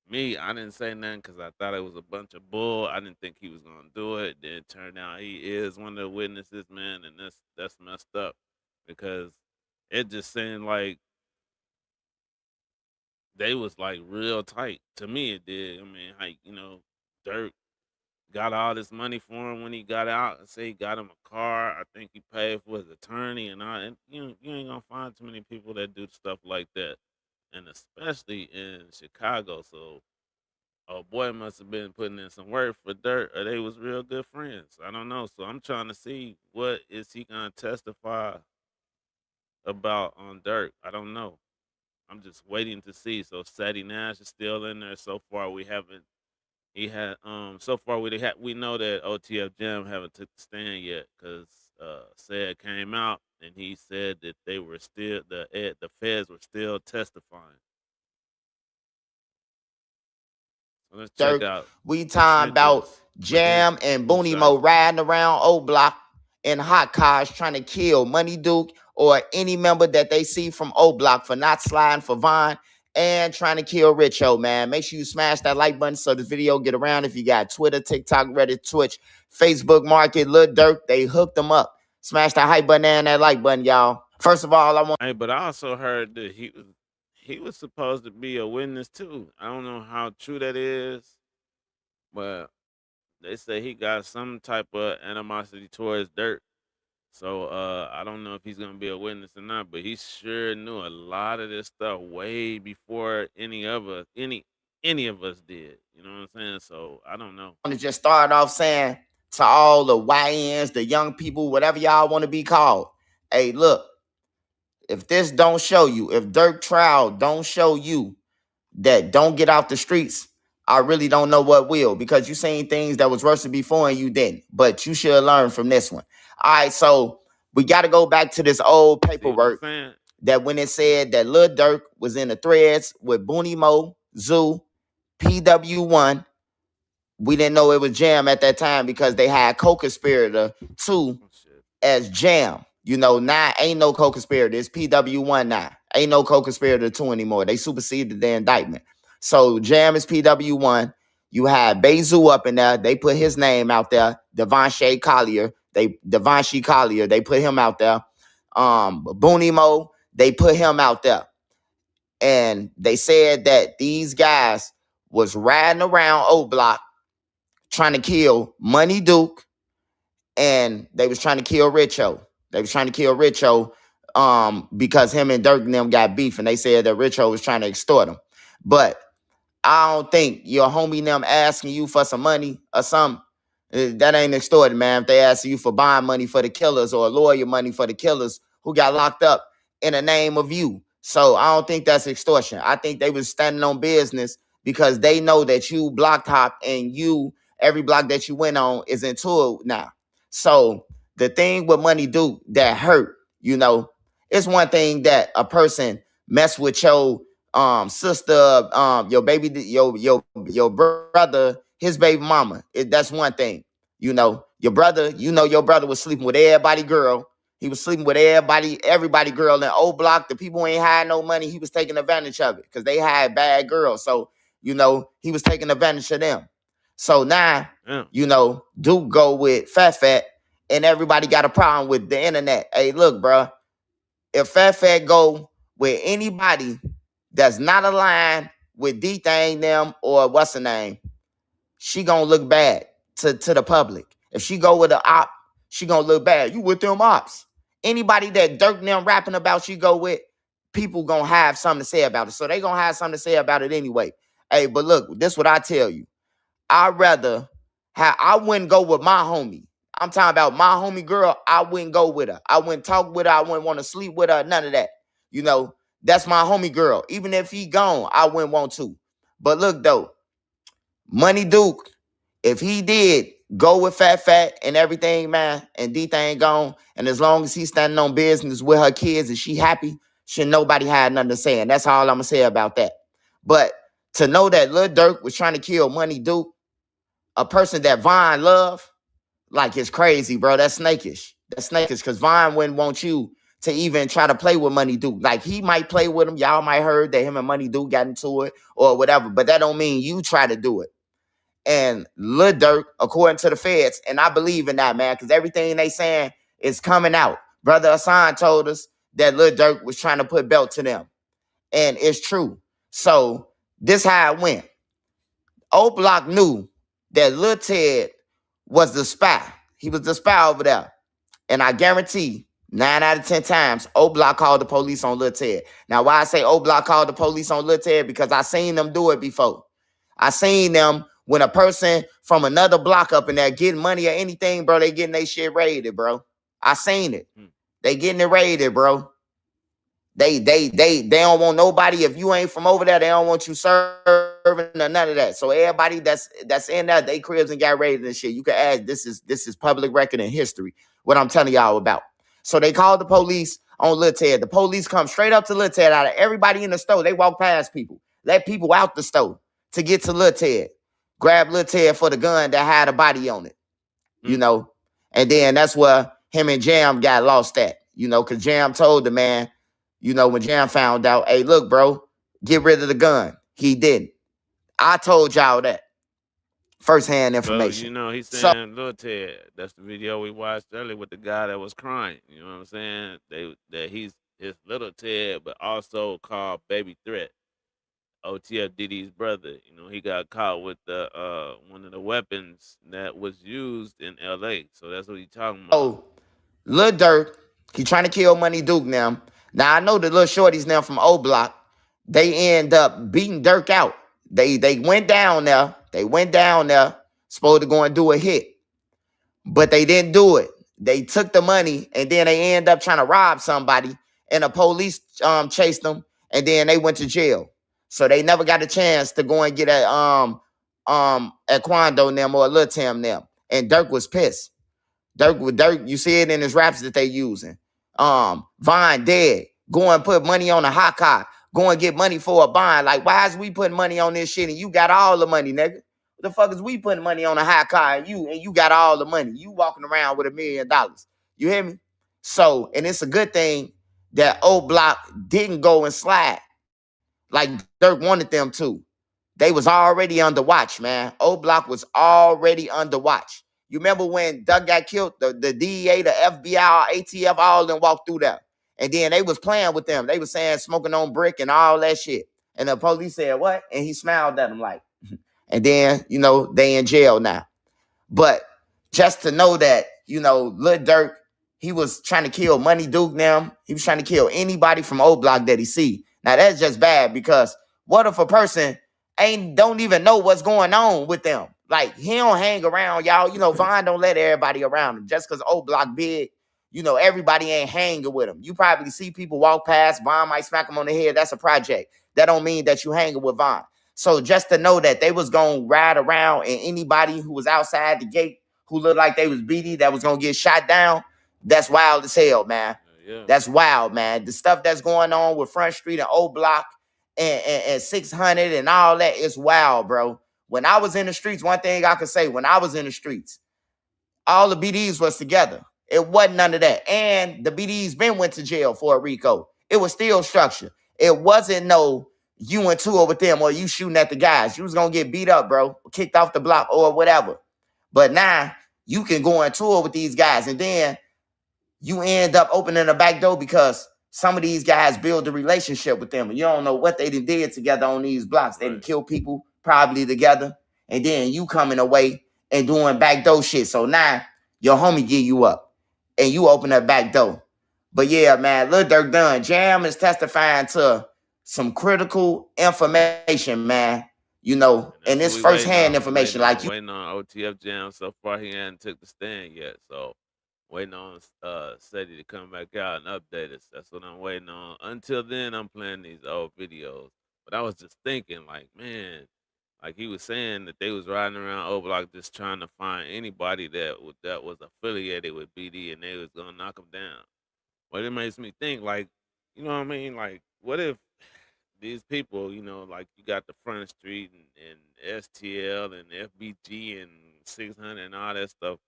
[SPEAKER 1] Me, I didn't say nothing because I thought it was a bunch of bull. I didn't think he was gonna do it. Then it turned out he is one of the witnesses, man, and that's messed up because it just seemed like they was like real tight. To me, it did. I mean, like Durk got all this money for him when he got out. I say he got him a car. I think he paid for his attorney and all. And you ain't gonna find too many people that do stuff like that, and especially in Chicago. So, oh boy, must have been putting in some work for Durk, or they was real good friends. I don't know. So I'm trying to see what is he gonna testify about on Durk. I don't know. I'm just waiting to see. So Sadie Nash is still in there. So far we haven't. He had so far we know that OTF Jam haven't took the stand yet because said came out and he said that they were still the feds were still testifying. So let's check
[SPEAKER 19] Durk,
[SPEAKER 1] out
[SPEAKER 19] we
[SPEAKER 1] the
[SPEAKER 19] talking about
[SPEAKER 1] trenches with these
[SPEAKER 19] Jam and
[SPEAKER 1] two
[SPEAKER 19] Booney
[SPEAKER 1] sides.
[SPEAKER 19] Mo riding around O Block in hot cars trying to kill Money Duke or any member that they see from O Block for not sliding for Vaughn and trying to kill Richo, man. Make sure you smash that like button so this video get around. If you got Twitter, TikTok, Reddit, Twitch, Facebook Market, Lil Durk, they hooked them up. Smash that hype button and that like button, y'all. First of all, I want.
[SPEAKER 1] Hey, but I also heard that he was supposed to be a witness too. I don't know how true that is, but they say he got some type of animosity towards Durk. So I don't know if he's gonna be a witness or not, but he sure knew a lot of this stuff way before any of us did. You know what I'm saying? So I don't know.
[SPEAKER 19] To just start off saying to all the YNs, the young people, whatever y'all want to be called, hey, look, if this don't show you, if Durk trial don't show you that don't get out the streets, I really don't know what will, because you seen things that was worse before and you didn't. But you should learn from this one. All right, so we got to go back to this old paperwork that when it said that Lil Durk was in the threads with Booney Mo, Zoo, PW1, we didn't know it was Jam at that time because they had co-conspirator 2 as Jam. Now ain't no co-conspirator. It's PW1 now. Ain't no co-conspirator 2 anymore. They superseded the indictment. So Jam is PW1. You had Bezu up in there. They put his name out there. Devonshea Collier. They put him out there. Booney Mo, they put him out there. And they said that these guys was riding around O Block trying to kill Money Duke, and they was trying to kill Richo. Because him and Durk and them got beef, and they said that Richo was trying to extort him. But I don't think your homie them asking you for some money or something, that ain't extorted, man. If they ask you for buying money for the killers or lawyer money for the killers who got locked up in the name of you. So I don't think that's extortion. I think they was standing on business because they know that you block hop and every block that you went on is into it now. So the thing with Money Duke that hurt, it's one thing that a person mess with your sister, your baby, your brother, his baby mama. That's one thing. Your brother was sleeping with everybody girl. He was sleeping with everybody girl in O Block. The people who ain't had no money, he was taking advantage of it because they had bad girls. So, he was taking advantage of them. So now, Duke go with Fat, and everybody got a problem with the internet. Hey, look, bro, if Fat go with anybody that's not aligned with D-Thang them or what's her name, she gonna look bad to the public. If she go with an op, she gonna look bad. You with them ops. Anybody that Durk and them rapping about she go with, people gonna have something to say about it. So they gonna have something to say about it anyway. Hey, but look, this what I tell you. I wouldn't go with my homie. I'm talking about my homie girl. I wouldn't go with her. I wouldn't talk with her. I wouldn't want to sleep with her. None of that. That's my homie girl. Even if he gone, I wouldn't want to. But look though, Money Duke If he did go with Fat and everything, man, and D-Thing gone, and as long as he's standing on business with her kids and she happy, should nobody have nothing to say. And that's all I'm going to say about that. But to know that Lil Durk was trying to kill Money Duke, a person that Vine love, like, it's crazy, bro. That's snakish. That's snakish because Vine wouldn't want you to even try to play with Money Duke. Like, he might play with him. Y'all might heard that him and Money Duke got into it or whatever, but that don't mean you try to do it. And Lil Durk, according to the feds, and I believe in that, man, because everything they saying is coming out. Brother Hassan told us that Lil Durk was trying to put belt to them. And it's true. So this how it went. O Block knew that Lil Ted was the spy. He was the spy over there. And I guarantee 9 out of 10 times, O Block called the police on Lil Ted. Now, why I say O Block called the police on Lil Ted? Because I seen them do it before. I seen them when a person from another block up in there getting money or anything, bro, they getting their shit raided, bro. I seen it. They getting it raided, bro. They don't want nobody. If you ain't from over there, they don't want you serving or none of that. So everybody that's in there, they cribs and got raided and shit. You can ask. This is public record in history. What I'm telling y'all about. So they called the police on Lil Ted. The police come straight up to Lil Ted. Out of everybody in the store, they walk past people, let people out the store to get to Lil Ted. Grab Lil Ted for the gun that had a body on it, you know. And then that's where him and Jam got lost at, you know, because Jam told the man, you know, when Jam found out, hey, look, bro, get rid of the gun. He didn't. I told y'all that. Firsthand information.
[SPEAKER 1] Well, you know, he's saying Lil Ted. That's the video we watched earlier with the guy that was crying. You know what I'm saying? That he's his little Ted, but also called Baby Threat. OTF Diddy's brother. You know, he got caught with the one of the weapons that was used in LA. So that's what he's talking about.
[SPEAKER 19] Oh, Lil Durk, he trying to kill Money Duke now. Now I know the little shorties now from O Block, they end up beating Durk out. They went down there. They went down there, supposed to go and do a hit. But they didn't do it. They took the money and then they end up trying to rob somebody. And the police chased them and then they went to jail. So they never got a chance to go and get at Quando and them or Lil Tim them. And Durk was pissed. Durk, you see it in his raps that they using. Vine dead. Go and put money on a hot car. Go and get money for a bond. Like, why is we putting money on this shit and you got all the money, nigga? What the fuck is we putting money on a hot car and you got all the money? You walking around with $1 million. You hear me? So, and it's a good thing that O Block didn't go and slide like Durk wanted them to. They was already under watch, man. O Block was already under watch. You remember when Doug got killed? The DEA, the FBI, ATF, all of them walked through there. And then they was playing with them. They was saying smoking on brick and all that shit. And the police said, what? And he smiled at them like, and then, you know, they in jail now. But just to know that, you know, Lil Durk, he was trying to kill Money Duke now. He was trying to kill anybody from O Block that he see. Now, that's just bad because what if a person don't even know what's going on with them? Like, he don't hang around, y'all. You know, Vine don't let everybody around him. Just because O Block big, you know, everybody ain't hanging with him. You probably see people walk past, Vine might smack him on the head. That's a project. That don't mean that you hanging with Vine. So just to know that they was going to ride around and anybody who was outside the gate who looked like they was beaty, that was going to get shot down, that's wild as hell, man. Yeah. That's wild, man. The stuff that's going on with Front Street and O Block and 600 and all that is wild, bro. When I was in the streets, one thing I could say, when I was in the streets, all the BDs was together. It wasn't none of that. And the BDs been went to jail for a RICO. It was still structured. It wasn't no you in tour with them or you shooting at the guys. You was going to get beat up, bro, kicked off the block or whatever. But now you can go on tour with these guys and then you end up opening a back door because some of these guys build a relationship with them and you don't know what they did together on these blocks. They didn't kill people probably together and then you coming away and doing back door shit. So now your homie give you up and you open that back door. But yeah, man, Lil Durk done. Jam is testifying to some critical information, man. You know, and it's firsthand information. Like you
[SPEAKER 1] waiting on OTF Jam. So far, he hasn't took the stand yet. So waiting on Seti to come back out and update us. That's what I'm waiting on. Until then, I'm playing these old videos. But I was just thinking, like, man, Like he was saying that they was riding around O Block just trying to find anybody that was affiliated with BD and they was gonna knock them down. But it makes me think, like, you know what I mean? Like, what if these people, you know, like you got the Front Street and STL and FBG and 600 and all that stuff.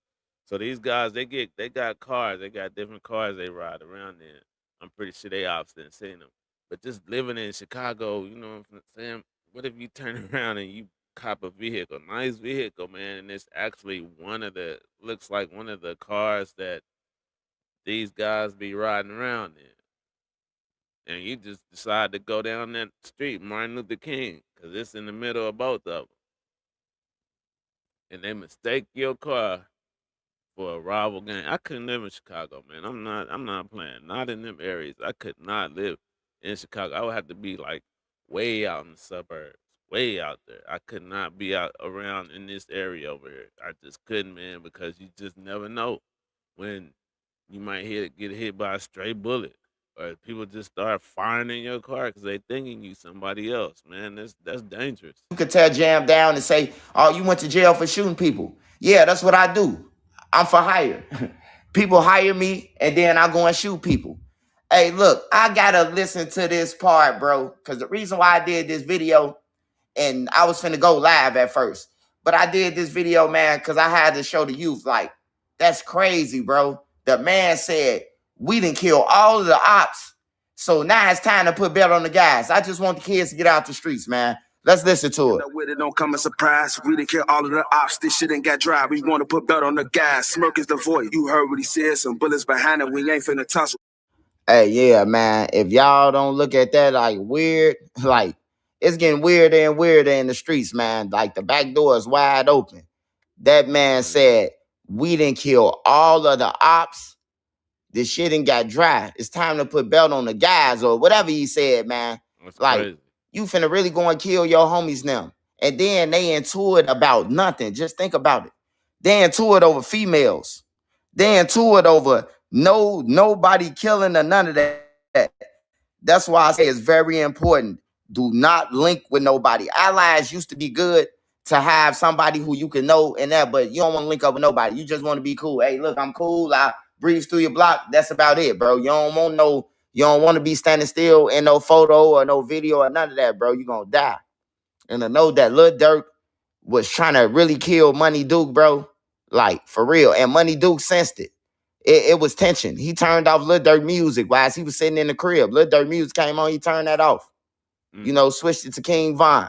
[SPEAKER 1] So these guys, they got cars, they got different cars they ride around in. I'm pretty sure they ops didn't see them. But just living in Chicago, you know what I'm saying? What if you turn around and you cop a vehicle, nice vehicle, man, and it's actually looks like one of the cars that these guys be riding around in. And you just decide to go down that street, Martin Luther King, because it's in the middle of both of them. And they mistake your car for a rival gang. I couldn't live in Chicago, man. I'm not playing. Not in them areas. I could not live in Chicago. I would have to be like way out in the suburbs, way out there. I could not be out around in this area over here. I just couldn't, man, because you just never know when you might get hit by a stray bullet. Or people just start firing in your car because they thinking you somebody else, man. That's dangerous.
[SPEAKER 19] You could tear Jam down and say, oh, you went to jail for shooting people. Yeah, that's what I do. I'm for hire. People hire me, and then I go and shoot people. Hey, look, I got to listen to this part, bro, because the reason why I did this video, and I was finna go live at first, but I did this video, man, because I had to show the youth, like, that's crazy, bro. The man said, we didn't kill all of the ops, so now it's time to put belt on the guys. I just want the kids to get out the streets, man. Let's listen to it.
[SPEAKER 20] It don't come as a surprise. We didn't kill all of the ops. This shit ain't got dry. We want to put belt on the guys. Smirk is the voice. You heard what he said. Some bullets behind it. We ain't finna tussle.
[SPEAKER 19] Hey, yeah, man. If y'all don't look at that like weird, like it's getting weirder and weirder in the streets, man. Like the back door is wide open. That man said, we didn't kill all of the ops. This shit ain't got dry. It's time to put belt on the guys or whatever he said, man.
[SPEAKER 1] That's
[SPEAKER 19] like,
[SPEAKER 1] crazy.
[SPEAKER 19] You finna really go and kill your homies now. And then they into it about nothing. Just think about it. They into it over females. They into it over nobody killing or none of that. That's why I say it's very important. Do not link with nobody. Allies used to be good to have somebody who you can know and that, but you don't want to link up with nobody. You just want to be cool. Hey, look, I'm cool. I breeze through your block. That's about it, bro. You don't want to be standing still in no photo or no video or none of that, bro. You're gonna die. And I know that Lil Durk was trying to really kill Money Duke, bro. Like, for real. And Money Duke sensed it. It was tension. He turned off Lil Durk music while he was sitting in the crib. Lil Durk music came on, he turned that off. You know, switched it to King Von.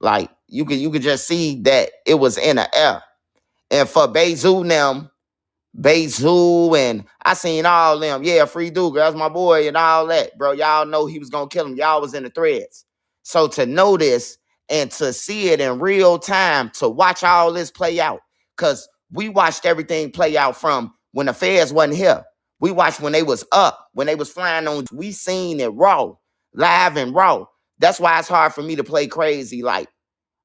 [SPEAKER 19] Like, you could just see that it was in the air. And for Bezu them, Bezu and I seen all them. Yeah, Free Duke, that's my boy and all that. Bro, y'all know he was going to kill him. Y'all was in the threads. So to know this and to see it in real time, to watch all this play out, because we watched everything play out from when the feds wasn't here. We watched when they was up, when they was flying on. We seen it raw, live and raw. That's why it's hard for me to play crazy like,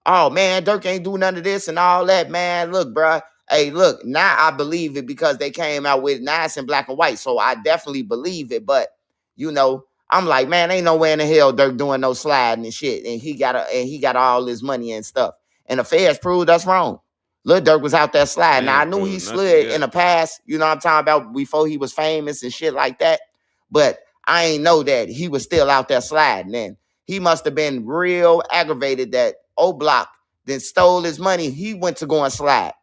[SPEAKER 19] oh, man, Durk ain't do none of this and all that, man. Look, bro. Hey, look, now I believe it because they came out with nice in black and white. So I definitely believe it. But, you know, I'm like, man, ain't nowhere in the hell Durk doing no sliding and shit. And he got all his money and stuff. And the feds proved us wrong. Lil Durk was out there sliding. Now, I knew he slid in the past, you know what I'm talking about, before he was famous and shit like that. But I ain't know that he was still out there sliding. And he must have been real aggravated that O-Block then stole his money. He went to go and slide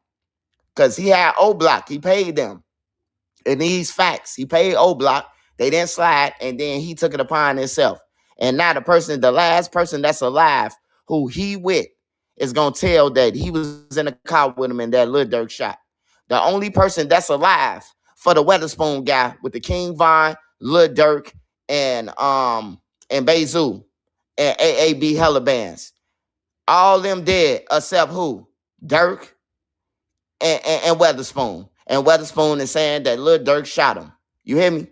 [SPEAKER 19] because he had O-Block. He paid them. And these facts, he paid O-Block. They didn't slide, and then he took it upon himself. And now the last person that's alive who he with is going to tell that he was in a car with him and that Lil Durk shot. The only person that's alive for the Weatherspoon guy with the King Von, Lil Durk, and Bezu and AAB Hella Bands. All them dead except who? Durk and Weatherspoon. And Weatherspoon is saying that Lil Durk shot him. You hear me?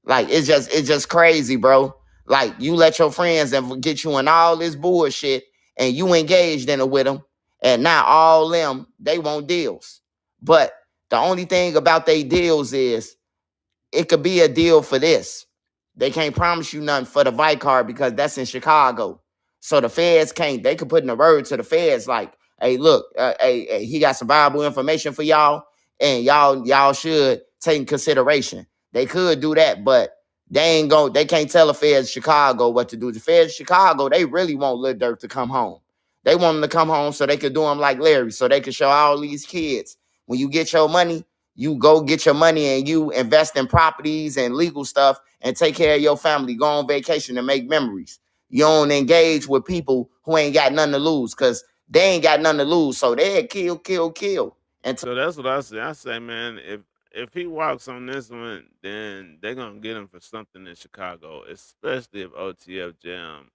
[SPEAKER 19] Like, it's just crazy, bro. Like, you let your friends and get you in all this bullshit and you engaged in it with them. And now all them, they want deals. But the only thing about they deals is it could be a deal for this. They can't promise you nothing for the Vicar because that's in Chicago. So the feds can't, they could put in a word to the feds like, hey, look, he got some valuable information for y'all, and y'all should take in consideration. They could do that, but they can't tell the feds Chicago what to do. The feds Chicago, they really want Lil Durk to come home. They want him to come home so they could do him like Larry, so they could show all these kids, when you get your money, you go get your money and you invest in properties and legal stuff and take care of your family, go on vacation and make memories. You don't engage with people who ain't got nothing to lose, because they ain't got nothing to lose. So they kill. And
[SPEAKER 1] So that's what I say. I say, man, if he walks on this one, then they're gonna get him for something in Chicago, especially if OTF Jam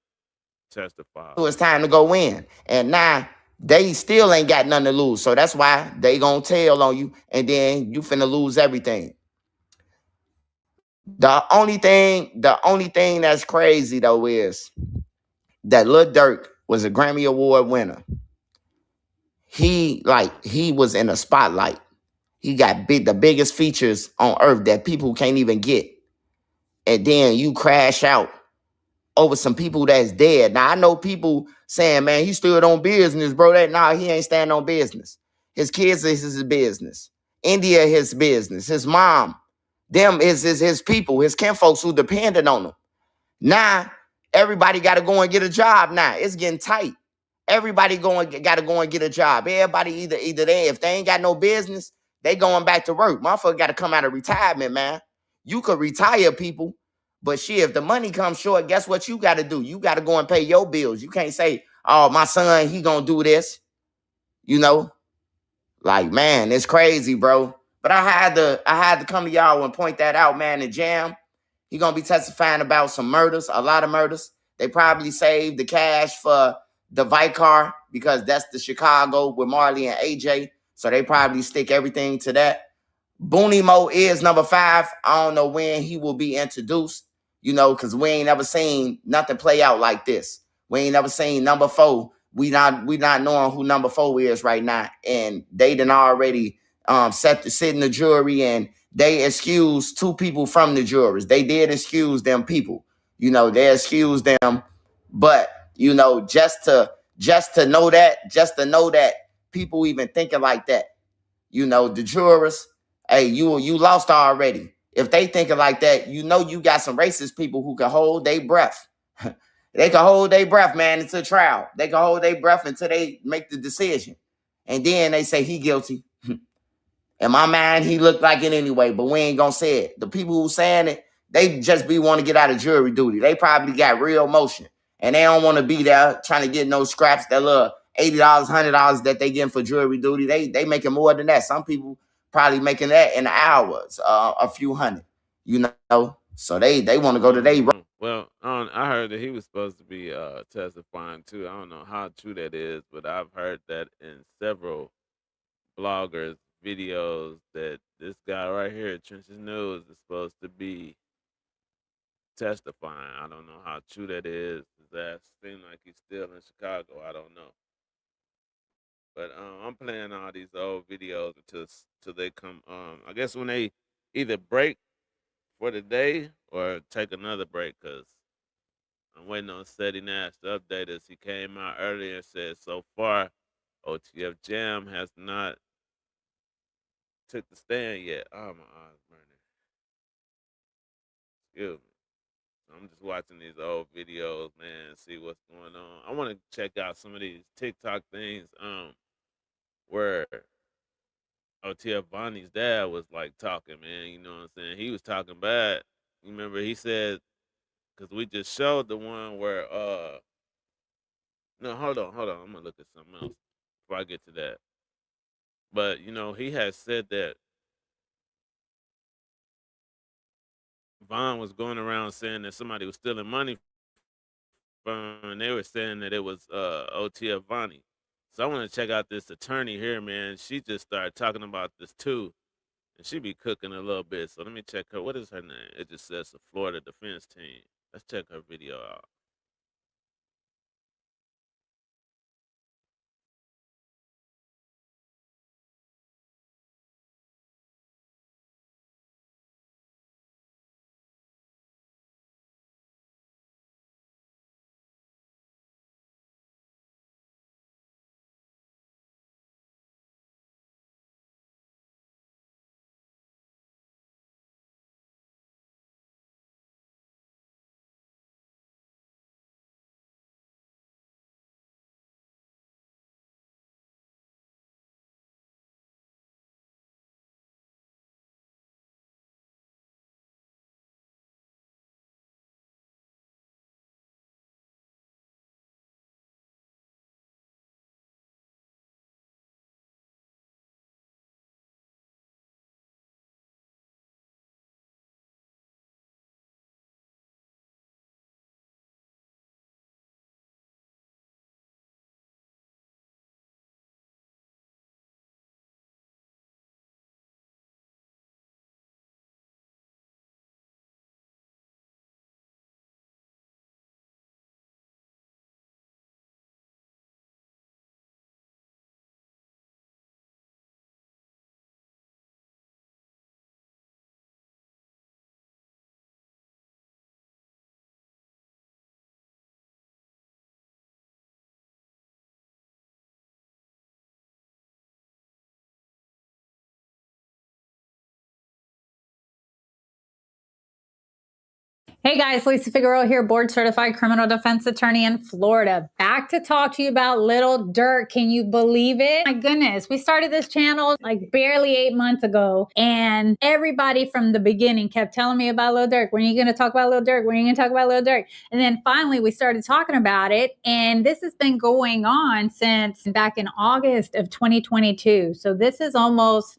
[SPEAKER 1] testifies.
[SPEAKER 19] it's time to go in. And now they still ain't got nothing to lose. So that's why they gonna tell on you, and then you finna lose everything. The only thing that's crazy though is that Lil Durk was a Grammy Award winner. He was in a spotlight. He got the biggest features on earth that people can't even get. And then you crash out over some people that's dead. Now I know people saying, man, he stood on business, bro. He ain't standing on business. His kids is his business. India his business. His mom, them is his people, his kinfolks who depended on him. Now everybody got to go and get a job. Now it's getting tight. Everybody got to go and get a job. Everybody either they, if they ain't got no business, they going back to work. Motherfucker got to come out of retirement, man. You could retire people, but shit, if the money comes short, guess what you got to do? You got to go and pay your bills. You can't say, oh, my son, he gonna do this. You know, like, man, it's crazy, bro. But I had to come to y'all and point that out, man. And Jam, he gonna be testifying about some murders, a lot of murders. They probably saved the cash for the Vicar because that's the Chicago with Marley and AJ. So they probably stick everything to that. Booney Mo is number 5. I don't know when he will be introduced, because we ain't never seen nothing play out like this. We ain't never seen number 4. We not knowing who number 4 is right now. And they done already sit in the jury, and they excused 2 people from the jurors. They did excuse them people. They excused them. But, just to know that people even thinking like that, the jurors, hey, you lost already. If they thinking like that, you got some racist people who can hold their breath. They can hold their breath, man, until trial. They can hold their breath until they make the decision. And then they say he guilty. In my mind, he looked like it anyway, but we ain't gonna say it. The people who saying it, they just want to get out of jury duty. They probably got real motion, and they don't want to be there trying to get no scraps. That little $80, $100 that they getting for jury duty, they making more than that. Some people probably making that in hours, a few hundred. So they want to go to their.
[SPEAKER 1] Well, I heard that he was supposed to be testifying too. I don't know how true that is, but I've heard that in several bloggers' videos that this guy right here, Trenches News, is supposed to be testifying. I don't know how true that is. That seems like he's still in Chicago. I don't know. But I'm playing all these old videos until they come. I guess when they either break for the day or take another break, because I'm waiting on Steady Nash to update us. He came out earlier and said so far OTF Jam has not took the stand yet. Oh, my eyes burning. Excuse me. I'm just watching these old videos, man, see what's going on. I want to check out some of these TikTok things where OTF Bonnie's dad was like talking, man. You know what I'm saying? He was talking bad. You remember he said, because we just showed the one where, no, hold on. I'm going to look at something else before I get to that. But, he had said that Vaughn was going around saying that somebody was stealing money from him, and they were saying that it was OTF Vonnie. So I want to check out this attorney here, man. She just started talking about this too, and she be cooking a little bit. So let me check her. What is her name? It just says the Florida Defense Team. Let's check her video out.
[SPEAKER 6] Hey guys, Lisa Figueroa here, board certified criminal defense attorney in Florida. Back to talk to you about Lil Durk. Can you believe it? My goodness, we started this channel like barely 8 months ago, and everybody from the beginning kept telling me about Lil Durk. When are you going to talk about Lil Durk? When are you going to talk about Lil Durk? And then finally we started talking about it, and this has been going on since back in August of 2022. So this is almost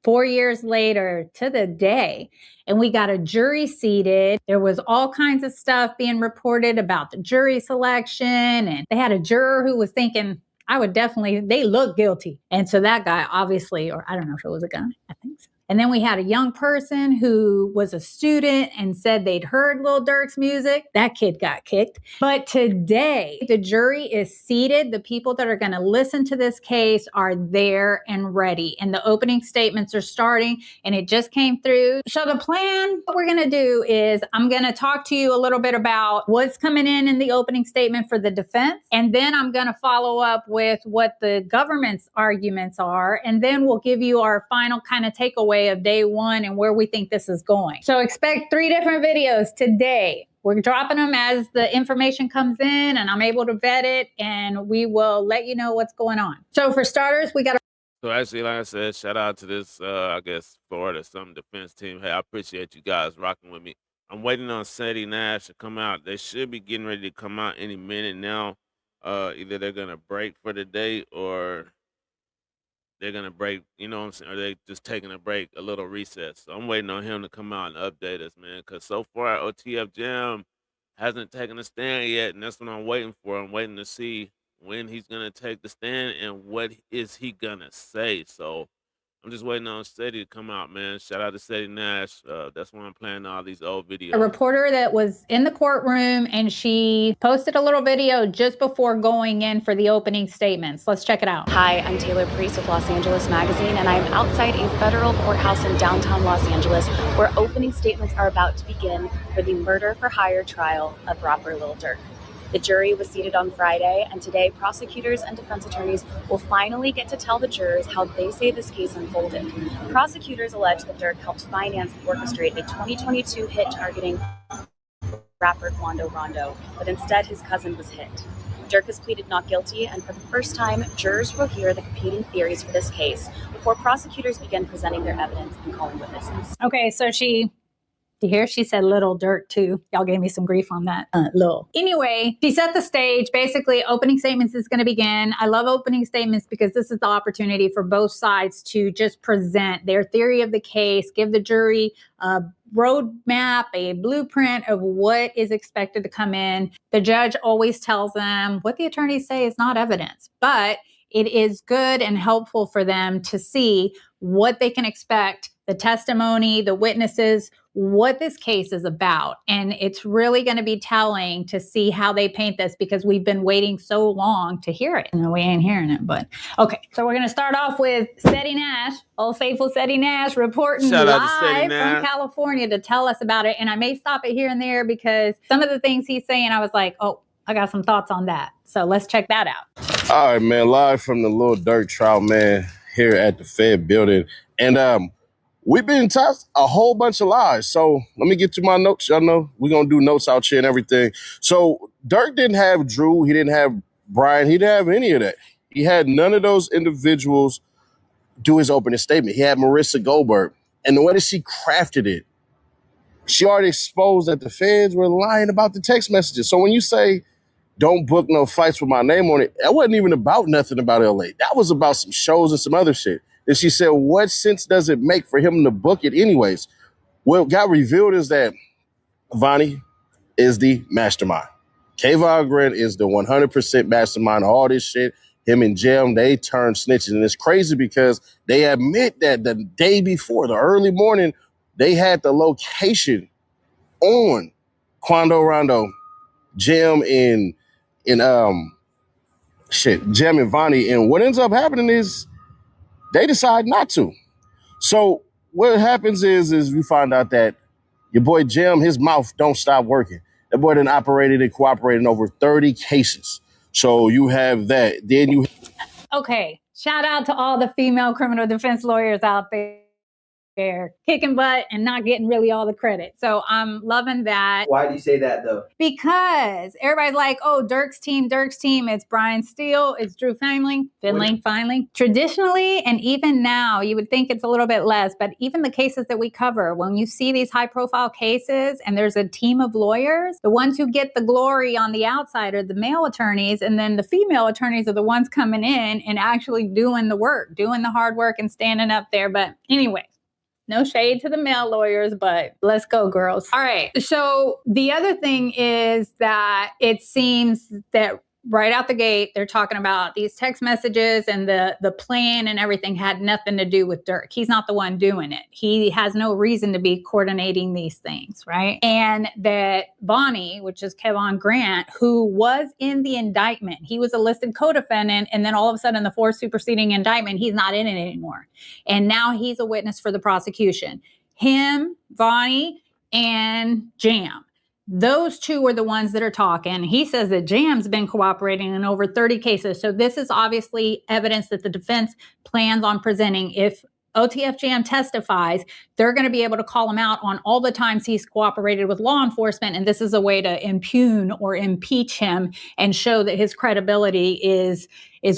[SPEAKER 6] 4 years later to the day, and we got a jury seated. There was all kinds of stuff being reported about the jury selection, and they had a juror who was thinking, they look guilty. And so that guy obviously, or I don't know if it was a guy, I think so. And then we had a young person who was a student and said they'd heard Lil Durk's music. That kid got kicked. But today, the jury is seated. The people that are going to listen to this case are there and ready. And the opening statements are starting, and it just came through. So the plan, what we're going to do is I'm going to talk to you a little bit about what's coming in the opening statement for the defense. And then I'm going to follow up with what the government's arguments are. And then we'll give you our final kind of takeaway of day one and where we think this is going. So expect 3 different videos today. We're dropping them as the information comes in and I'm able to vet it, and we will let you know what's going on. So for starters, we got
[SPEAKER 1] So actually, like I said, shout out to this, I guess, Florida some defense team. Hey, I appreciate you guys rocking with me. I'm waiting on Sadie Nash to come out. They should be getting ready to come out any minute now. Either they're gonna break for the day or they're gonna break, you know what I'm saying, or they just taking a break, a little recess. So I'm waiting on him to come out and update us, man. Cause so far OTF Jam hasn't taken a stand yet, and that's what I'm waiting for. I'm waiting to see when he's gonna take the stand and what is he gonna say. So I'm just waiting on Steady to come out, man. Shout out to Steady Nash. That's why I'm playing all these old videos.
[SPEAKER 6] a reporter that was in the courtroom, and she posted a little video just before going in for the opening statements. Let's check it out.
[SPEAKER 21] Hi, I'm Taylor Priest with Los Angeles Magazine, and I'm outside a federal courthouse in downtown Los Angeles where opening statements are about to begin for the murder-for-hire trial of rapper Lil Durk. The jury was seated on Friday, and today prosecutors and defense attorneys will finally get to tell the jurors how they say this case unfolded. Prosecutors allege that Durk helped finance and orchestrate a 2022 hit targeting rapper Quando Rondo, but instead his cousin was hit. Durk has pleaded not guilty, and for the first time, jurors will hear the competing theories for this case before prosecutors begin presenting their evidence and calling witnesses.
[SPEAKER 6] Okay, so you hear she said Little Durk too. Y'all gave me some grief on that. Lil. Anyway, she set the stage. Basically, opening statements is going to begin. I love opening statements because this is the opportunity for both sides to just present their theory of the case, give the jury a roadmap, a blueprint of what is expected to come in. The judge always tells them what the attorneys say is not evidence, but it is good and helpful for them to see what they can expect, the testimony, the witnesses, what this case is about. And it's really going to be telling to see how they paint this, because we've been waiting so long to hear it. No, we ain't hearing it, but okay. So we're going to start off with Sadie Nash, old faithful Sadie Nash, reporting live from California to tell us about it. And I may stop it here and there because some of the things he's saying, I was like, oh, I got some thoughts on that. So let's check that out.
[SPEAKER 2] All right, man. Live from the Lil Durk trial, man, here at the Fed building. And we've been tossed a whole bunch of lies. So let me get to my notes. Y'all know we're going to do notes out here and everything. So Durk didn't have Drew. He didn't have Brian. He didn't have any of that. He had none of those individuals do his opening statement. He had Marissa Goldberg. And the way that she crafted it, she already exposed that the feds were lying about the text messages. So when you say, don't book no flights with my name on it, that wasn't even about nothing about LA. That was about some shows and some other shit. And she said, what sense does it make for him to book it anyways? What got revealed is that Vonnie is the mastermind. Kayvon Grant is the 100% mastermind of all this shit. Him and Jim, they turned snitching. And it's crazy because they admit that the day before, the early morning, they had the location on Quando Rondo, Jim and Jim and Vonnie. And what ends up happening is they decide not to. So what happens is we find out that your boy Jim, his mouth don't stop working. That boy done operated and cooperated in over 30 cases. So you have that. Then you...
[SPEAKER 6] Okay, shout out to all the female criminal defense lawyers out there. there kicking butt and not getting really all the credit. So I'm loving that.
[SPEAKER 4] Why do you say that though?
[SPEAKER 6] Because everybody's like, oh, Durk's team. It's Brian Steele, it's Drew Finley. Traditionally, and even now, you would think it's a little bit less, but even the cases that we cover, when you see these high profile cases and there's a team of lawyers, the ones who get the glory on the outside are the male attorneys, and then the female attorneys are the ones coming in and actually doing the work, doing the hard work and standing up there. But anyway, no shade to the male lawyers, but let's go, girls. All right. So the other thing is that it seems that right out the gate, they're talking about these text messages and the plan and everything had nothing to do with Durk. He's not the one doing it. He has no reason to be coordinating these things, right? And that Bonnie, which is Kevon Grant, who was in the indictment, he was a listed co-defendant, and then all of a sudden the fourth superseding indictment, he's not in it anymore. And now he's a witness for the prosecution. Him, Bonnie, and Jam. Those two were the ones that are talking. He says that Jam's been cooperating in over 30 cases. So this is obviously evidence that the defense plans on presenting. If OTF Jam testifies, they're going to be able to call him out on all the times he's cooperated with law enforcement. And this is a way to impugn or impeach him and show that his credibility is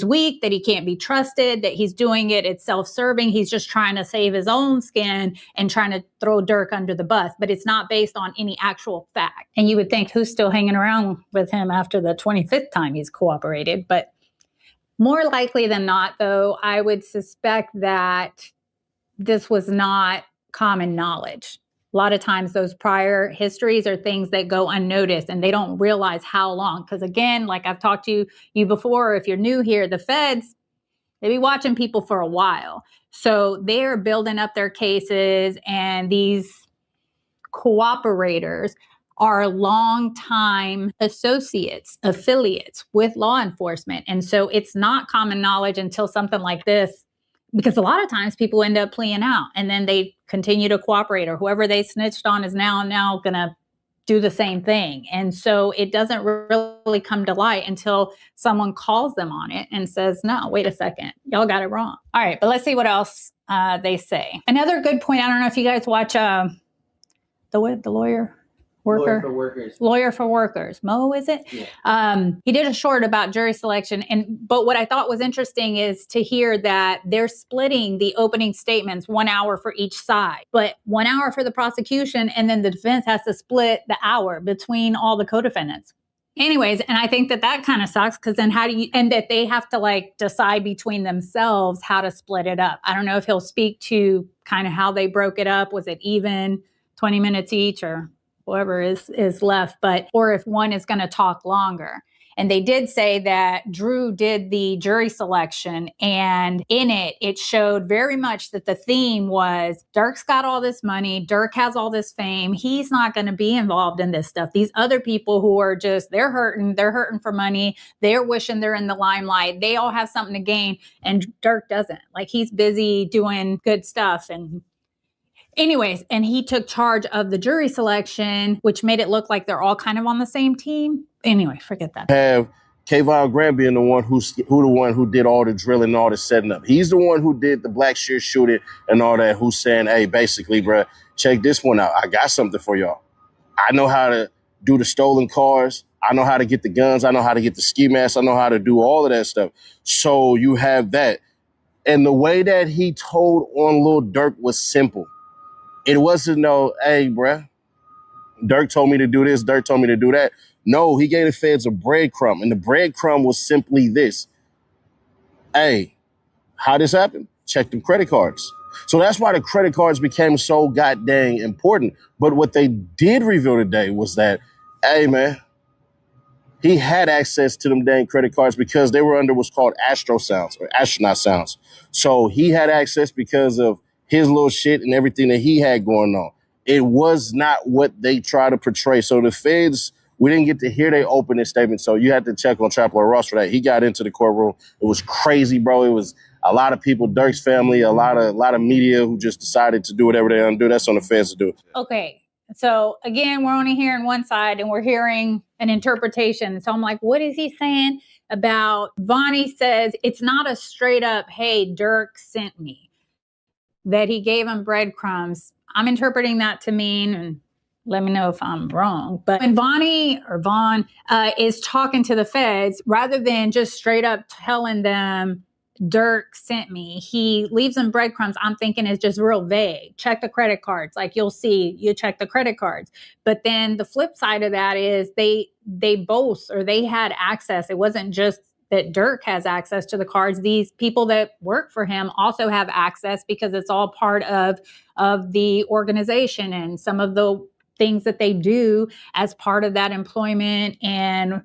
[SPEAKER 6] weak, that he can't be trusted, that he's doing it, it's self-serving. He's just trying to save his own skin and trying to throw Durk under the bus, but it's not based on any actual fact. And you would think, who's still hanging around with him after the 25th time he's cooperated? But more likely than not, though, I would suspect that this was not common knowledge. A lot of times those prior histories are things that go unnoticed and they don't realize how long. Because again, like I've talked to you before, if you're new here, the feds, they be watching people for a while. So they're building up their cases, and these cooperators are longtime associates, affiliates with law enforcement. And so it's not common knowledge until something like this, because a lot of times people end up pleading out and then they continue to cooperate, or whoever they snitched on is now going to do the same thing. And so it doesn't really come to light until someone calls them on it and says, no, wait a second, y'all got it wrong. All right, but let's see what else they say. Another good point, I don't know if you guys watch the lawyer. Lawyer for Workers. Mo, is it? Yeah. He did a short about jury selection. But what I thought was interesting is to hear that they're splitting the opening statements 1 hour for each side, but 1 hour for the prosecution. And then the defense has to split the hour between all the co-defendants. Anyways, and I think that kind of sucks, because then and that they have to like decide between themselves how to split it up. I don't know if he'll speak to kind of how they broke it up. Was it even 20 minutes each, or whoever is left, or if one is going to talk longer. And they did say that Drew did the jury selection, and in it showed very much that the theme was Durk's got all this money, Durk has all this fame, he's not going to be involved in this stuff. These other people who are just, they're hurting for money, they're wishing they're in the limelight, they all have something to gain, and Durk doesn't. Like, he's busy doing good stuff. And anyways, and he took charge of the jury selection, which made it look like they're all kind of on the same team. Anyway, forget that.
[SPEAKER 2] Have Kevon Grant being the one who did all the drilling and all the setting up. He's the one who did the black shear shooting and all that, who's saying, hey, basically, bro, check this one out. I got something for y'all. I know how to do the stolen cars. I know how to get the guns. I know how to get the ski masks. I know how to do all of that stuff. So you have that. And the way that he told on Lil Durk was simple. It wasn't no, hey, bruh, Durk told me to do this, Durk told me to do that. No, he gave the feds a breadcrumb, and the breadcrumb was simply this. Hey, how this happened? Check them credit cards. So that's why the credit cards became so goddamn important. But what they did reveal today was that, hey, man, he had access to them dang credit cards because they were under what's called astronaut sounds. So he had access because of his little shit and everything that he had going on. It was not what they try to portray. So the feds, we didn't get to hear their opening statement. So you had to check on Trapper Ross for that. He got into the courtroom. It was crazy, bro. It was a lot of people, Durk's family, a lot of media who just decided to do whatever they want to do. That's on the feds to do.
[SPEAKER 6] Okay. So again, we're only hearing one side and we're hearing an interpretation. So I'm like, what is he saying about Vonnie says it's not a straight up, hey, Durk sent me. that he gave him breadcrumbs. I'm interpreting that to mean, and let me know if I'm wrong, but when Vaughn is talking to the feds, rather than just straight up telling them Durk sent me, he leaves them breadcrumbs. I'm thinking it's just real vague. Check the credit cards. Like you'll see, you check the credit cards. But then the flip side of that is they both, or they had access. It wasn't just that Durk has access to the cards. These people that work for him also have access because it's all part of the organization and some of the things that they do as part of that employment and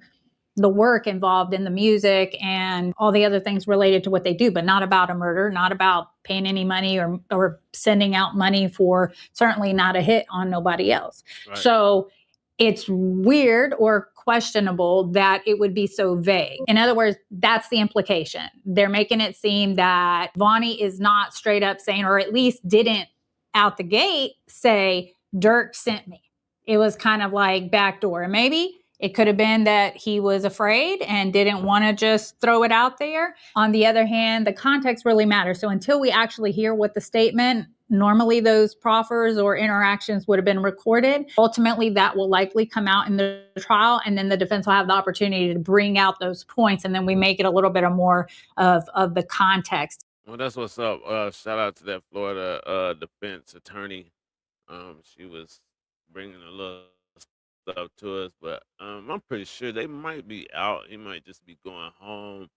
[SPEAKER 6] the work involved in the music and all the other things related to what they do, but not about a murder, not about paying any money or sending out money for, certainly not a hit on nobody else. Right. So it's weird or questionable that it would be so vague. In other words, that's the implication. They're making it seem that Vonnie is not straight up saying, or at least didn't out the gate say, Durk sent me. It was kind of like backdoor. And maybe it could have been that he was afraid and didn't want to just throw it out there. On the other hand, the context really matters. So until we actually hear what the statement, normally those proffers or interactions would have been recorded. Ultimately, that will likely come out in the trial, and then the defense will have the opportunity to bring out those points, and then we make it a little bit more of the context.
[SPEAKER 1] Well, that's what's up. Shout out to that Florida defense attorney. She was bringing a little stuff to us, but I'm pretty sure they might be out. He might just be going home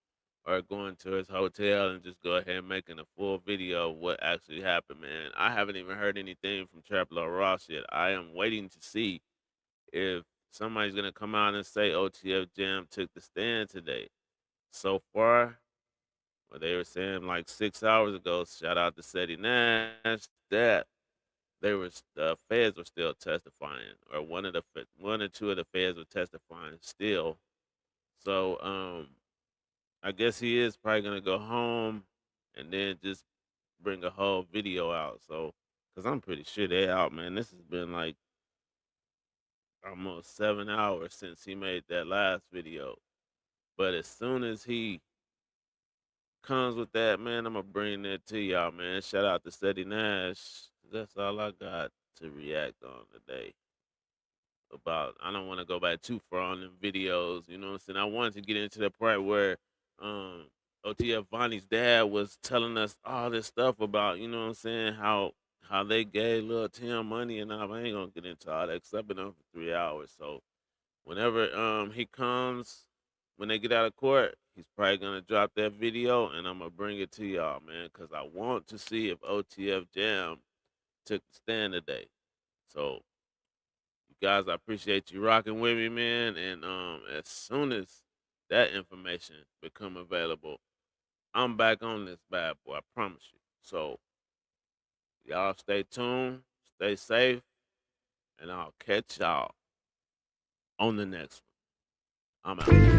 [SPEAKER 1] or going to his hotel and just go ahead and making a full video of what actually happened, man. I haven't even heard anything from Traplo Ross yet. I am waiting to see if somebody's going to come out and say OTF Jam took the stand today. So far, what they were saying like 6 hours ago, shout out to Seti Nash, that the feds were still testifying, or one or two of the feds were testifying still. So I guess he is probably gonna go home and then just bring a whole video out. So, cause I'm pretty sure they out, man. This has been like almost 7 hours since he made that last video. But as soon as he comes with that, man, I'm gonna bring that to y'all, man. Shout out to Seti Nash. That's all I got to react on today. I don't want to go back too far on them videos, you know what I'm saying? I wanted to get into the part where OTF Vonnie's dad was telling us all this stuff about, you know what I'm saying, how they gave Lil Tim money and all. I ain't gonna get into all that because I've been on for 3 hours. So whenever he comes, when they get out of court, he's probably gonna drop that video and I'm gonna bring it to y'all, man, because I want to see if OTF Jam took the stand today. So you guys, I appreciate you rocking with me, man. And as soon as that information become available, I'm back on this bad boy, I promise you. So y'all stay tuned, stay safe, and I'll catch y'all on the next one. I'm out.